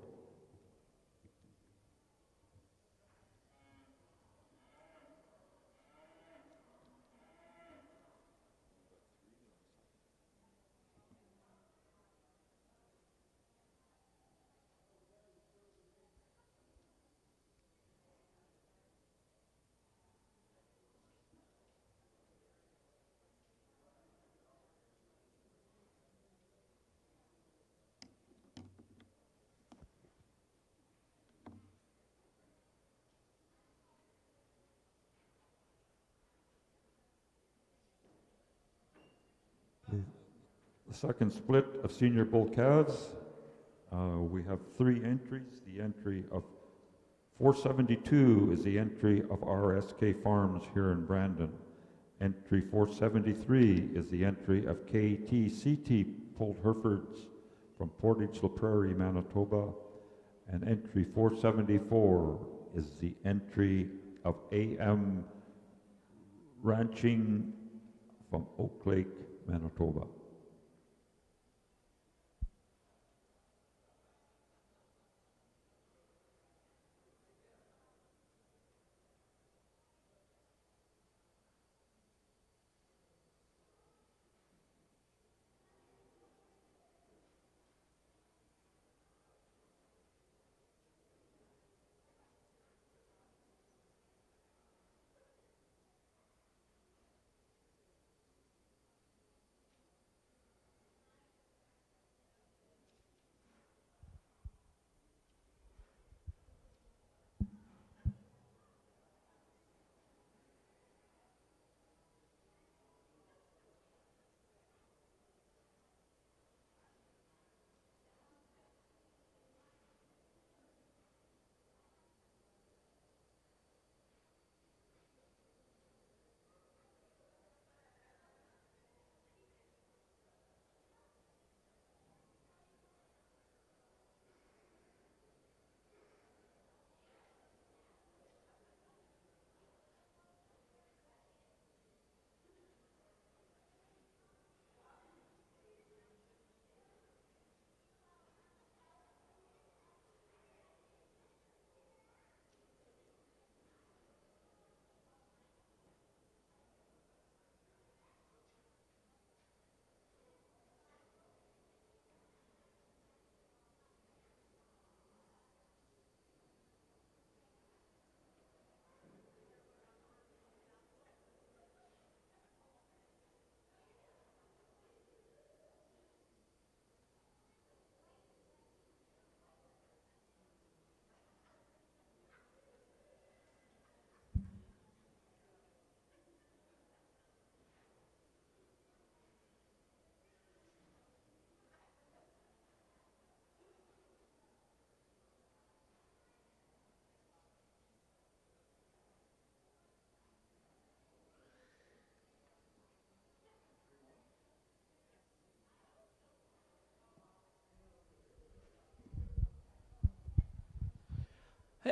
The second split of senior bull calves, we have three entries. The entry of 472 is the entry of RSK Farms here in Brandon. Entry 473 is the entry of KTCT Pulled Herefords from Portage La Prairie, Manitoba. And entry 474 is the entry of AM Ranching from Oak Lake, Manitoba.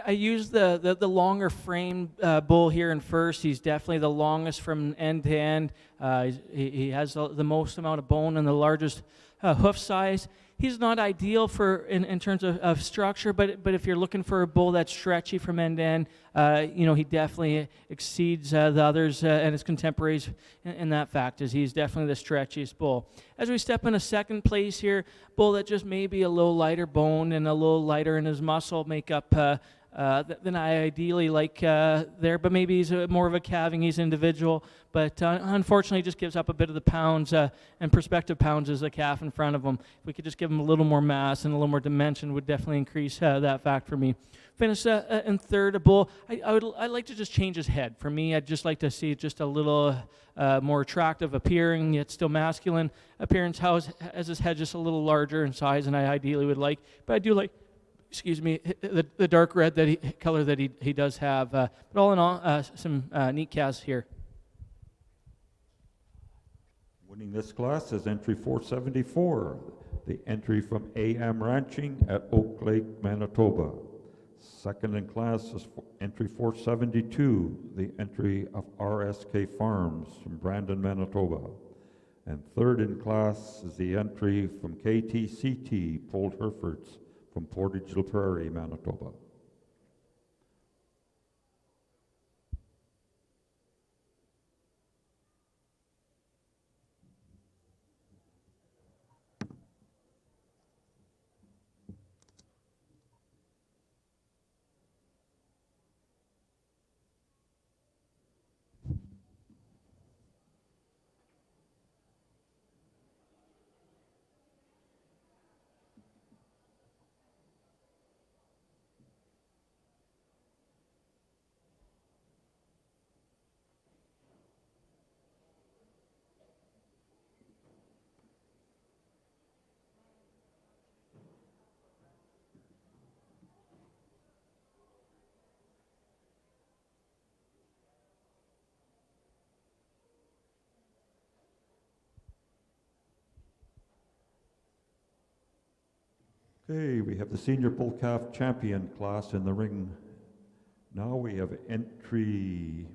I used the longer frame bull here in first. He's definitely the longest from end to end. He has the most amount of bone and the largest hoof size. He's not ideal for in terms of structure, but if you're looking for a bull that's stretchy from end to end, he definitely exceeds the others and his contemporaries in that fact, as he's definitely the stretchiest bull. As we step into second place here, bull that just may be a little lighter bone and a little lighter in his muscle makeup than I ideally like there, but maybe he's more of a calving he's individual, but unfortunately just gives up a bit of the pounds and prospective pounds as a calf in front of him. If we could just give him a little more mass and a little more dimension, would definitely increase that fact for me. Finish in third, a bull. I'd like to just change his head. For me, I'd just like to see just a little more attractive appearing, yet still masculine appearance. As his head just a little larger in size than I ideally would like, but I do like, the dark red color that he does have. But all in all, some neat calves here. Winning this class is entry 474, the entry from AM Ranching at Oak Lake, Manitoba. Second in class is entry 472, the entry of RSK Farms from Brandon, Manitoba. And third in class is the entry from KTCT, Polled Herefords, from Portage La Prairie, Manitoba. Okay, we have the senior bull calf champion class in the ring. Now we have entry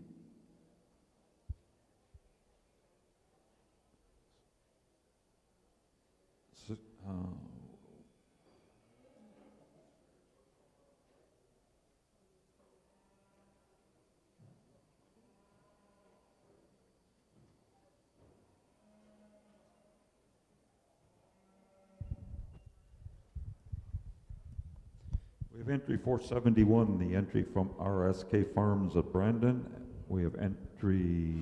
we have entry 471, the entry from RSK Farms at Brandon. We have entry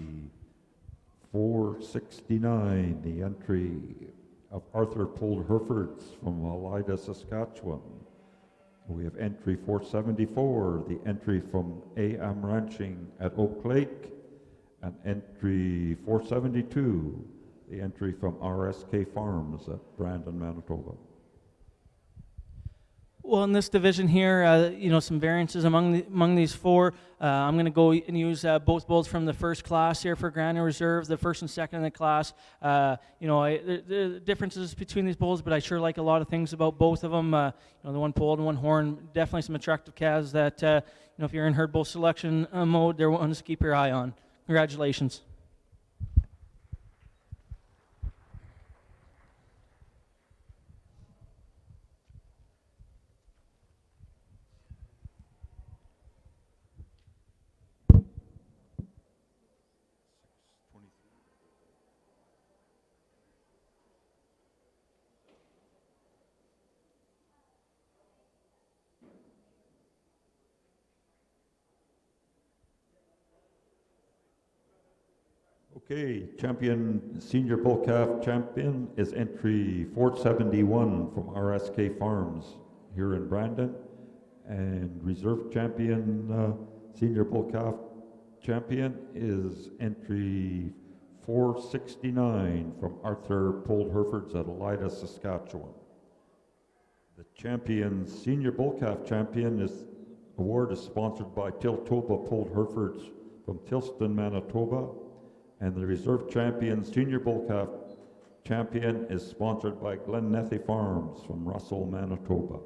469, the entry of Arthur Polled Herefords from Elida, Saskatchewan. We have entry 474, the entry from AM Ranching at Oak Lake, and entry 472, the entry from RSK Farms at Brandon, Manitoba. Well, in this division here, some variances among these four. I'm going to go and use both bulls from the first class here for Grand Reserve, the first and second in the class. The differences between these bulls, but I sure like a lot of things about both of them. The one polled and one horn, definitely some attractive calves that, if you're in herd bull selection mode, they're ones to keep your eye on. Congratulations. Okay, senior bull calf champion is entry 471 from RSK Farms here in Brandon. And reserve champion, senior bull calf champion is entry 469 from Arthur Polled Herefords at Elida, Saskatchewan. The senior bull calf champion award is sponsored by Tiltoba Polled Herefords from Tilston, Manitoba. And the reserve champion, senior bull calf champion, is sponsored by Glen Nethy Farms from Russell, Manitoba.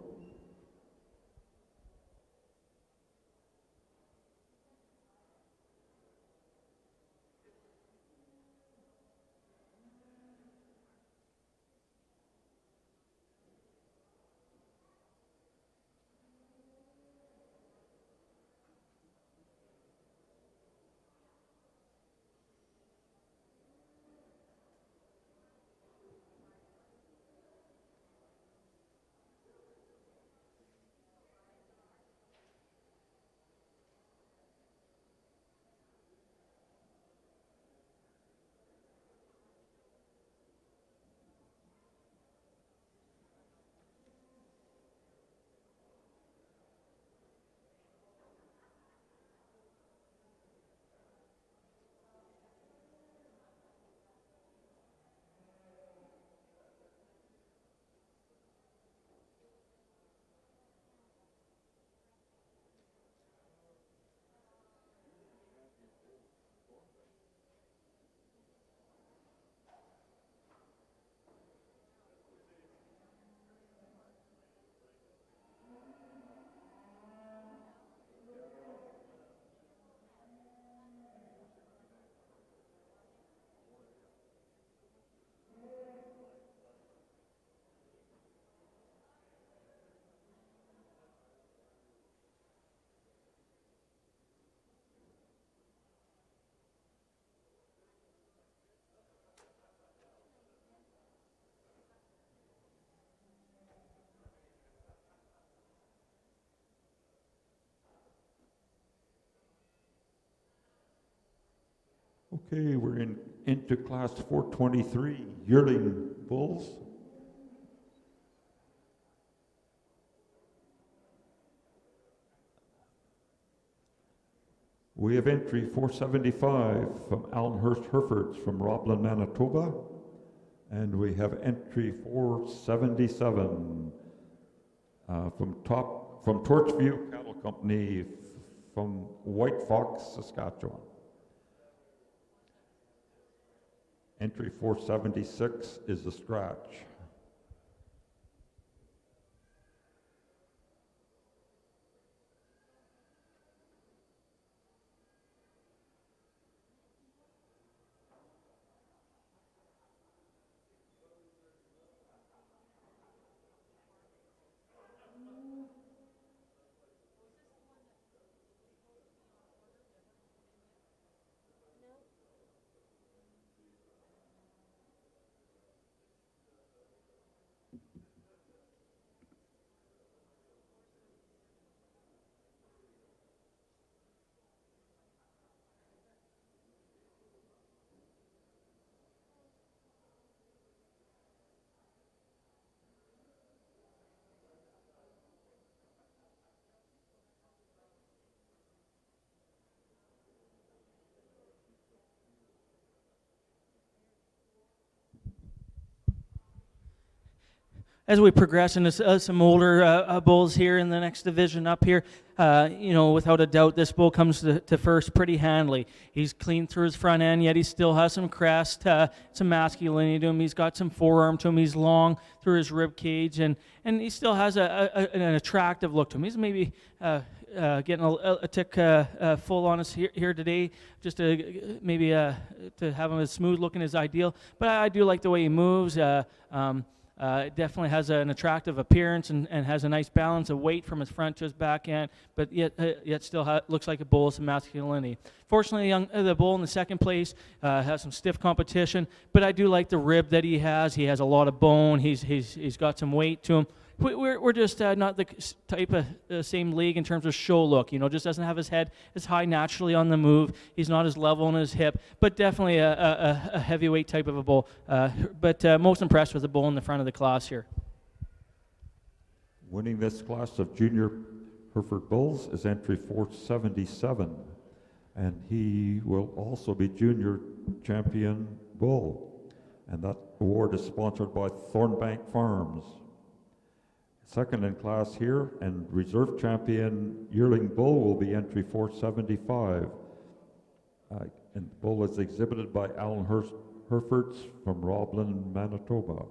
Okay, we're into class 423, yearling bulls. We have entry 475 from Allenhurst Herefords from Roblin, Manitoba. And we have entry 477 from Torchview Cattle Company from White Fox, Saskatchewan. Entry 476 is the scratch. As we progress into some older bulls here in the next division up here, without a doubt, this bull comes to first pretty handily. He's clean through his front end, yet he still has some crest, some masculinity to him. He's got some forearm to him. He's long through his rib cage, and he still has an attractive look to him. He's maybe getting a tick full on us here today, just to maybe to have him as smooth looking as ideal. But I do like the way he moves. It definitely has an attractive appearance and has a nice balance of weight from his front to his back end, but yet still looks like a bull with some masculinity. Fortunately, the bull in the second place has some stiff competition, but I do like the rib that he has. He has a lot of bone. He's got some weight to him. We're just not the type of same league in terms of show look. Just doesn't have his head as high naturally on the move. He's not as level on his hip, but definitely a heavyweight type of a bull. But most impressed with the bull in the front of the class here. Winning this class of junior Hereford bulls is entry 477, and he will also be junior champion bull. And that award is sponsored by Thornbank Farms. Second in class here, and reserve champion yearling bull will be entry 475. And the bull is exhibited by Allenhurst Herefords from Roblin, Manitoba.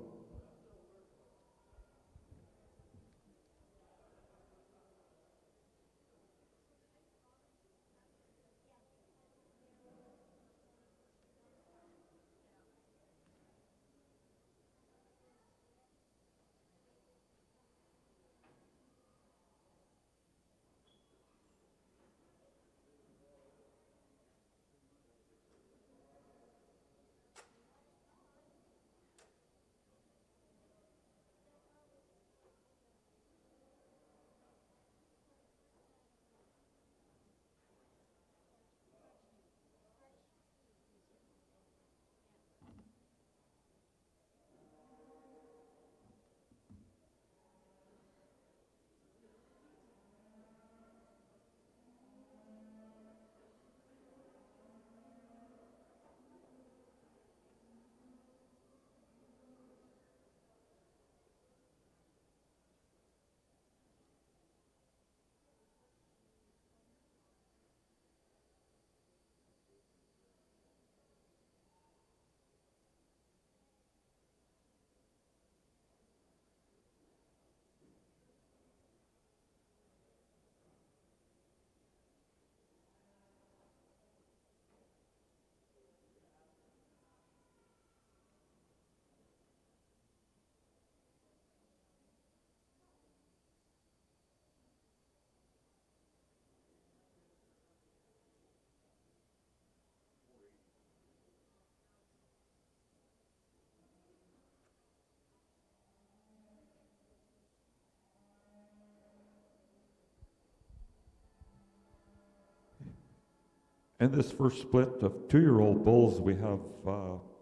In this first split of 2-year-old bulls, we have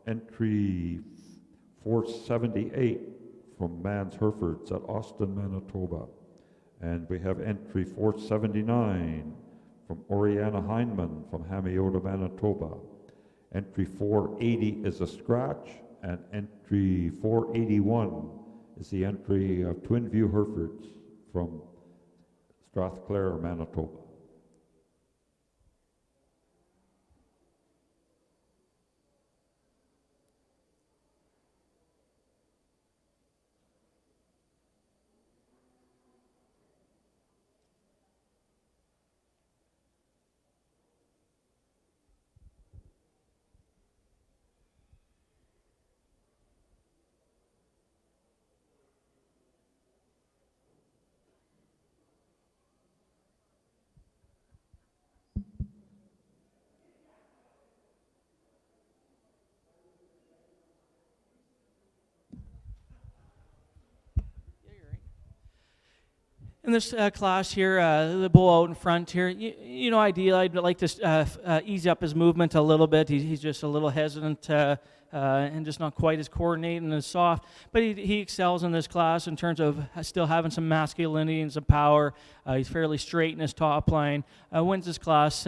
entry 478 from Mans Herefords at Austin, Manitoba. And we have entry 479 from Oriana Heinemann from Hamiota, Manitoba. Entry 480 is a scratch, and entry 481 is the entry of Twin View Herefords from Strathclair, Manitoba. In this class here, the bull out in front here, you know, ideally I'd like to ease up his movement a little bit. He's just a little hesitant and just not quite as coordinated and as soft. But he excels in this class in terms of still having some masculinity and some power. He's fairly straight in his top line. Wins this class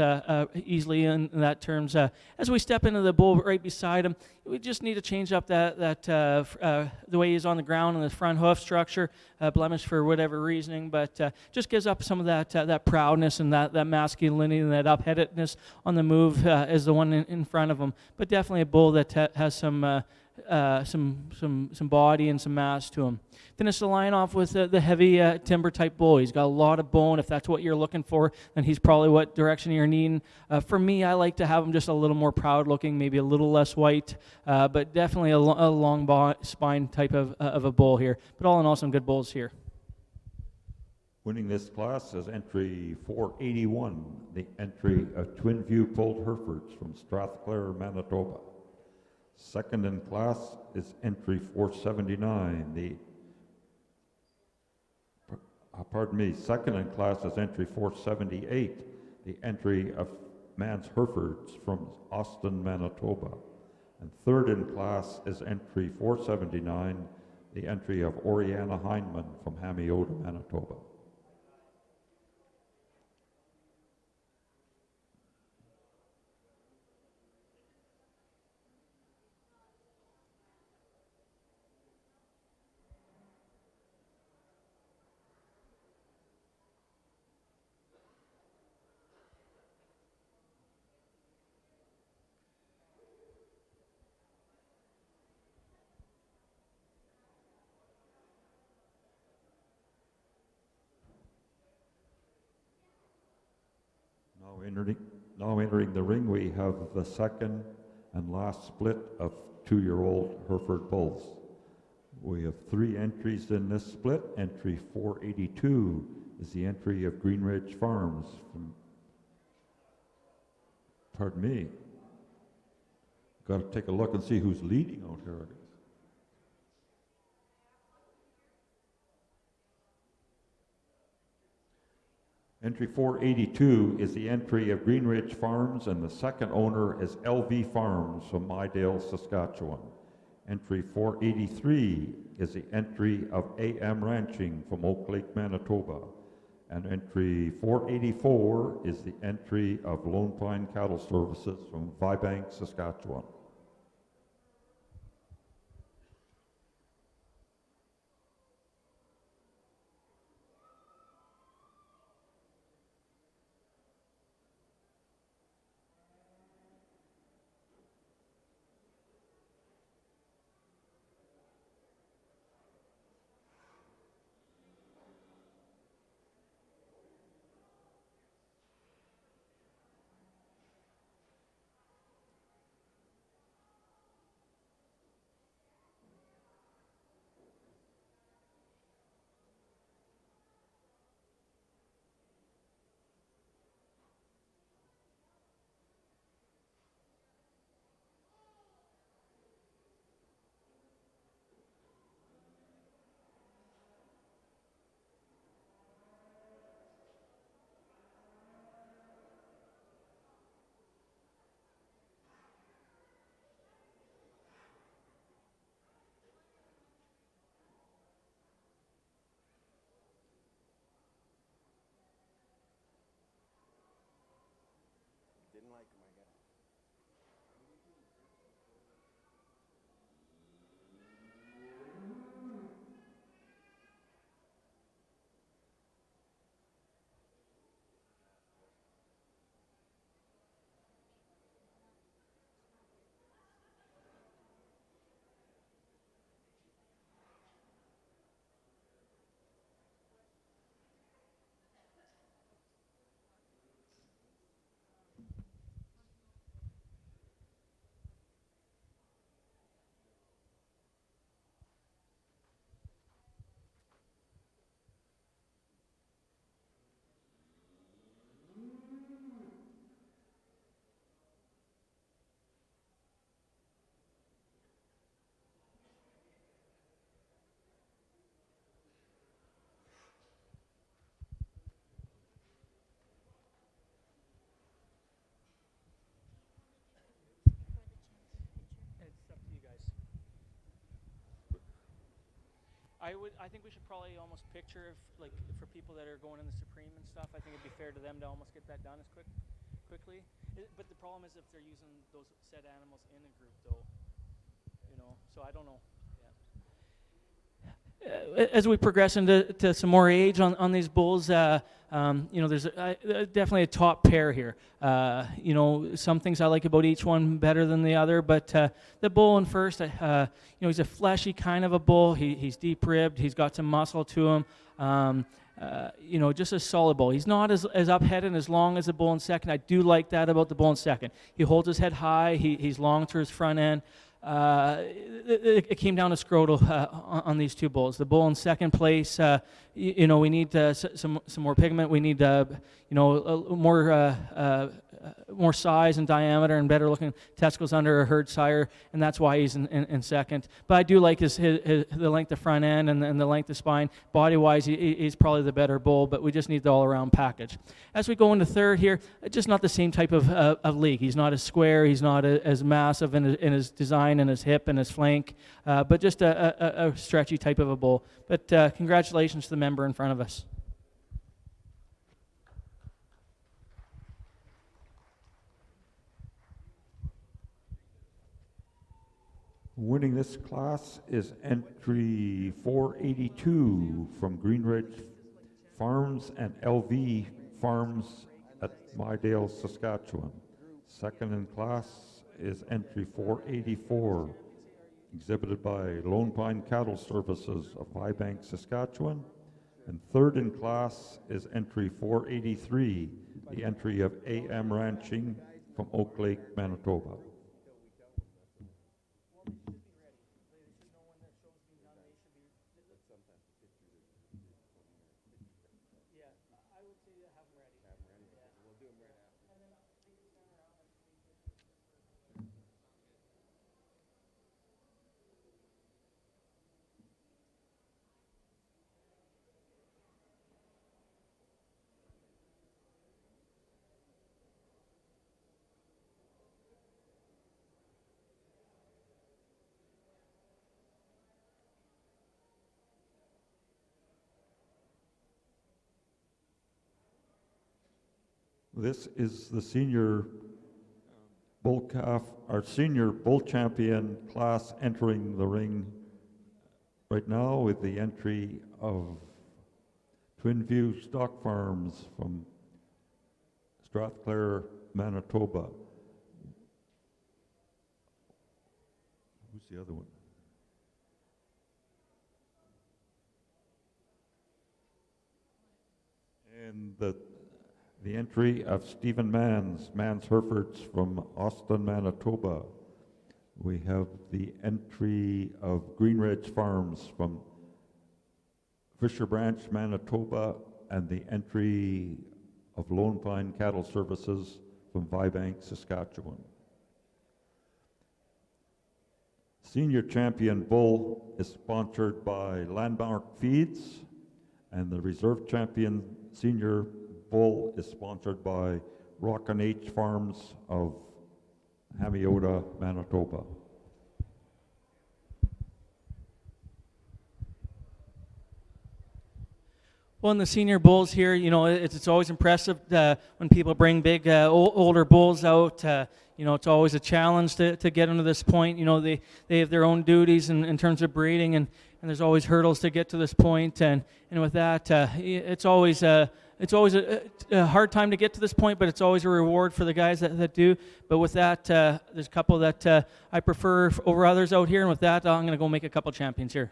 easily in that terms. As we step into the bull right beside him, we just need to change up the way he's on the ground and the front hoof structure, blemish for whatever reasoning, but just gives up some of that proudness and that masculinity and that upheadedness on the move as the one in front of him. But definitely a bull that has some body and some mass to him. Finish the line off with the heavy timber type bull. He's got a lot of bone. If that's what you're looking for, then he's probably what direction you're needing. For me, I like to have him just a little more proud looking, maybe a little less white, but definitely a long spine type of a bull here. But all in all, some good bulls here. Winning this class is entry 481, the entry of Twin View Pulled Herefords from Strathclair, Manitoba. Second in class is entry 479, second in class is entry 478, the entry of Mans Herefords from Austin, Manitoba. And third in class is entry 479, the entry of Oriana Heinemann from Hamiota, Manitoba. Now entering the ring, we have the second and last split of 2-year-old Hereford bulls. We have 3 entries in this split. Entry 482 is the entry of Green Ridge Farms from, got to take a look and see who's leading out here, I guess. Entry 482 is the entry of Green Ridge Farms, and the second owner is LV Farms from Mydale, Saskatchewan. Entry 483 is the entry of AM Ranching from Oak Lake, Manitoba. And entry 484 is the entry of Lone Pine Cattle Services from Vibank, Saskatchewan. I think we should probably almost picture if, like, for people that are going in the Supreme and stuff, I think it'd be fair to them to almost get that done as quickly. But the problem is if they're using those said animals in a group, though, so I don't know. As we progress into some more age on these bulls, there's definitely a top pair here. Some things I like about each one better than the other, but the bull in first, he's a fleshy kind of a bull. He's deep ribbed. He's got some muscle to him. Just a solid bull. He's not as up-headed and as long as the bull in second. I do like that about the bull in second. He holds his head high. He's long through his front end. It came down to scrotal on these two bulls. The bull in second place, we need some more pigment. We need more size and diameter and better looking testicles under a herd sire, and that's why he's in second. But I do like the length of front end and the length of spine. Body-wise, he's probably the better bull, but we just need the all-around package. As we go into third here, just not the same type of league. He's not as square. He's not as massive in his design and his hip and his flank, but just a stretchy type of a bull. But congratulations to the member in front of us. Winning this class is entry 482 from Greenridge Farms and LV Farms at Mydale, Saskatchewan. Second in class is entry 484, exhibited by Lone Pine Cattle Services of Highbank, Saskatchewan. And third in class is entry 483, the entry of AM Ranching from Oak Lake, Manitoba. This is the senior bull calf, our senior bull champion class entering the ring right now with the entry of Twin View Stock Farms from Strathclair, Manitoba. Who's the other one? And the entry of Stephen Mans Herefords from Austin, Manitoba. We have the entry of Greenridge Farms from Fisher Branch, Manitoba, and the entry of Lone Pine Cattle Services from Vibank, Saskatchewan. Senior Champion Bull is sponsored by Landmark Feeds, and the Reserve Champion Senior Bull is sponsored by Rock and H Farms of Hamiota, Manitoba. Well, in the senior bulls here, it's always impressive when people bring big older bulls out. It's always a challenge to get them to this point. They have their own duties in terms of breeding, and there's always hurdles to get to this point. And with that, it's always a hard time to get to this point, but it's always a reward for the guys that do. But with that, there's a couple that I prefer over others out here, and with that, I'm going to go make a couple champions here.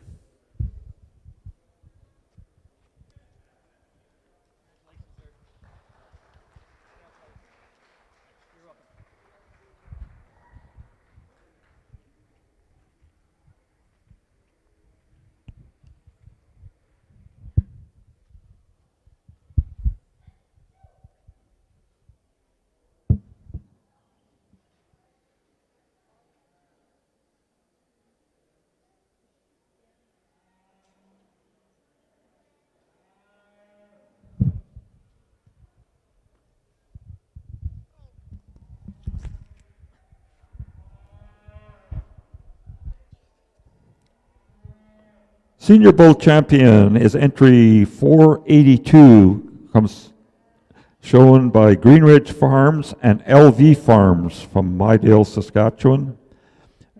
Senior Bull champion is entry 482, comes shown by Greenridge Farms and LV Farms from Mydale, Saskatchewan.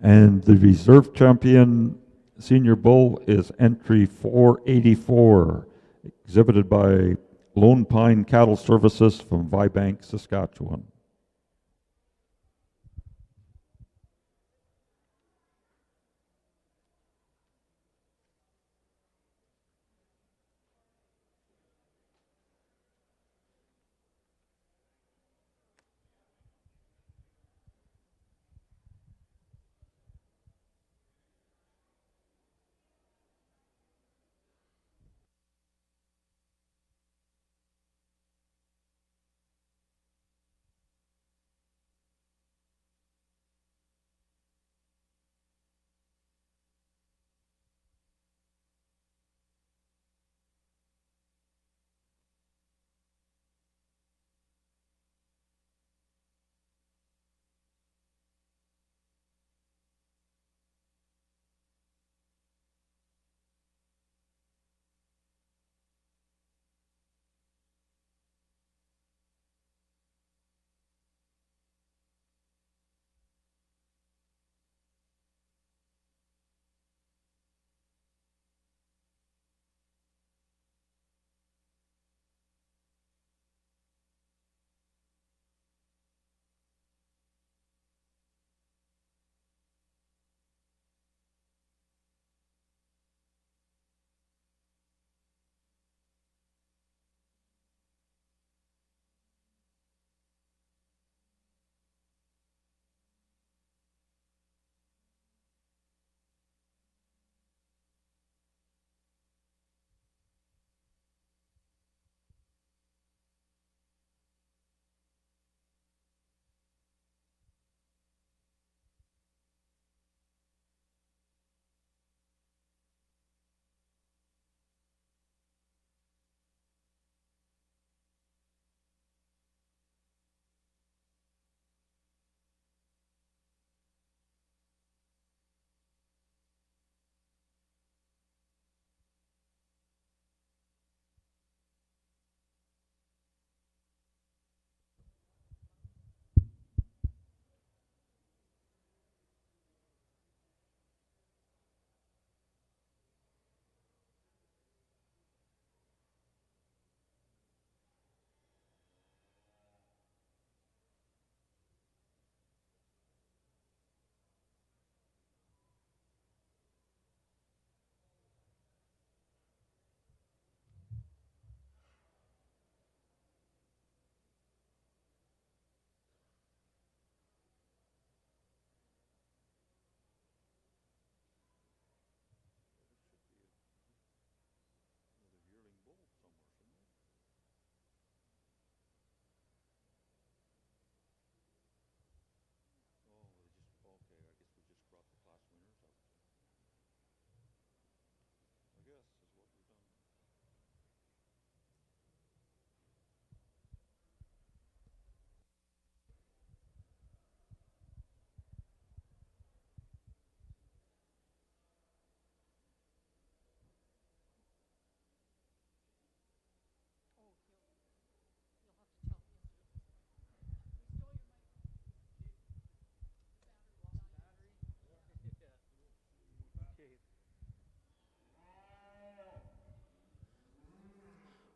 And the reserve champion Senior Bull is entry 484, exhibited by Lone Pine Cattle Services from Vibank, Saskatchewan.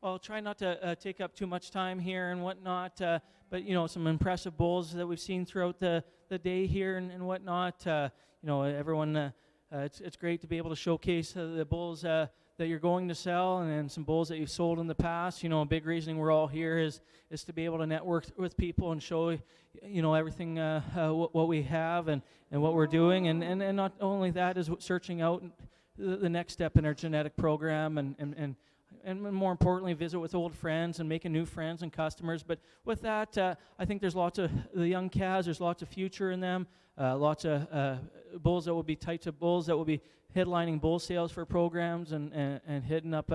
Well, try not to take up too much time here and whatnot, but some impressive bulls that we've seen throughout the day here and whatnot. Everyone, it's great to be able to showcase the bulls that you're going to sell and some bulls that you've sold in the past. A big reason we're all here is to be able to network with people and show everything what we have and what we're doing, and not only that is searching out the next step in our genetic program and more importantly, visit with old friends and making new friends and customers. But with that, I think there's lots of the young calves. There's lots of future in them. Lots of bulls that will be types of bulls that will be headlining bull sales for programs and hitting up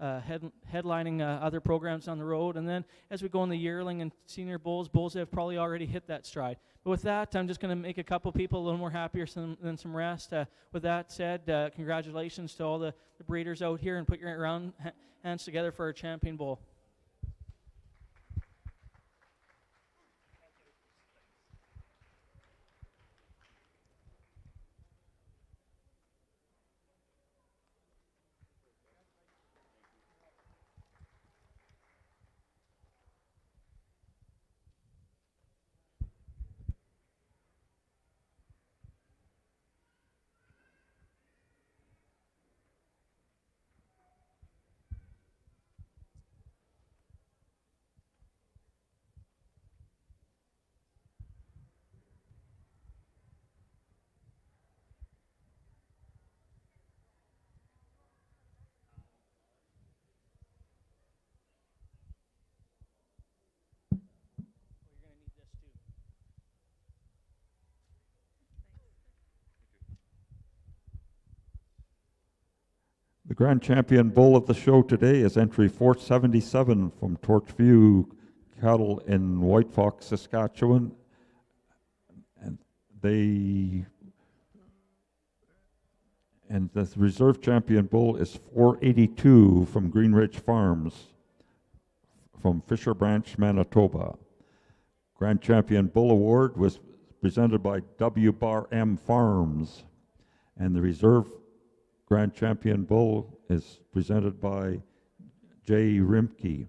headlining other programs on the road. And then as we go in the yearling and senior bulls have probably already hit that stride. But with that, I'm just going to make a couple people a little more happier than some rest. With that said, congratulations to all the breeders out here, and put your hands together for our champion bull. The grand champion bull of the show today is entry 477 from Torchview Cattle in White Fox, Saskatchewan. And the reserve champion bull is 482 from Green Ridge Farms from Fisher Branch, Manitoba. Grand champion bull award was presented by W Bar M Farms, and the reserve grand champion bull is presented by J. Rimke.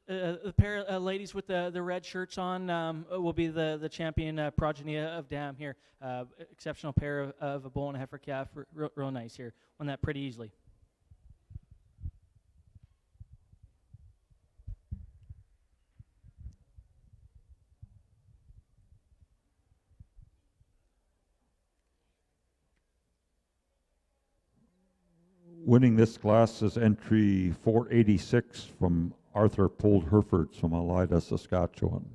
The pair of ladies with the red shirts on will be the champion progeny of Dam here. Exceptional pair of a bull and a heifer calf. Real nice here. Won that pretty easily. Winning this class is entry 486 from Arthur Pold Hereford from Elida, Saskatchewan.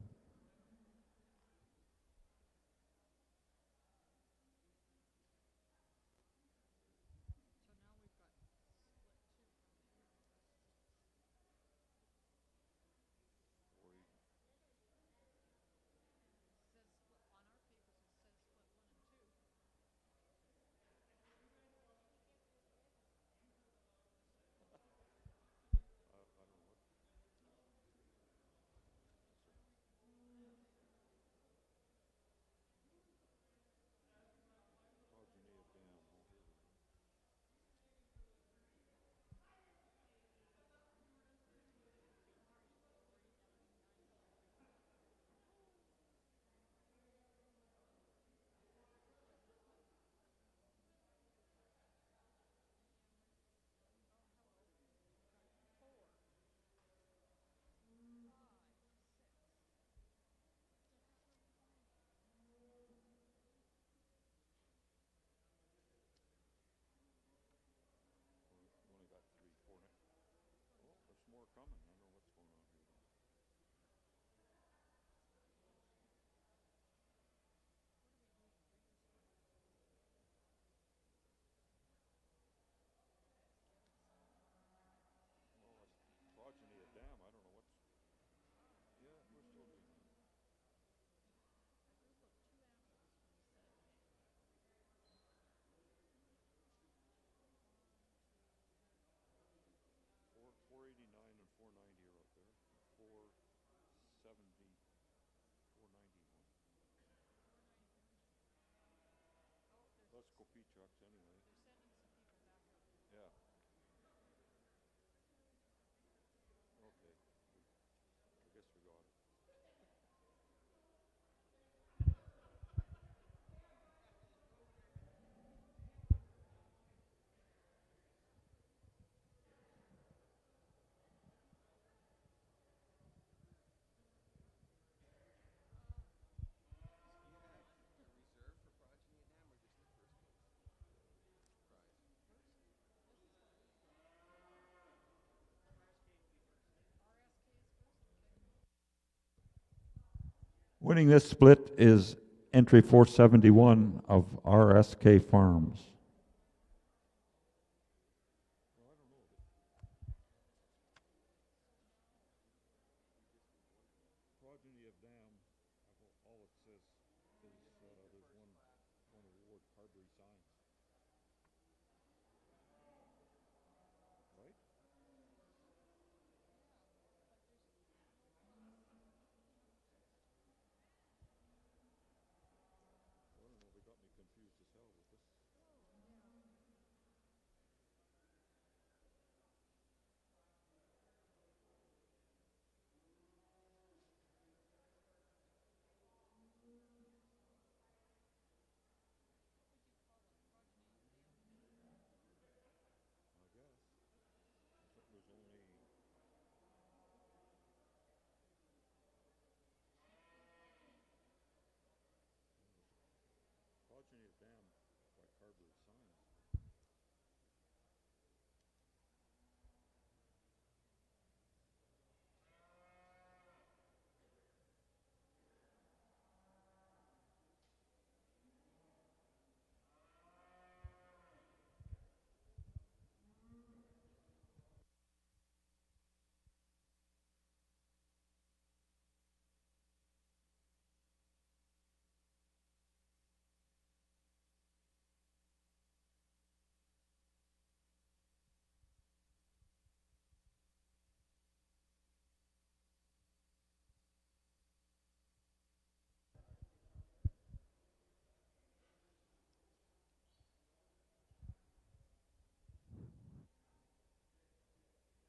Winning this split is entry 471 of RSK Farms.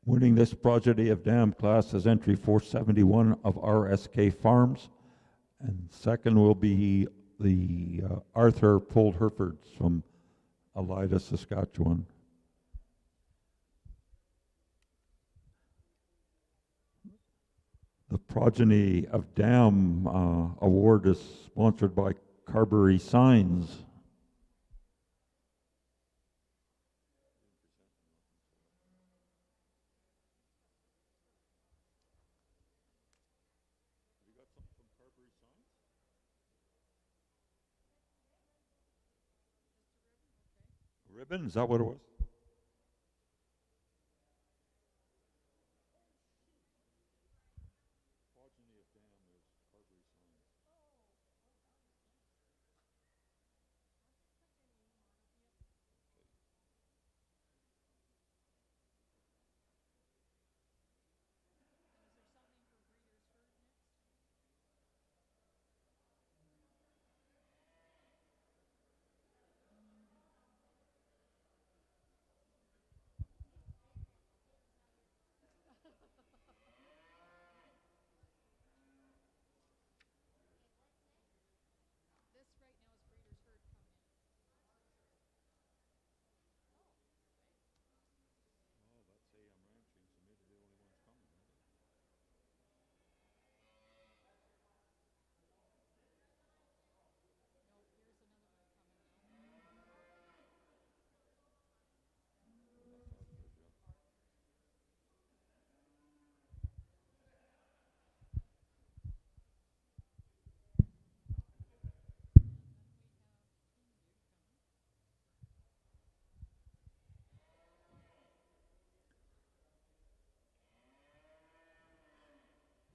Winning this progeny of dam class is entry 471 of RSK Farms. And second will be the Arthur Pulled Herefords from Elida, Saskatchewan. The progeny of dam award is sponsored by Carberry Signs. Ribbon, is that what it was?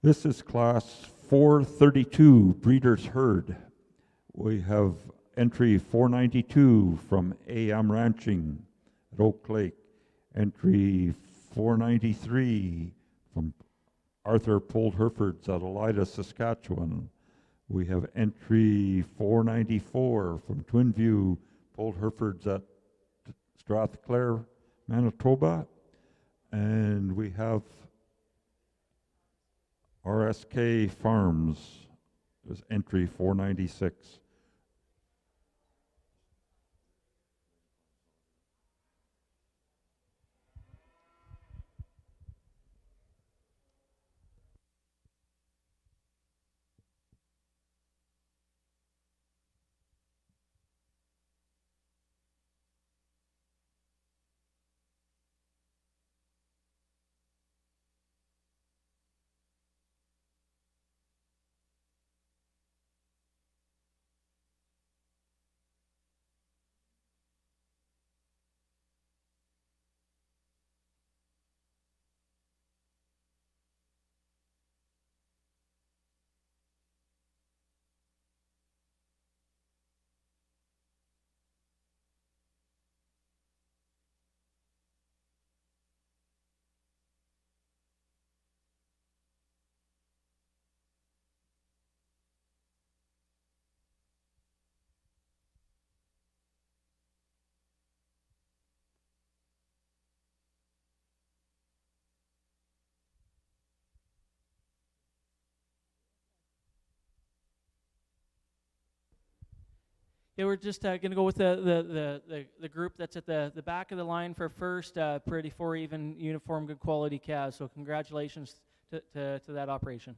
This is class 432, Breeders' Herd. We have entry 492 from AM Ranching at Oak Lake. Entry 493 from Arthur Pulled Herefords at Elida, Saskatchewan. We have entry 494 from Twinview Pulled Herefords at Strathclair, Manitoba. And we have RSK Farms is entry 496. Yeah, we're just going to go with the group that's at the back of the line for first. Pretty 4 even, uniform, good quality calves. So congratulations to that operation.